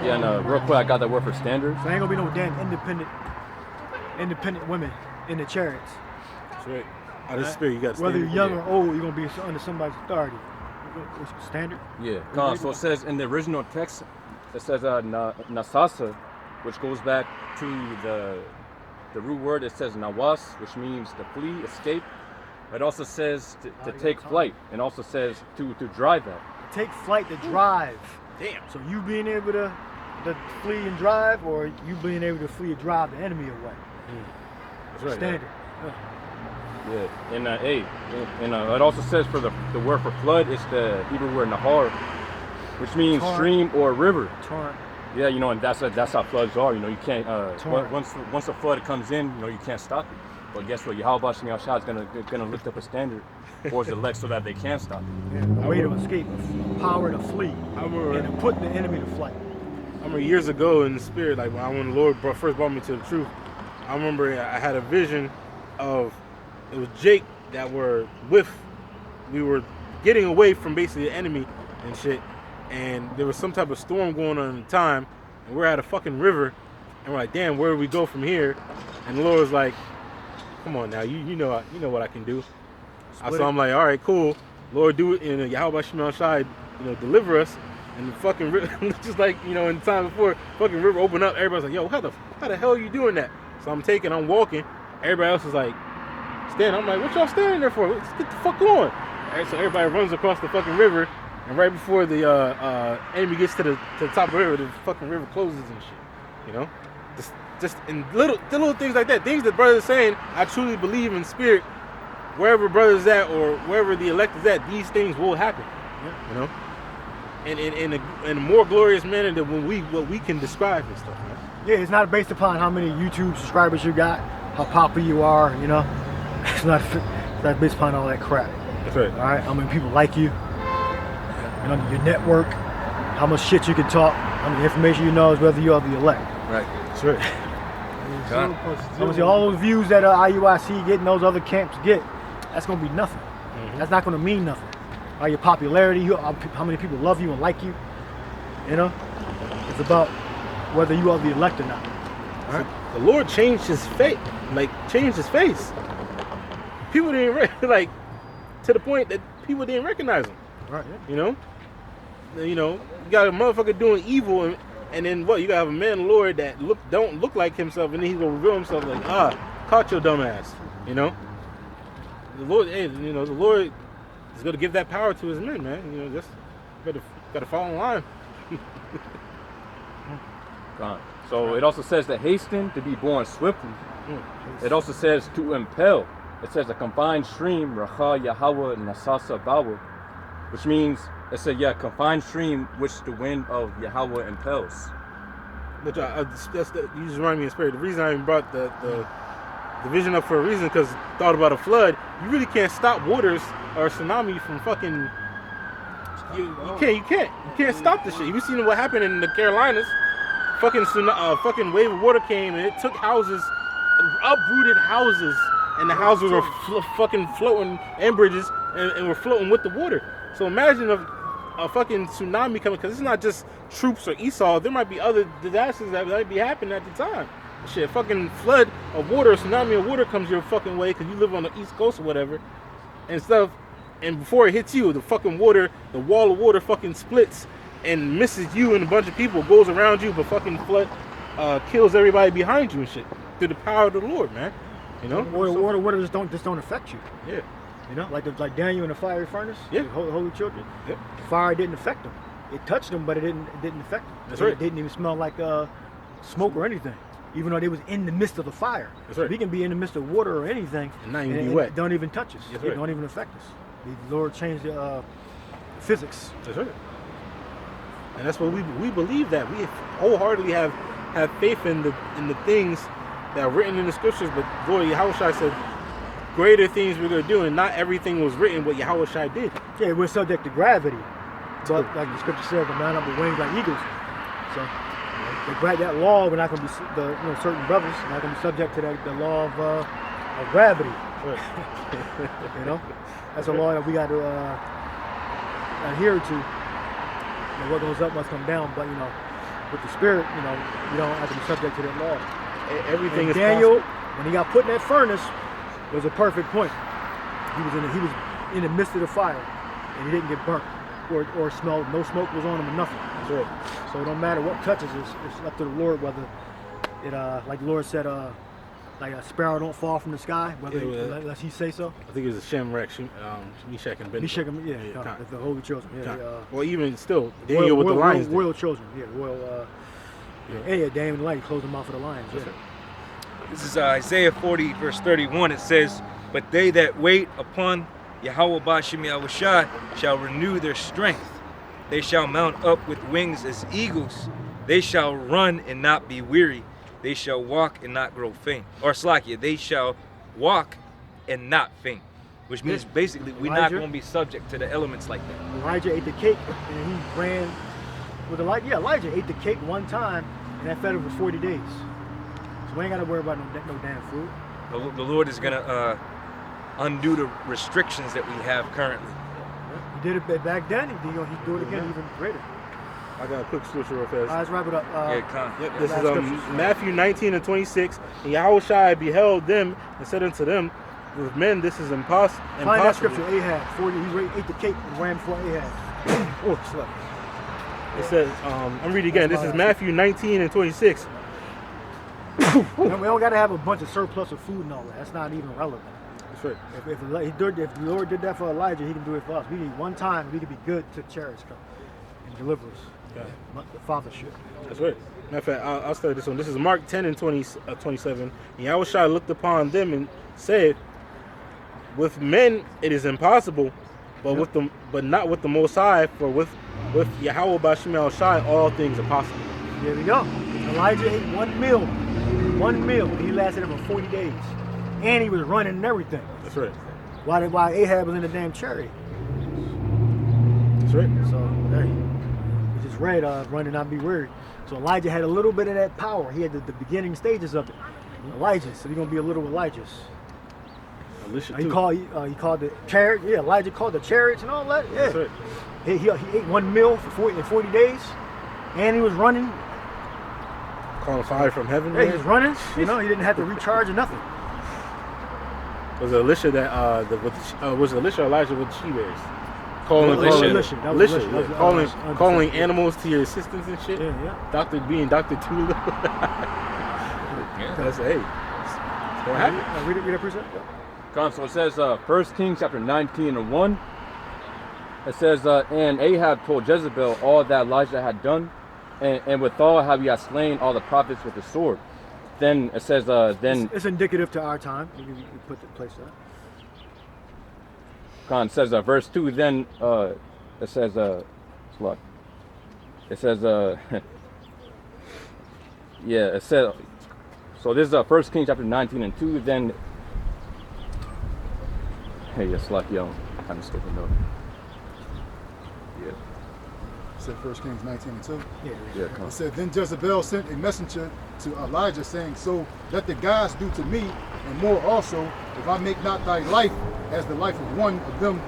Yeah, and real quick, I got that word for standards. So ain't gonna be no damn independent women in the chariots. That's right. Out of spirit, you got whether you're young or old, you're gonna be under somebody's authority. Standard? Yeah. So it says in the original text, it says nasasa, which goes back to the root word. It says nawas, which means to flee, escape. It also says to take flight, and also says to drive at. Take flight to drive. Damn. So you being able to flee and drive, or you being able to flee and drive the enemy away. That's right. Standard. Yeah, and it also says for the word for flood, it's the Hebrew word nahar, which means torrent. Stream or river. Torrent. Yeah, and that's how floods are. You can't once a flood comes in, you can't stop it. But guess what? Yahweh Bashim Al Shai is gonna lift up a standard for his elect so that they can stop it. Yeah, a way to escape, power to flee, and to put the enemy to flight. I remember years ago in the spirit, like when the Lord first brought me to the truth, I remember I had a vision of. It was Jake that we were getting away from basically the enemy and shit, and there was some type of storm going on at the time, and we're at a fucking river, and we're like, damn, where do we go from here? And the Lord was like, come on now, you know what I can do. So I'm like, all right, cool, Lord, do it, and Yahweh Bashim Al Shai, deliver us, and the fucking river, just like in the time before, fucking river opened up, everybody's like, yo, how the hell are you doing that? So I'm walking, everybody else is like. I'm like, what y'all standing there for? Let's get the fuck on. Right, so everybody runs across the fucking river, and right before the enemy gets to the top of the river, the fucking river closes and shit. Just in little things like that. Things that brother's saying, I truly believe in spirit. Wherever brother's at or wherever the elect is at, these things will happen. Yeah. And in a more glorious manner than what we can describe and stuff. Man. Yeah, it's not based upon how many YouTube subscribers you got, how popular you are, It's not based upon all that crap. That's right. All right, how many people like you, your network, how much shit you can talk, how much information you know is whether you are the elect. Right. That's right. So all those views that IUIC get and those other camps get, that's gonna be nothing. Mm-hmm. That's not gonna mean nothing. All your popularity, how many people love you and like you, it's about whether you are the elect or not. All right. The Lord changed His face, People didn't to the point that people didn't recognize him. Right. Yeah. You got a motherfucker doing evil, and then what? You gotta have a man, of the Lord, that don't look like himself, and then he's gonna reveal himself like, caught your dumb ass. The Lord, the Lord is gonna give that power to His men, man. Just gotta fall in line. So it also says to hasten, to be born swiftly. It also says to impel. It says a confined stream, Racha Yahweh Nasasa Bawa, which means it said, confined stream which the wind of Yahweh impels. Which you just remind me in spirit. The reason I even brought the vision up for a reason, because thought about a flood. You really can't stop waters or tsunami from fucking. You can't stop this shit. You've seen what happened in the Carolinas. Fucking wave of water came and it took houses, uprooted houses. And the houses were fucking floating, and bridges, and were floating with the water. So imagine a fucking tsunami coming, because it's not just troops or Esau. There might be other disasters that might be happening at the time. shit, fucking flood of water, tsunami of water comes your fucking way because you live on the East Coast or whatever, and stuff. And before it hits you, the fucking water, the wall of water fucking splits and misses you and a bunch of people, goes around you, but fucking flood kills everybody behind you and shit through the power of the Lord, man. You know, water just don't affect you. Yeah. You know, like Daniel in the fiery furnace. Yeah. The holy children. Yep. Fire didn't affect them. It touched them, but it didn't affect them. That's right. It didn't even smell like smoke or anything, even though they was in the midst of the fire. That's right. We can be in the midst of water or anything, and not even be wet. It don't even touch us. That's It right. don't even affect us. The Lord changed the physics. That's right. And that's what we believe, that we wholeheartedly have faith in the things that are written in the scriptures. But Lord Yahushua said, greater things we're gonna do, and not everything was written what Yahushua did. Yeah, we're subject to gravity, but like the scripture says, the mount up with wings like eagles. So they grab that law. We're not gonna be certain brothers are not gonna be subject to the law of gravity. Right. You know, that's a law that we got to adhere to. And what goes up must come down. But with the spirit, you don't have to be subject to that law. Everything is Daniel, possible. when he got put in that furnace, was a perfect point. He was in the midst of the fire, and he didn't get burnt or smelled. No smoke was on him or nothing. That's right. So it don't matter what touches us. It's up to the Lord whether it, like the Lord said, like a sparrow don't fall from the sky, unless He say so. I think it was a Shamrach, Meshach and Abednego. The holy children. Well, even still, Daniel with the lions. Royal children. Yeah, royal. Daniel and the lion closed the mouth of the lions. Yeah. This is Isaiah 40, verse 31. It says, "But they that wait upon Yahweh Ba'Shem Yahushua shall renew their strength. They shall mount up with wings as eagles. They shall run and not be weary. They shall walk and not grow faint." Or Slakia, they shall walk and not faint. Which means basically we're not going to be subject to the elements like that. Elijah ate the cake and he ran with Elijah. Yeah, Elijah ate the cake one time and that fed him for 40 days. So we ain't got to worry about no damn food. The Lord is going to undo the restrictions that we have currently. He did it back then. He'd do it again even greater. I got a quick scripture real fast. All right, let's wrap it up. This is Matthew 19 and 26. And Yahushua beheld them and said unto them, with men this is impossible. Find that scripture, Ahab. 40, he ate the cake and ran before Ahab. Oh, slow. It says, I'm reading again. This is Matthew 19 and 26. We don't got to have a bunch of surplus of food and all that. That's not even relevant. That's right. If the Lord did that for Elijah, He can do it for us. We need one time we can be good to chariots come and deliver us. The fathership. That's right. Matter of fact, I'll start this one. This is Mark 10 and 27. And Yahushua looked upon them and said, with men it is impossible, but not with the Most High, for with Yahweh Ba'Shem Yahushua all things are possible. There we go. Elijah ate one meal. One meal. He lasted him for 40 days. And he was running and everything. That's right. While Ahab was in the damn chariot. That's right. So, hey, we just read, run and not be weary. So Elijah had a little bit of that power. He had the beginning stages of it. Elijah, so we're going to be a little Elijah's. He called the chariot. Yeah, Elijah called the chariots and all that. Yeah. That's right. He ate one meal for 40 days. And he was running. Calling fire from heaven. Yeah, he was running. He didn't have to recharge or nothing. Was it Elisha that was Elisha or Elijah with the she-bears? Calling animals to your assistance and shit. Yeah. Dr. Tulip. That's hey. What happened? Read that precept. So it says 1 Kings chapter 19 and 1. It says, and Ahab told Jezebel all that Elijah had done, and withal have he slain all the prophets with the sword. Then it says, it's indicative to our time. You can put the place there. It says verse 2. Then it says, look. It says, yeah. It says. So this is 1 Kings chapter 19 and 2. Then. Hey, yes, like yo, I'm skipping though. Yeah. It said 1 Kings 19 and 2. Yeah. Come on. It said, then Jezebel sent a messenger to Elijah, saying, so let the gods do to me, and more also, if I make not thy life as the life of one of them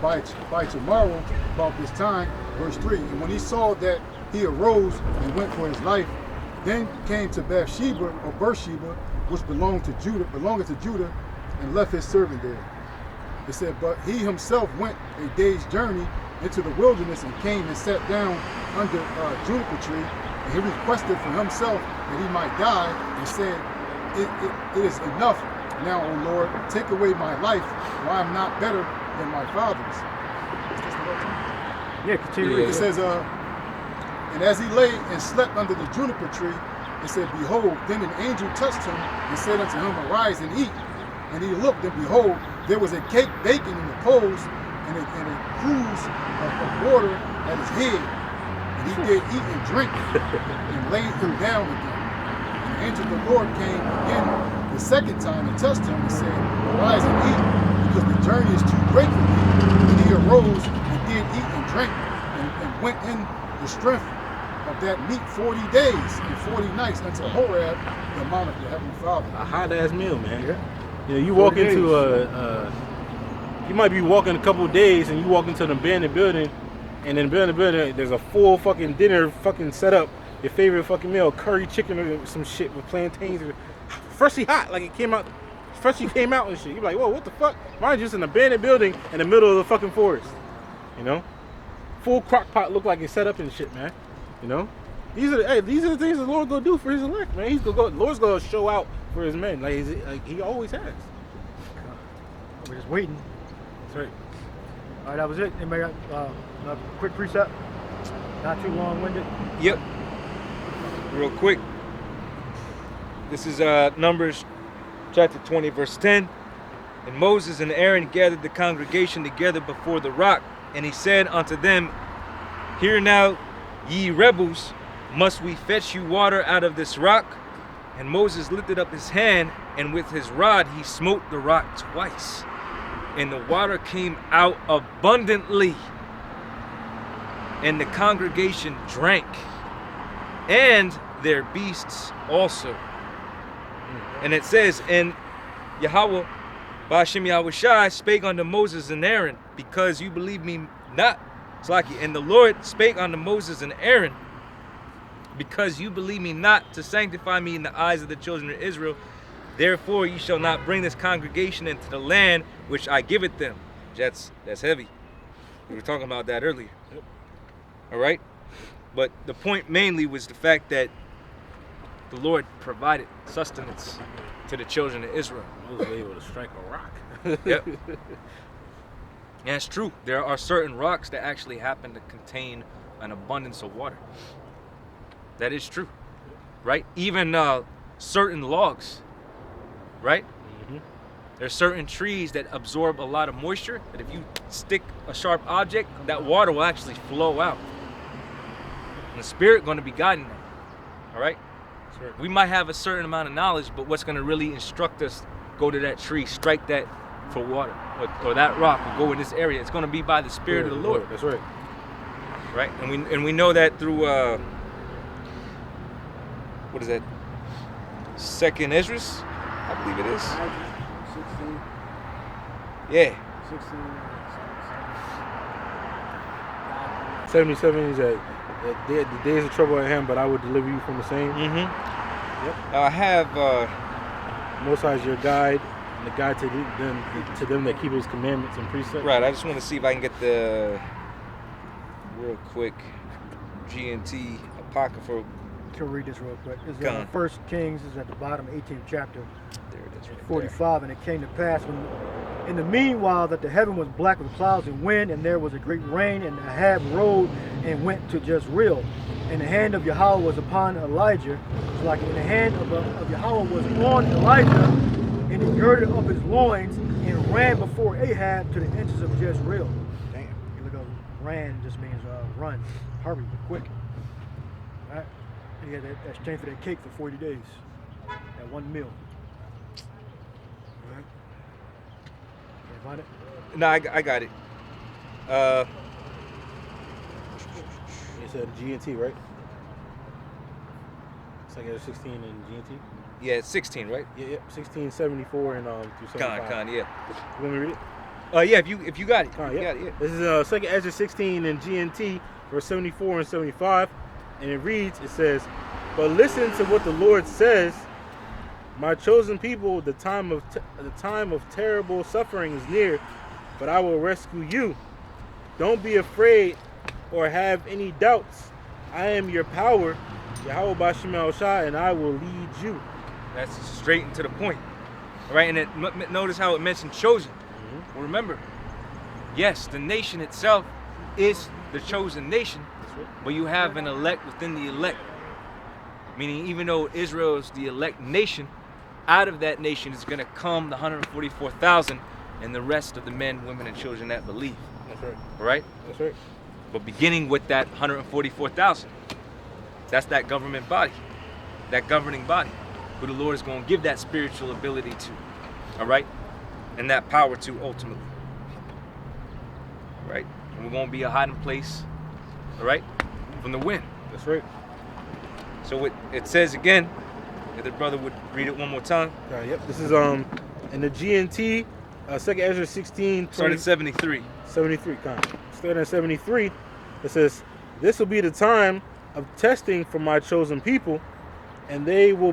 by tomorrow about this time. Verse 3. And when he saw that, he arose and went for his life then came to Bathsheba or Beersheba, which belonged to Judah, and left his servant there. It said, but he himself went a day's journey into the wilderness and came and sat down under a juniper tree, and he requested for himself that he might die, and said, it is enough now, O Lord, take away my life, for I am not better than my fathers. Yeah, continue. It says, and as he lay and slept under the juniper tree, it said, behold, then an angel touched him and said unto him, arise and eat. And he looked, and behold, there was a cake baking in the coals, and a cruse of water at his head. And he did eat and drink, and laid him down again. And the angel of the Lord came again the second time and touched him and said, arise and eat, because the journey is too great for thee. And he arose and did eat and drank, and went in the strength of that meat 40 days and 40 nights unto Horeb, the mount of the Heavenly Father. A hot ass meal, man. Yeah. You know, you walk 40 into days. you might be walking a couple of days and you walk into an abandoned building, and in the abandoned building there's a full fucking dinner fucking set up. Your favorite fucking meal, curry chicken or some shit with plantains, freshly hot, like it came out, freshly came out and shit. You're like, whoa, what the fuck? Mine's just an abandoned building in the middle of the fucking forest. You know, full crock pot look like it's set up and shit, man. You know, these are the things the Lord gonna do for His elect, man. He's gonna go. The Lord's gonna show out for His men, like He always has. We're just waiting. That's right. All right, that was it. Anybody got a quick precept? Not too long-winded. Yep. Real quick. This is Numbers chapter 20, verse 10. And Moses and Aaron gathered the congregation together before the rock, and he said unto them, hear now, ye rebels, must we fetch you water out of this rock? And Moses lifted up his hand, and with his rod he smote the rock twice, and the water came out abundantly. And the congregation drank, and their beasts also. And it says, and Yahweh, Ba'ashem Yahushai, spake unto Moses and Aaron, because you believe me not. And the Lord spake unto Moses and Aaron, because you believe me not to sanctify me in the eyes of the children of Israel. Therefore ye shall not bring this congregation into the land which I give it them. That's heavy. We were talking about that earlier. Yep. All right? But the point mainly was the fact that the Lord provided sustenance to the children of Israel. Moses was able to strike a rock. Yep. And it's true. There are certain rocks that actually happen to contain an abundance of water. That is true. Right? Even certain logs. Right? Mm-hmm. There's certain trees that absorb a lot of moisture, that if you stick a sharp object, that water will actually flow out. And the Spirit going to be guiding that. All right? Sure. We might have a certain amount of knowledge, but what's going to really instruct us, go to that tree, strike that for water, or that rock, or go in this area, it's going to be by the Spirit of the Lord. That's right. Right? And we know that through, what is that? Second Esdras? I believe it is. 16. Yeah. 16. 77 is that the days of trouble at hand, but I will deliver you from the same. Mm-hmm. Yep. I have Most High is your guide, and the guide to them that keep His commandments and precepts. right. I just want to see if I can get the real quick GNT Apocrypha. Can read this real quick. This is Go on. First Kings is at the bottom, 18th chapter, There it is. Right 45. And it came to pass when, in the meanwhile, that the heaven was black with clouds and wind, and there was a great rain, and Ahab rode and went to Jezreel. And the hand of Yahweh was upon Elijah. It's like in the hand of Yahweh was on Elijah, and he girded up his loins and ran before Ahab to the entrance of Jezreel. Damn. You look up, ran just means run, hurry, quick. All right. And he had that exchange for that cake for 40 days. That one meal. All right. Can you find it? there. No, I got it. You said GNT, right? It's like 16 in GNT. Yeah, it's 16, right? Yeah, 1674 and through 75. Con, yeah. You want me to read it? Yeah, if you got it. Con, You yeah. got it, yeah. This is Second Ezra 16 in GNT, verse 74 and 75, and it reads. It says, But listen to what the Lord says. My chosen people, the time of terrible suffering is near, but I will rescue you. Don't be afraid or have any doubts. I am your power, Yahweh Bashim Shai, and I will lead you. That's straight and to the point. All right, and notice how it mentioned chosen. Well, remember, yes, the nation itself is the chosen nation, but you have an elect within the elect. Meaning, even though Israel is the elect nation, out of that nation is going to come the 144,000 and the rest of the men, women, and children that believe. That's right. All right? That's right. But beginning with that 144,000, that's that government body, that governing body, who the Lord is going to give that spiritual ability to. All right? And that power to ultimately. Right? And we're going to be a hiding place, all right, from the wind. That's right. So it says again, if the brother would read it one more time. Yep. This is in the GNT, 2nd Ezra 16. Started 73. 73, starting at 73. It says, "This will be the time of testing for my chosen people, and they will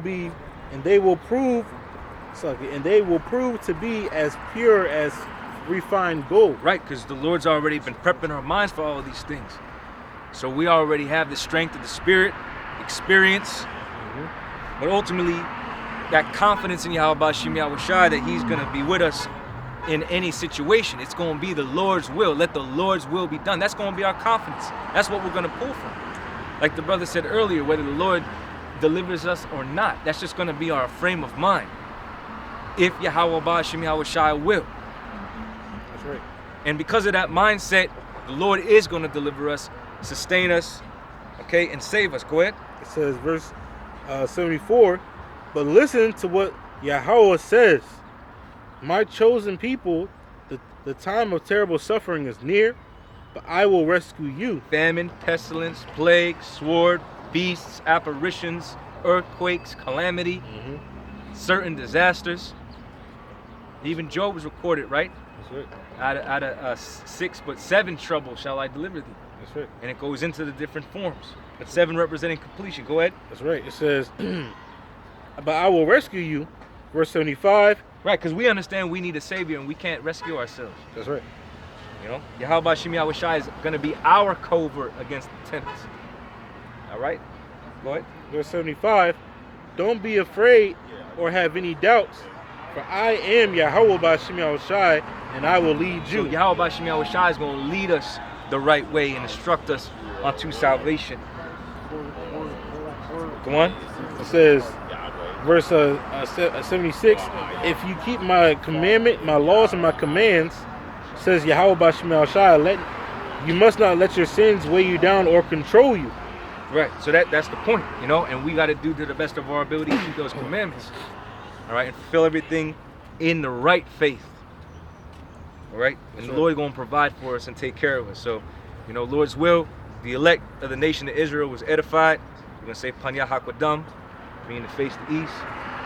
prove to be as pure as refined gold." Right, because the Lord's already been prepping our minds for all of these things. So we already have the strength of the Spirit, experience, but ultimately that confidence in Yahweh Bashim Yahweh Shai that He's going to be with us in any situation. It's going to be the Lord's will. Let the Lord's will be done. That's going to be our confidence. That's what we're going to pull from. Like the brother said earlier, whether the Lord delivers us or not, that's just going to be our frame of mind. If Yahweh Bashim Yahweh Shai will. That's right. And because of that mindset, the Lord is going to deliver us, sustain us, okay, and save us. Go ahead. It says, verse 74, "But listen to what Yahweh says. My chosen people, the time of terrible suffering is near, but I will rescue you." Famine, pestilence, plague, sword, beasts, apparitions, earthquakes, calamity, certain disasters. Even Job was recorded, right? That's right. Out of 6 but 7 trouble shall I deliver thee. That's right. And it goes into the different forms. But 7 representing completion. Go ahead. That's right. It says, "But I will rescue you." Verse 75. Right, because we understand we need a savior and we can't rescue ourselves. That's right. You know, Yahweh Bashim Yahweh Shai is going to be our covert against the tempest. All right, go ahead. Verse 75. "Don't be afraid or have any doubts, for I am Yahweh Bashim Yahweh Shai, and I will lead you." So Yahweh Bashim Yahweh Shai is going to lead us the right way and instruct us unto salvation. Come on. It says, verse 76, "If you keep my commandment, my laws, and my commands," says Yahweh Bashim Yahweh Shai, "you must not let your sins weigh you down or control you." Right, so that's the point, you know, and we got to do to the best of our ability to keep those commandments. All right, and fulfill everything in the right faith. All right, and the Lord is going to provide for us and take care of us. So, you know, Lord's will, the elect of the nation of Israel was edified. We're going to say Panya Hakwadam, meaning to face the east.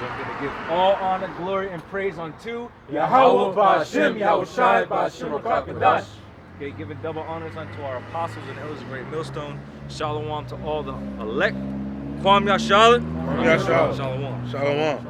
We're going to give all honor, glory, and praise unto Yahweh Ba'Shem, Yahweh Shai, Ba'Shem Rakakadash. Okay, giving double honors unto our apostles and elders of Great Millstone. Shalom to all the elect. Kwam Yashalat. Yashalat. Shalom. Shalom.